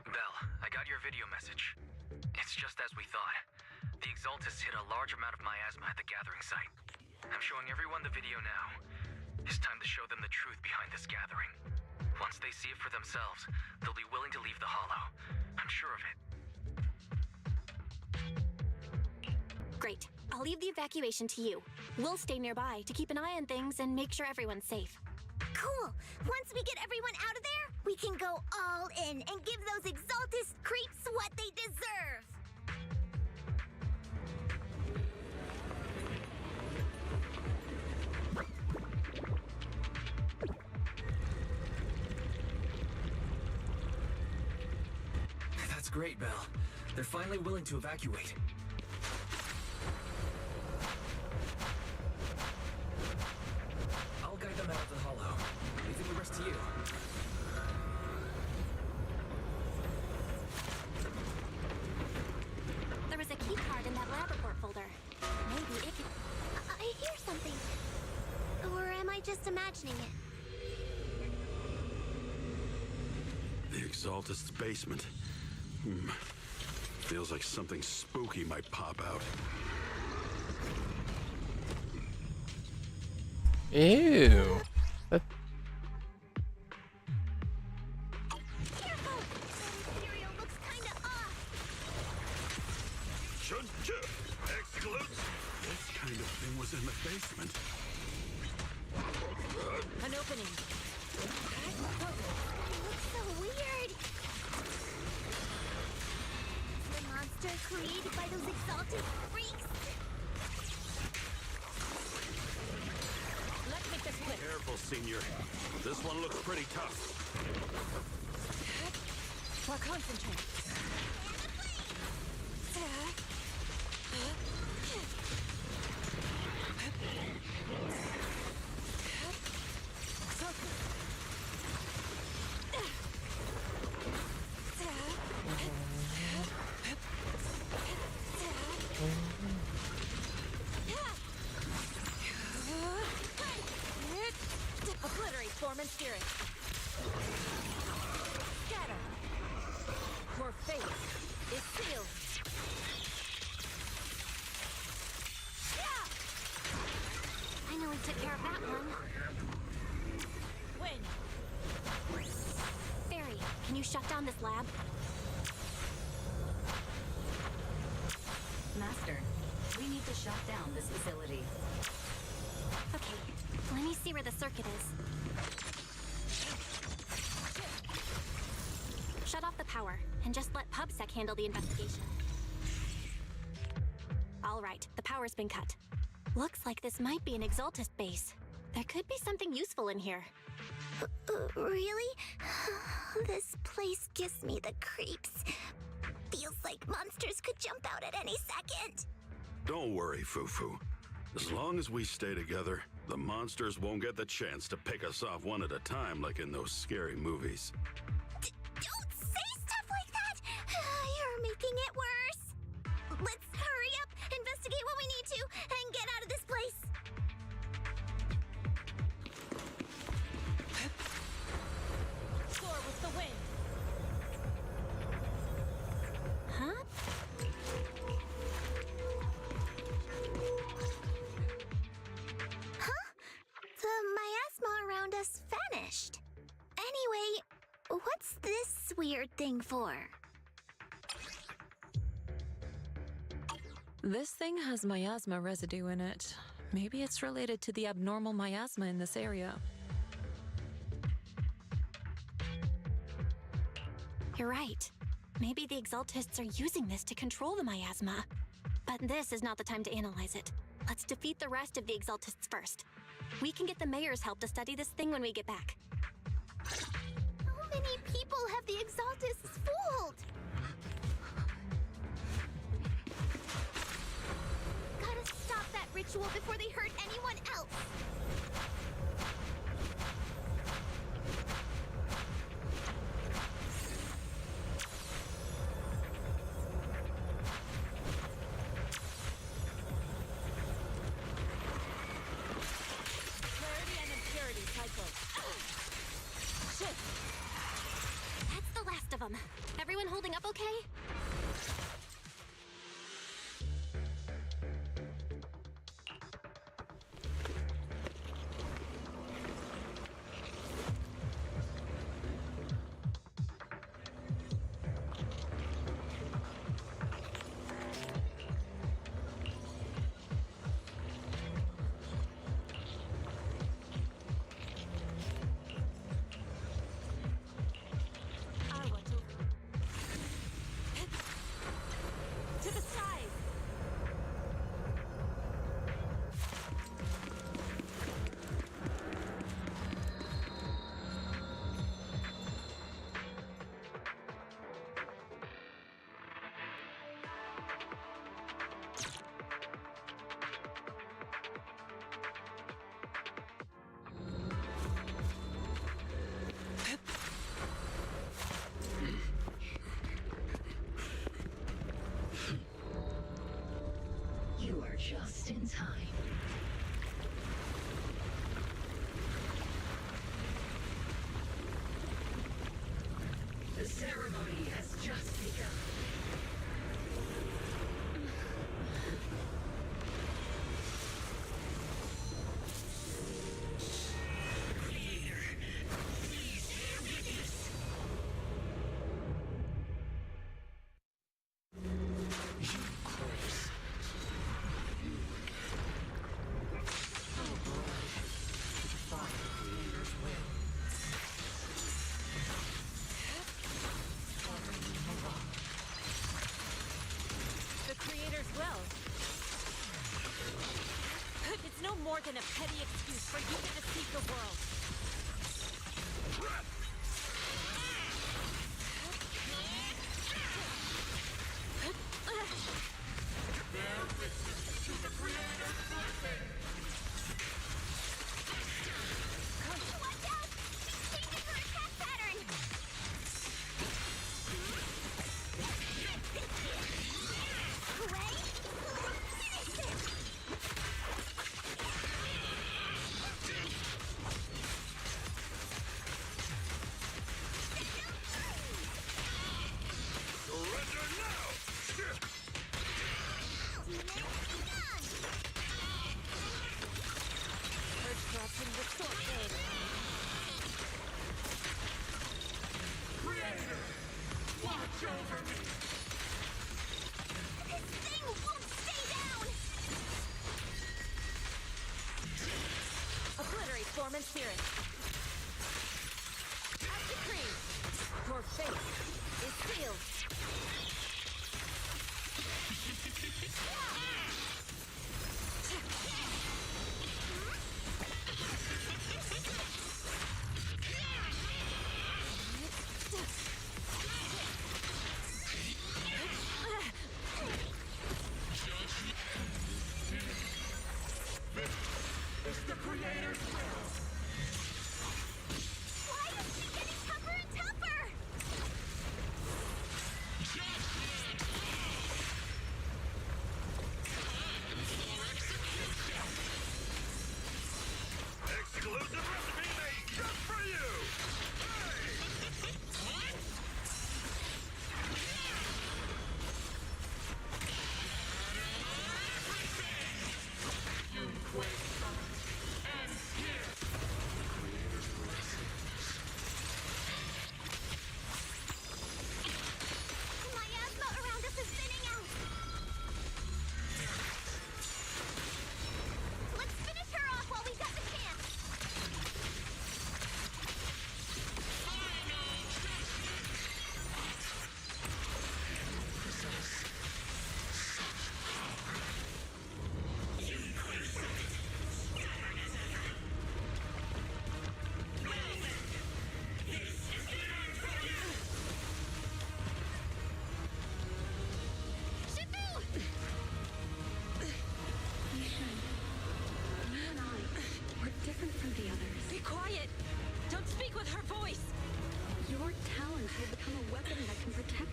Belle, I got your video message. It's just as we thought. The Exaltists hit a large amount of miasma at the gathering site. I'm showing everyone the video now. It's time to show them the truth behind this gathering. Once they see it for themselves, they'll be willing to leave the Hollow. I'm sure of it. Great. I'll leave the evacuation to you. We'll stay nearby to keep an eye on things and make sure everyone's safe. Cool! Once we get everyone out of there, we can go all in and give those Exaltist creeps what they deserve! That's great, Belle. They're finally willing to evacuate. I'll guide them out of the Hollow, leaving the rest to you. There was a key card in that lab report folder. Maybe it could... I hear something. Or am I just imagining it? The Exaltist's basement. Feels like something spooky might pop out. Ew. Careful! Material looks kinda off. Excellent! This kind of thing was in the basement. An opening. It looks so weird. The monster created by those exalted freaks. Let's make this quick. Careful, Senior. This one looks pretty tough. More concentrate. Obliterate form and spirit. Scatter. Your fate is sealed. I know we took care of that one. Win. Fairy, can you shut down this lab? Master, we need to shut down this facility. Okay, let me see where the circuit is. Shut off the power, and just let PubSec handle the investigation. All right, the power's been cut. Looks like this might be an Exaltist base. There could be something useful in here. Really? This place gives me the creeps. Feels like monsters could jump out at any second. Don't worry, Fufu. As long as we stay together, the monsters won't get the chance to pick us off one at a time like in those scary movies. Don't say stuff like that! You're making it worse. Let's hurry up, investigate what we need to, and get out of this place. Soar with the wind. Huh? Huh? The miasma around us vanished. Anyway, what's this weird thing for? This thing has miasma residue in it. Maybe it's related to the abnormal miasma in this area. You're right. Maybe the Exaltists are using this to control the miasma. But this is not the time to analyze it. Let's defeat the rest of the Exaltists first. We can get the mayor's help to study this thing when we get back. How many people have the Exaltists fooled? ritual before they hurt anyone else. Clarity and impurity cycle. Shit! That's the last of them. Everyone holding up okay? I want to the side. You are just in time. The ceremony has just begun. Creator, please bear witness. You corpse. The creator's will. It's no more than a petty excuse for you to deceive the world. Watch out! She's changing her attack pattern! Hooray! Finish it! Surrender now! Demon, be gone! Purge corruption with sword blade. Creator! Watch over me! This thing won't stay down! Obliterate form and spirit. As decreed, your fate is sealed.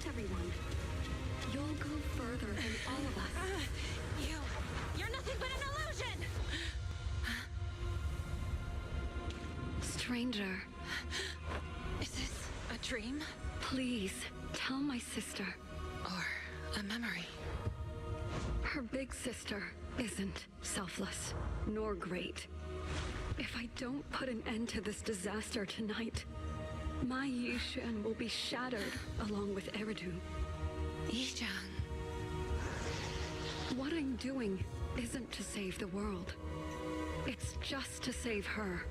protect everyone. You'll go further than all of us. You're nothing but an illusion! Stranger. Is this a dream? Please, tell my sister. Or a memory? Her big sister isn't selfless, nor great. If I don't put an end to this disaster tonight, my Yishan will be shattered along with Eridu. Yishan. What I'm doing isn't to save the world. It's just to save her.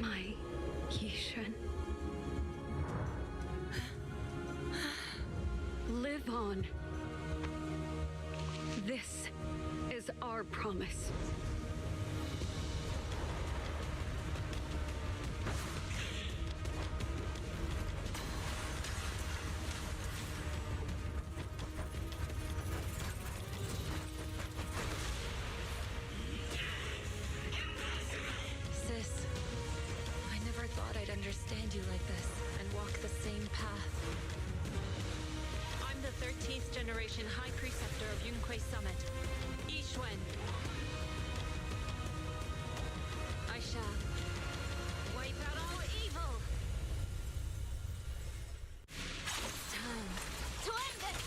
My Yishan. Live on. This is our promise. Sis, I never thought I'd understand you like this and walk the same path. I'm the 13th generation High Preceptor of Yunquei Summit, Yixuan. I shall wipe out all evil. It's time to end this!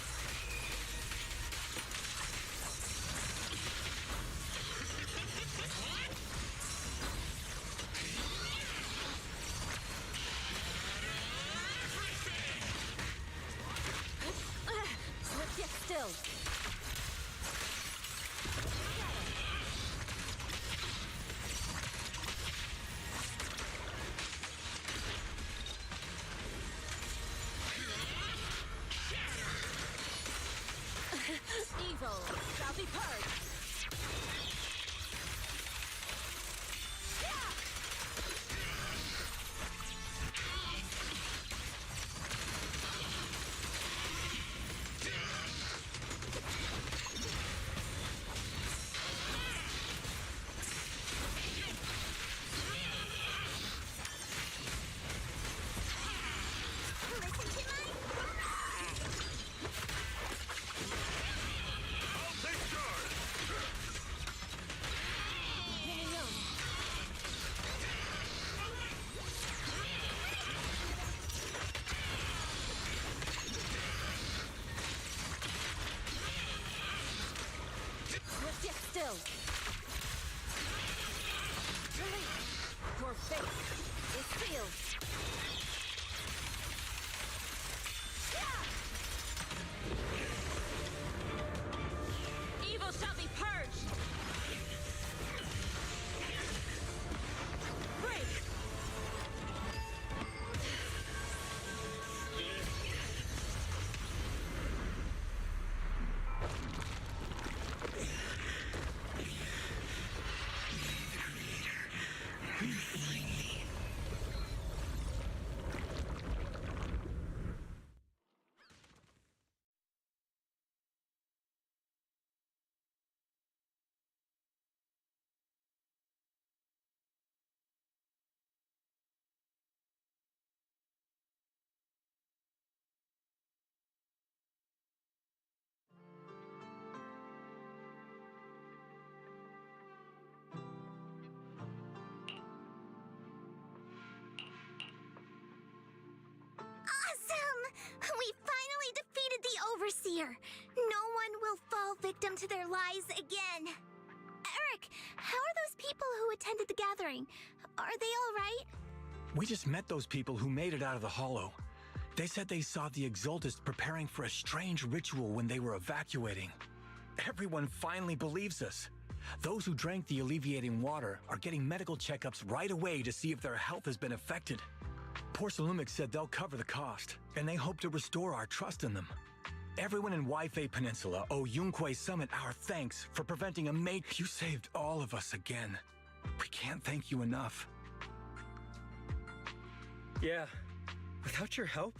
Swift yet still. Evil shall be purged. Swift yet still. Your fate is sealed. Evil shall be purged. Break. Awesome! We finally defeated the Overseer. No one will fall victim to their lies again. Eric, how are those people who attended the gathering? Are they all right? We just met those people who made it out of the Hollow. They said they saw the Exaltists preparing for a strange ritual when they were evacuating. Everyone finally believes us. Those who drank the alleviating water are getting medical checkups right away to see if their health has been affected. Porcelumix said they'll cover the cost, and they hope to restore our trust in them. Everyone in Waifei Peninsula owe Yunquei Summit our thanks for preventing a mate. You saved all of us again. We can't thank you enough. Yeah. Without your help,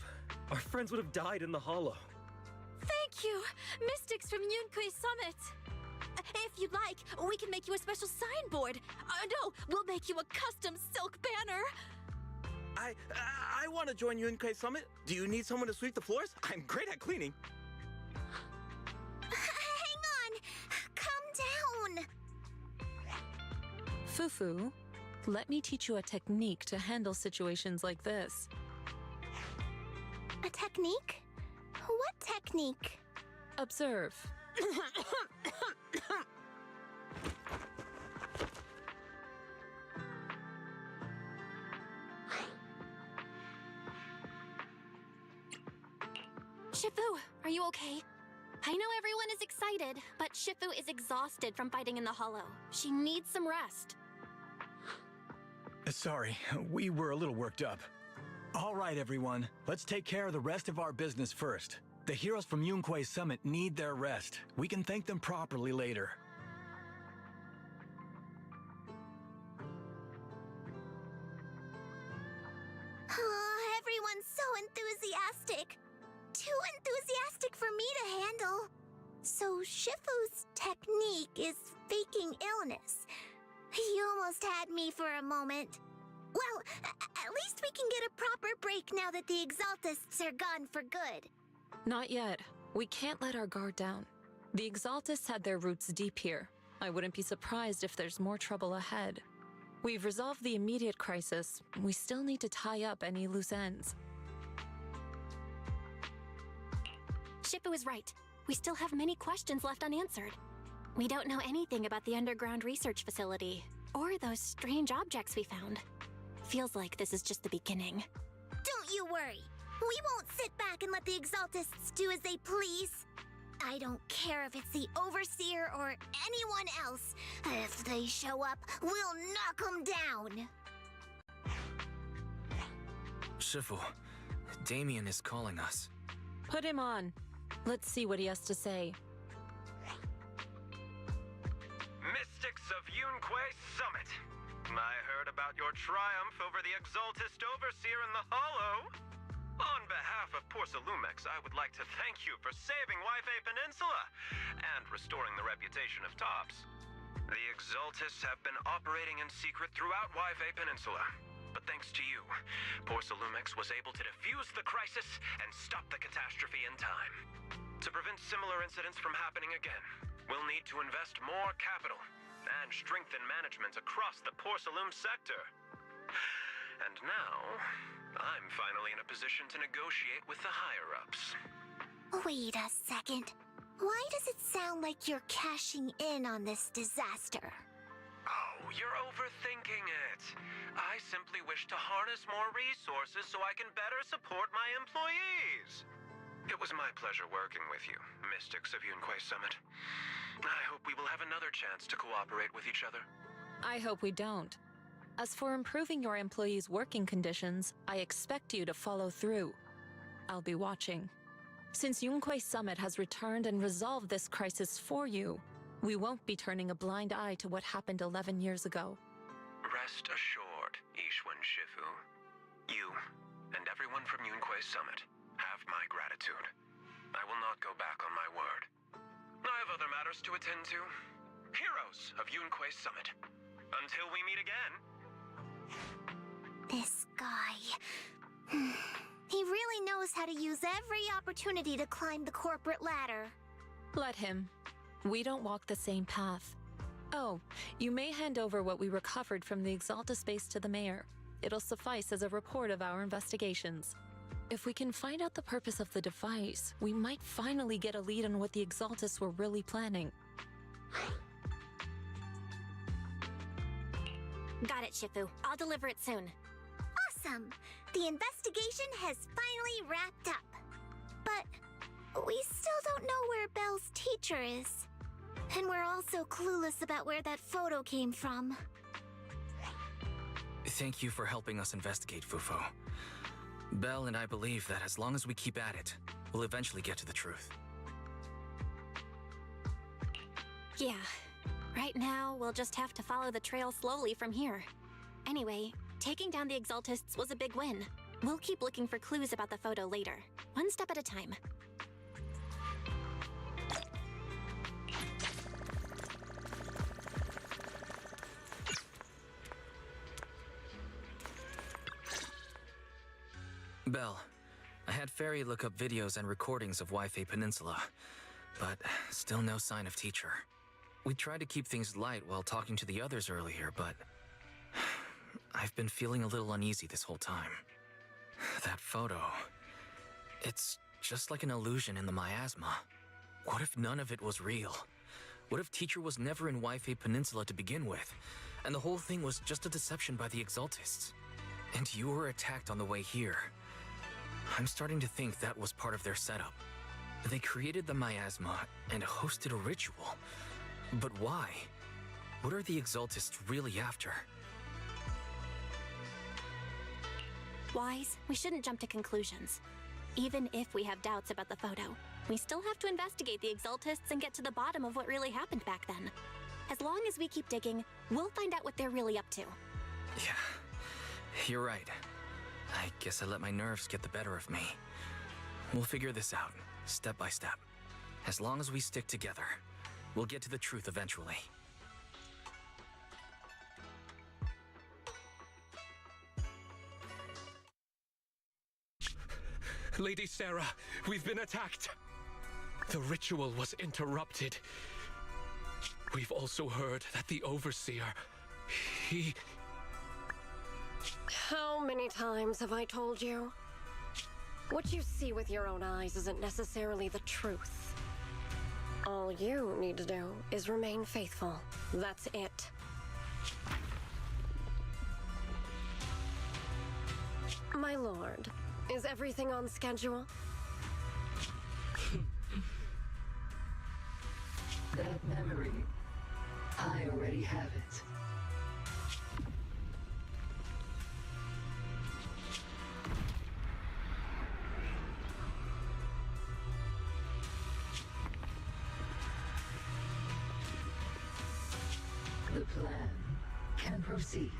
our friends would have died in the Hollow. Thank you, Mystics from Yunquei Summit. If you'd like, we can make you a special signboard. No, we'll make you a custom silk banner. I want to join Yunkei Summit. Do you need someone to sweep the floors? I'm great at cleaning. Hang on! Calm down! Fufu, let me teach you a technique to handle situations like this. A technique? What technique? Observe. Shifu, are you okay? I know everyone is excited, but Shifu is exhausted from fighting in the Hollow. She needs some rest. Sorry, we were a little worked up. All right, everyone. Let's take care of the rest of our business first. The heroes from Yunkei Summit need their rest. We can thank them properly later. Everyone's so enthusiastic. Too enthusiastic for me to handle. So Shifu's technique is faking illness. He almost had me for a moment. Well, at least we can get a proper break now that the Exaltists are gone for good. Not yet. We can't let our guard down. The Exaltists had their roots deep here. I wouldn't be surprised if there's more trouble ahead. We've resolved the immediate crisis. We still need to tie up any loose ends. Shifu is right. We still have many questions left unanswered. We don't know anything about the underground research facility, or those strange objects we found. Feels like this is just the beginning. Don't you worry. We won't sit back and let the Exaltists do as they please. I don't care if it's the Overseer or anyone else. If they show up, we'll knock them down. Shifu, Damien is calling us. Put him on. Let's see what he has to say. Mystics of Yunkei Summit. I heard about your triumph over the Exaltist Overseer in the Hollow. On behalf of Porcelumex, I would like to thank you for saving Waifei Peninsula and restoring the reputation of Tops. The Exaltists have been operating in secret throughout Waifei Peninsula. But thanks to you, Porcelumex was able to defuse the crisis and stop the catastrophe in time. To prevent similar incidents from happening again, we'll need to invest more capital and strengthen management across the Porcelume sector. And now, I'm finally in a position to negotiate with the higher-ups. Wait a second. Why does it sound like you're cashing in on this disaster? Oh, you're overthinking it. I simply wish to harness more resources so I can better support my employees. It was my pleasure working with you, Mystics of Yunkei Summit. I hope we will have another chance to cooperate with each other. I hope we don't. As for improving your employees' working conditions, I expect you to follow through. I'll be watching. Since Yunkei Summit has returned and resolved this crisis for you, we won't be turning a blind eye to what happened 11 years ago. Rest assured, Ishwan Shifu. You, and everyone from Yunkei Summit, have my gratitude. I will not go back on my word. I have other matters to attend to. Heroes of Yunkei Summit. Until we meet again. This guy... He really knows how to use every opportunity to climb the corporate ladder. Let him. We don't walk the same path. Oh, you may hand over what we recovered from the Exalta space to the mayor. It'll suffice as a report of our investigations. If we can find out the purpose of the device, we might finally get a lead on what the Exaltists were really planning. Got it, Shifu. I'll deliver it soon. Awesome! The investigation has finally wrapped up. But we still don't know where Belle's teacher is. And we're also clueless about where that photo came from. Thank you for helping us investigate, Fufu. Belle and I believe that as long as we keep at it, we'll eventually get to the truth. Yeah. Right now, we'll just have to follow the trail slowly from here. Anyway, taking down the Exaltists was a big win. We'll keep looking for clues about the photo later, one step at a time. Belle, I had Fairy look up videos and recordings of Wi-Fi Peninsula, but still no sign of Teacher. We tried to keep things light while talking to the others earlier, but I've been feeling a little uneasy this whole time. That photo, it's just like an illusion in the miasma. What if none of it was real? What if Teacher was never in Wi-Fi Peninsula to begin with, and the whole thing was just a deception by the Exaltists? And you were attacked on the way here. I'm starting to think that was part of their setup. They created the miasma and hosted a ritual. But why? What are the Exaltists really after? Wise, we shouldn't jump to conclusions. Even if we have doubts about the photo, we still have to investigate the Exaltists and get to the bottom of what really happened back then. As long as we keep digging, we'll find out what they're really up to. Yeah, you're right. I guess I let my nerves get the better of me. We'll figure this out, step by step. As long as we stick together, we'll get to the truth eventually. Lady Sarah, we've been attacked. The ritual was interrupted. We've also heard that the Overseer, he... How many times have I told you? What you see with your own eyes isn't necessarily the truth. All you need to do is remain faithful. That's it. My lord, is everything on schedule? That memory, I already have it. The plan can proceed.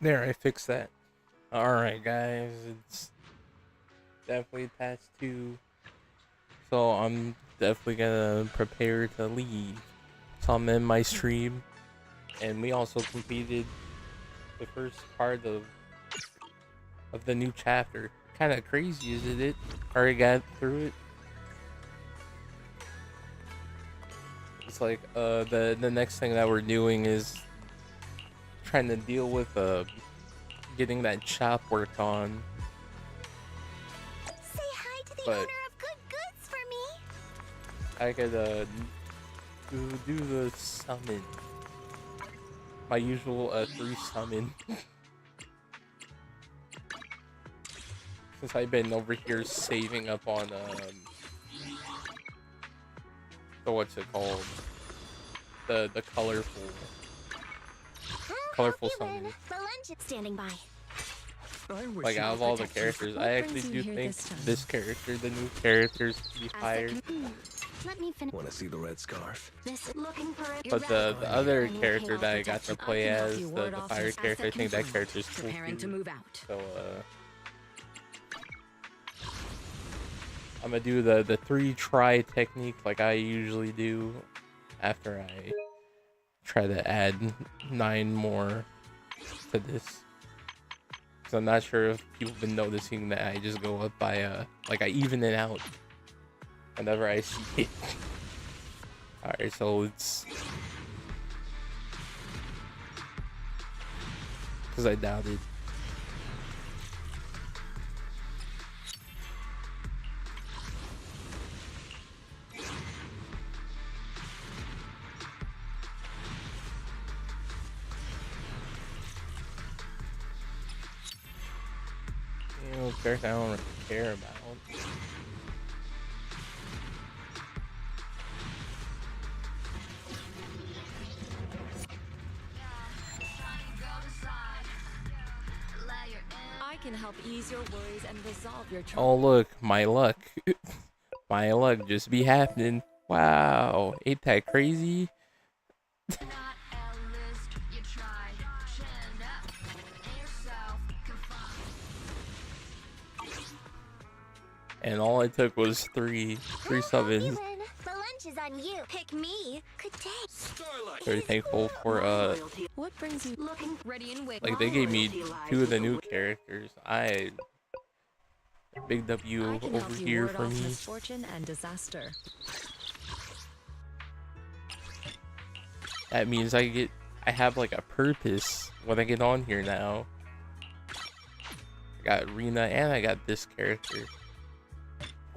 There, I fixed that. Alright, guys, it's definitely past 2. So I'm definitely gonna prepare to leave. So I'm in my stream. And we also completed the first part of the new chapter. Kind of crazy, isn't it? Already got through it. It's like the next thing that we're doing is trying to deal with getting that shop worked on. Say hi to the But owner of Good Goods for me. I could do the summon. My usual 3 summon. Since I've been over here saving up on the what's it called? The colorful summon. Standing by. Like out of all the characters, I actually do think this character, the new character, is pretty fire. Let me finish. Want to see the red scarf? This looking for it. But the other character that I got to play as, the fire character, I think that character's cool Preparing to too. move out. So I'm gonna do the 3 try technique like I usually do after I try to add 9 more to this. Cause I'm not sure if people have been noticing that I just go up by like I even it out whenever I see it. Alright, so it's because I doubted. Character I don't really care about. I can help ease your worries and resolve your Oh look, my luck. My luck just be happening. Wow, ain't that crazy? And all it took was three summons. The lunch is on you. Pick me. Good day. Starlight. Very thankful for What brings you looking ready and waiting? like they gave me 2 of the new characters. Big W I can over help you here ward for off me. misfortune and disaster. That means I have like a purpose when I get on here now. I got Rena and I got this character.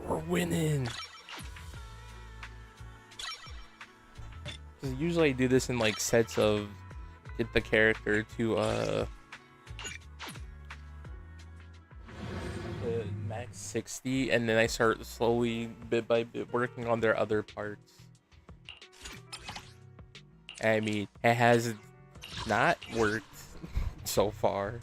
We're winning. 'Cause usually I do this in like sets of get the character to max 60 and then I start slowly bit by bit working on their other parts. I mean, it has not worked so far.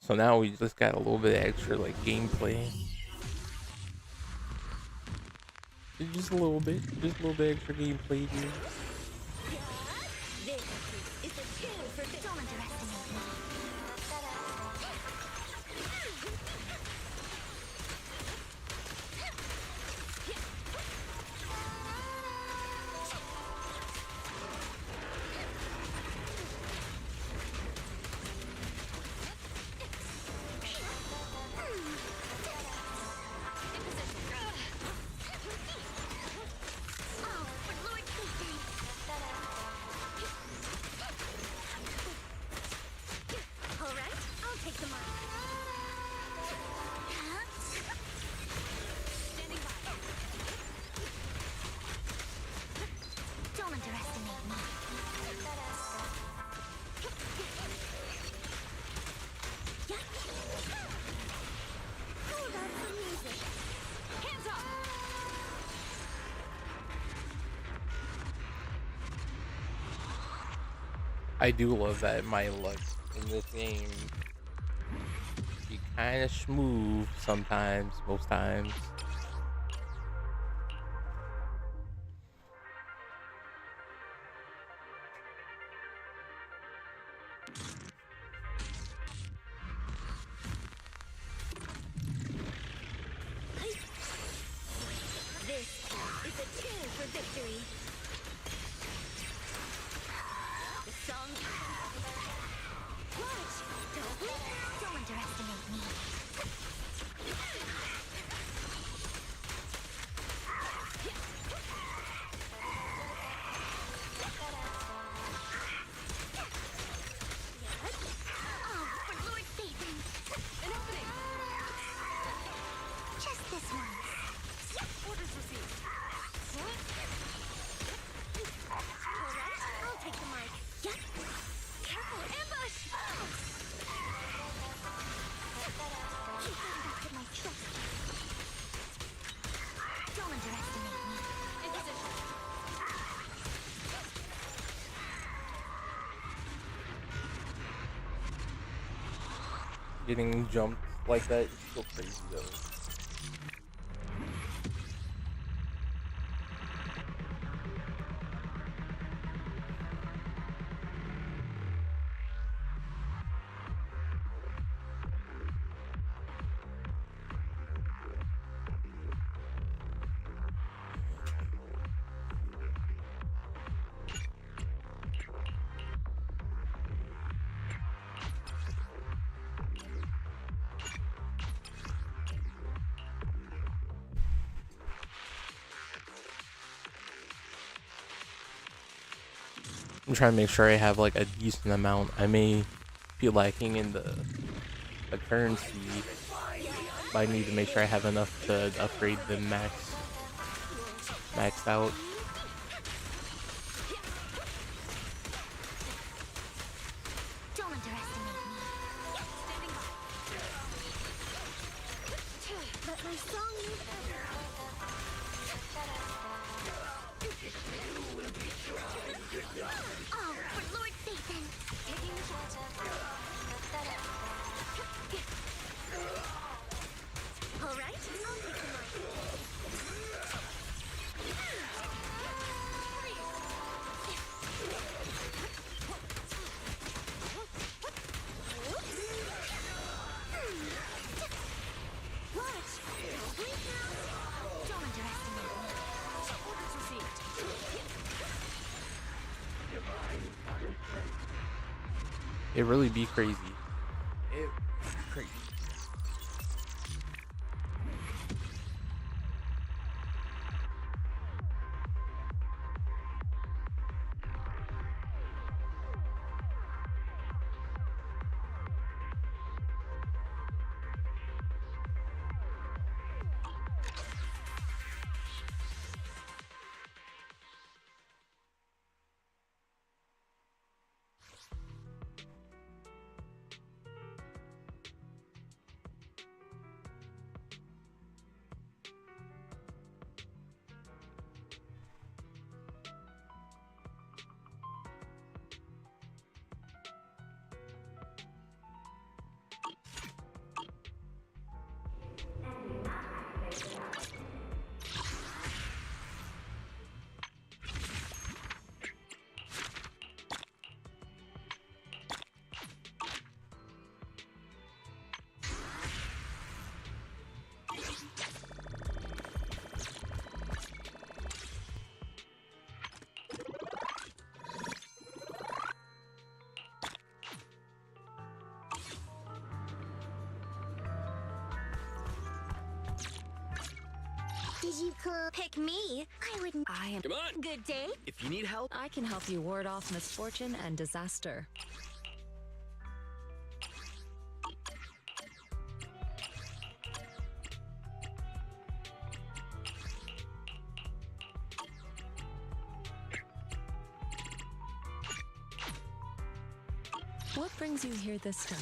So now we just got a little bit of extra like gameplay. Just a little bit extra gameplay here. This is a tune for the don't underestimate me. Don't underestimate me. Hold on for music. Hands up! I do love that my luck in this game be kind of smooth sometimes, most times. for victory. The song. Watch! Don't underestimate me. Oh, for Lord Satan! An opening! Just this once. Orders received. Alright, I'll take the mic. Yep. Careful, ambush! Keep going back to my trust. Don't underestimate me. In position. Getting jumped like that is so crazy though. I'm trying to make sure I have like a decent amount. I may be lacking in the currency, but I need to make sure I have enough to upgrade the maxed out. Don't underestimate me. Standing by. Let my song move Oh, for Lord Satan! Taking the shot. All right, I'll take the mic. Watch! Don't blink now! Don't underestimate me. Orders received. It really be crazy. It crazy. Did you pick me? I wouldn't. I am. Come on! Good day. If you need help, I can help you ward off misfortune and disaster. What brings you here this time?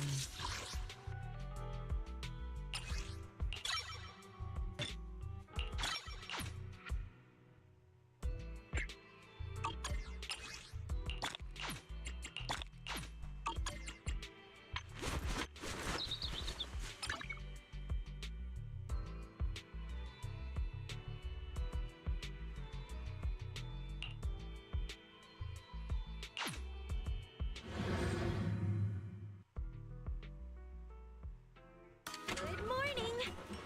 Good morning.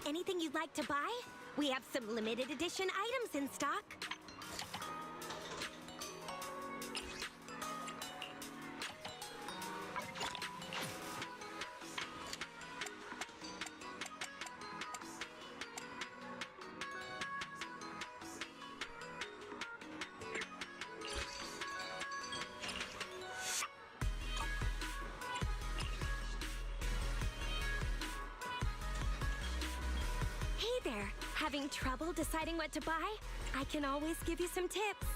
Anything you'd like to buy? We have some limited edition items in stock. there. Having trouble deciding what to buy? I can always give you some tips.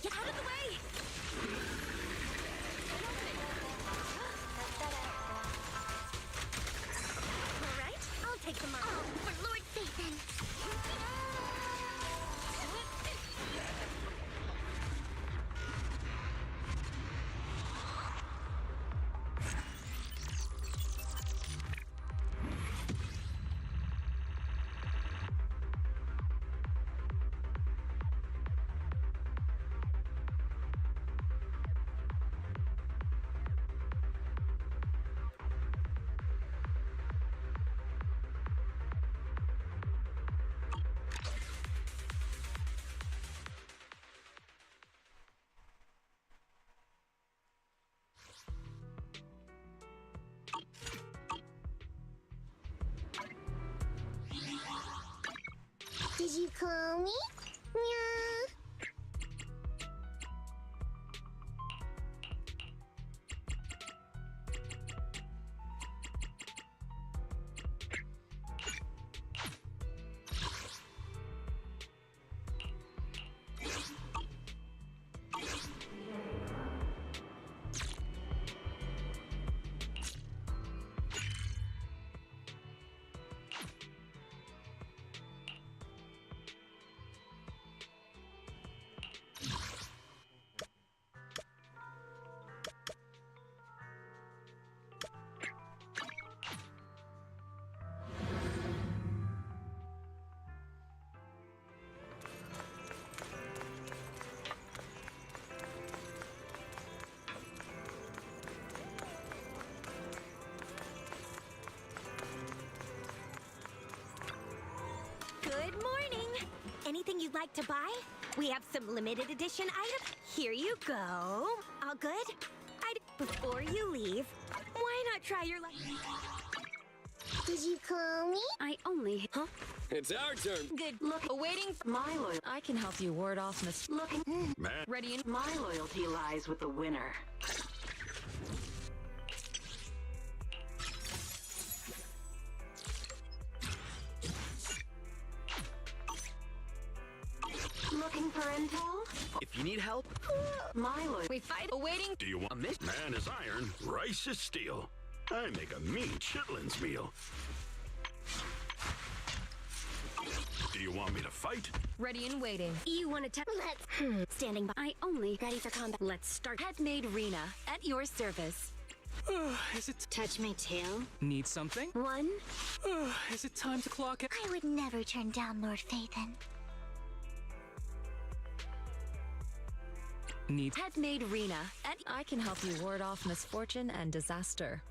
Get out of the way! All right, I'll take them on. Oh, for Lord Phaethon. Did you call me? Meow. Good morning. Anything you'd like to buy? We have some limited edition items. Here you go. All good? Before you leave, why not try your luck? Did you call me? I only... Huh? It's our turn. Good look. Awaiting My loyalty. I can help you ward off Miss. Looking. Man. Ready and. My loyalty lies with the winner. Looking for intel? If you need help, My loyalty. We fight. Awaiting. Do you want miss? Man is iron, rice is steel. I make a mean chitlins meal. Do you want me to fight? Ready and waiting. You want to Let's... Standing by. I only... Ready for combat. Let's start. Head-made Rena, at your service. Is it Touch my tail. need something? One. Is it time to clock it? I would never turn down Lord Phaethon. Need Head-made Rena. I can help you ward off misfortune and disaster.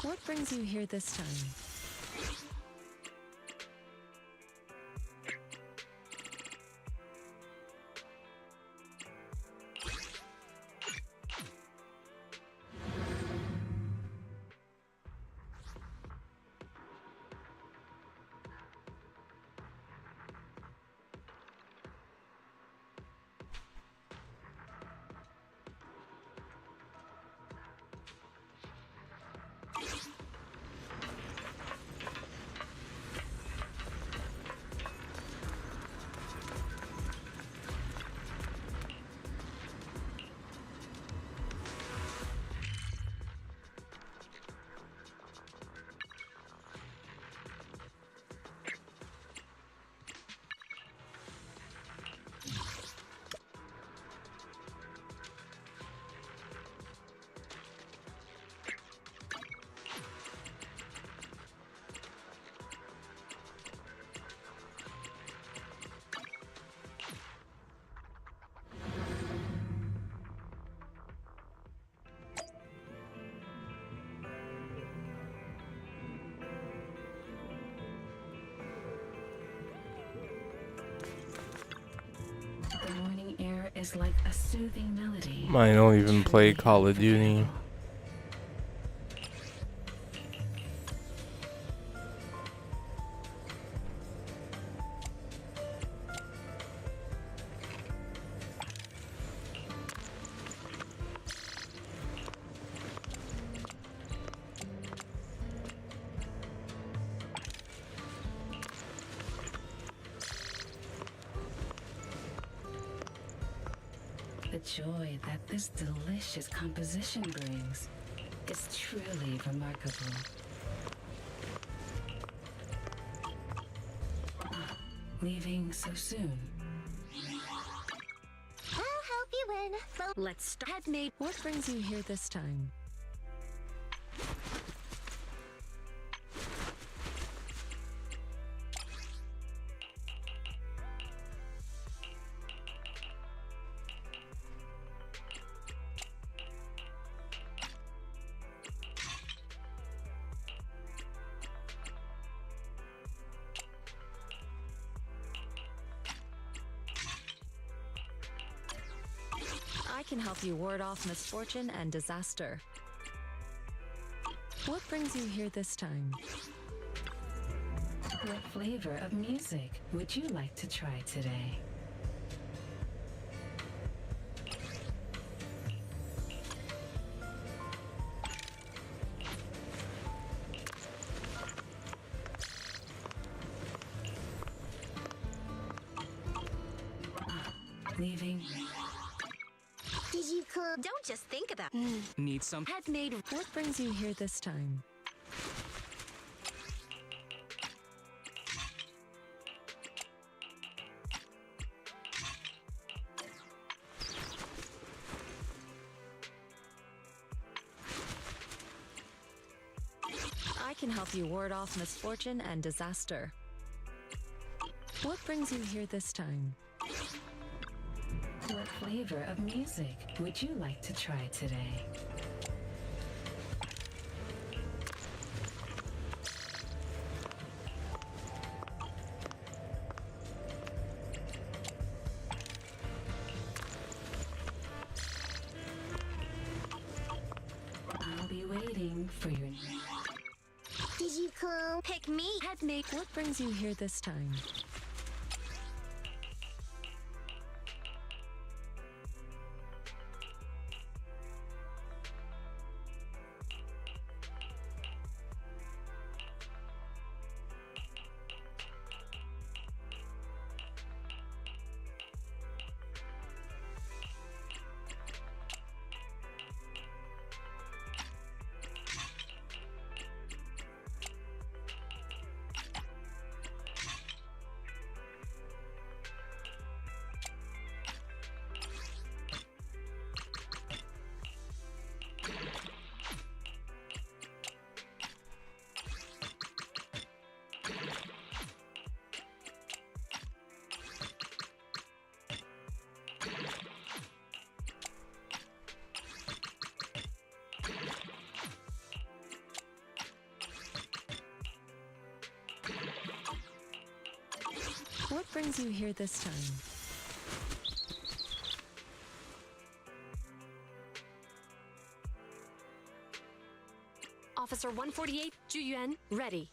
What brings you here this time? is like a soothing melody. I don't even play Call of Duty. The joy that this delicious composition brings is truly remarkable. Leaving so soon. I'll help you win. But Let's start. What brings you here this time? I can help you ward off misfortune and disaster. What brings you here this time? What flavor of music would you like to try today? Leaving. did you come? Don't just think about. Need some? Had made. What brings you here this time? I can help you ward off misfortune and disaster. What brings you here this time? What flavor of music would you like to try today? I'll be waiting for your... Did you come? Pick me. Had made. What brings you here this time? What brings you here this time? Officer 148, Juyuan, ready.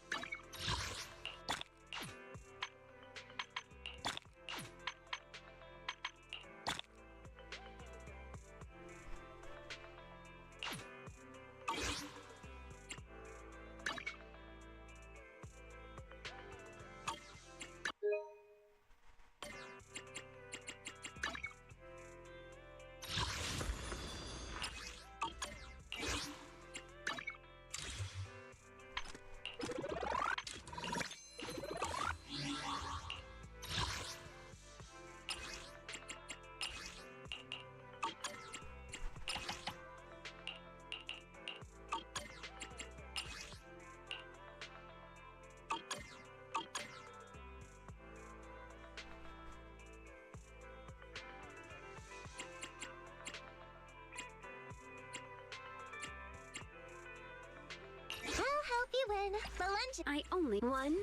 You win. The lunch. I only one.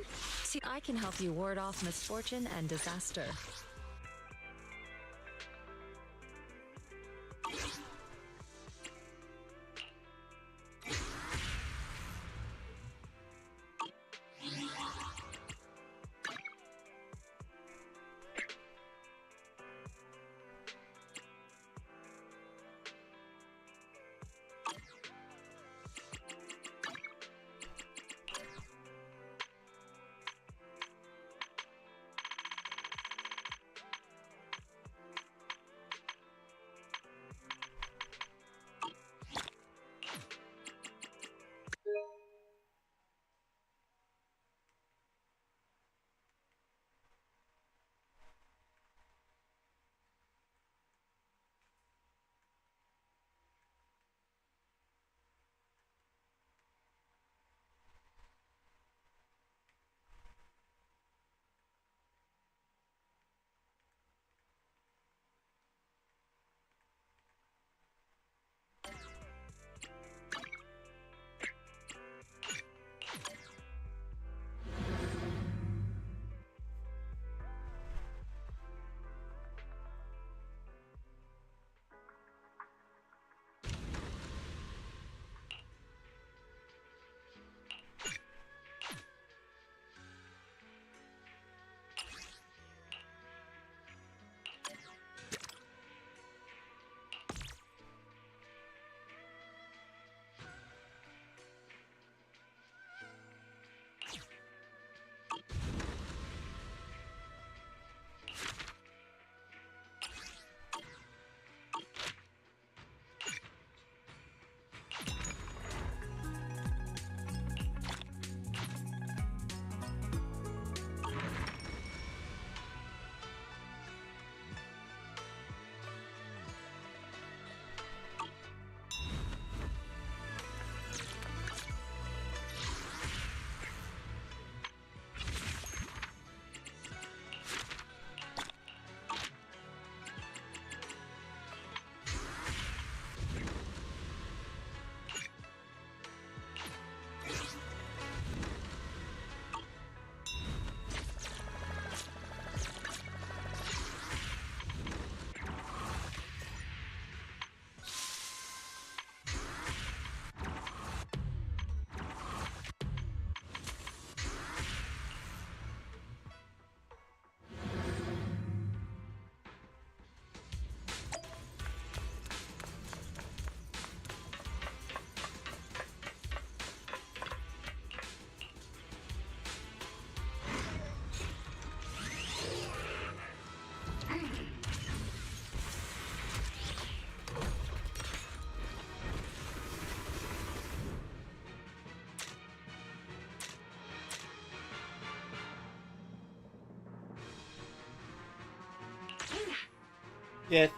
See, I can help you ward off misfortune and disaster. Yes.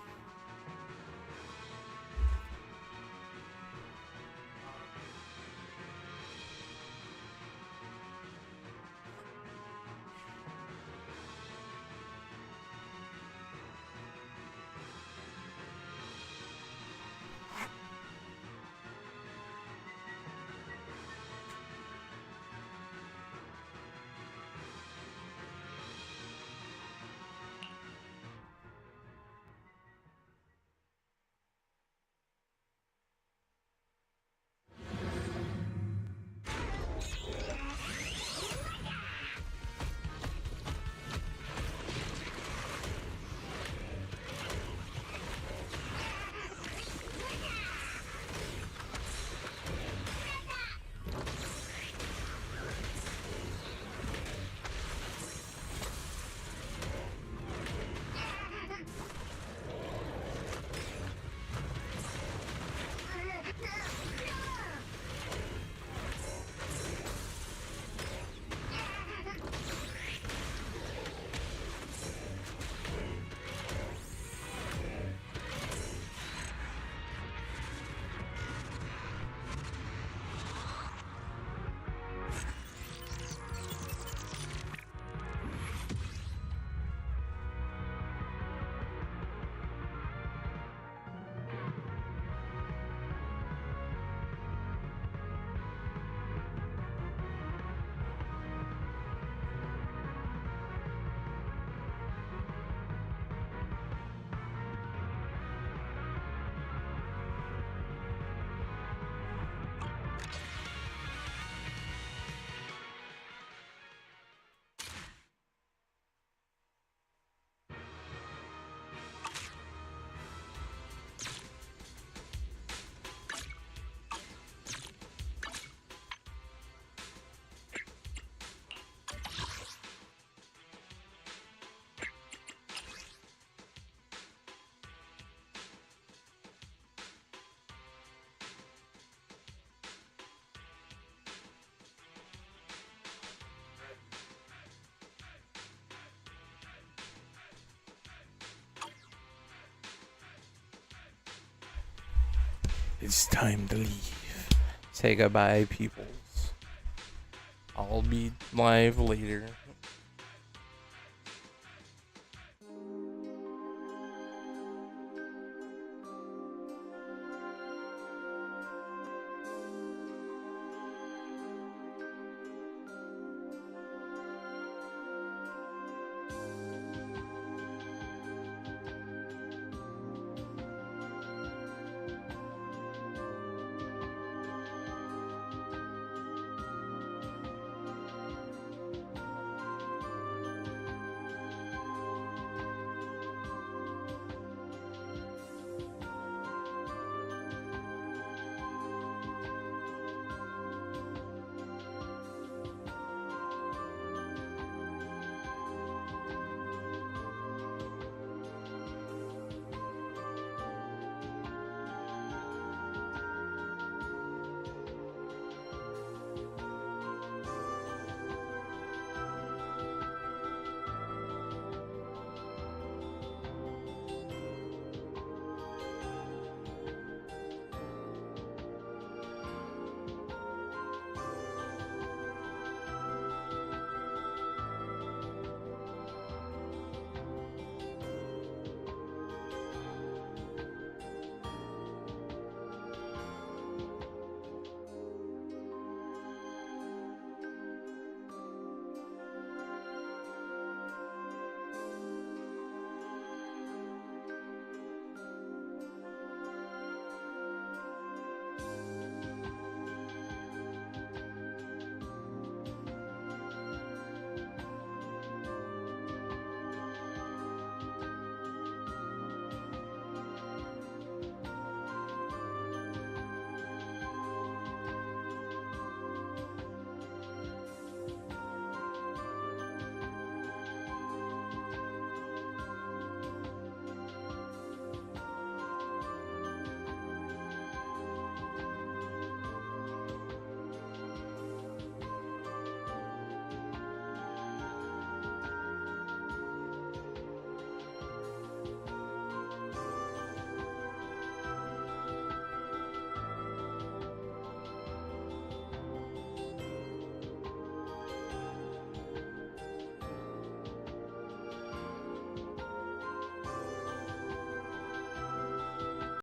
It's time to leave. Say goodbye, peoples. I'll be live later.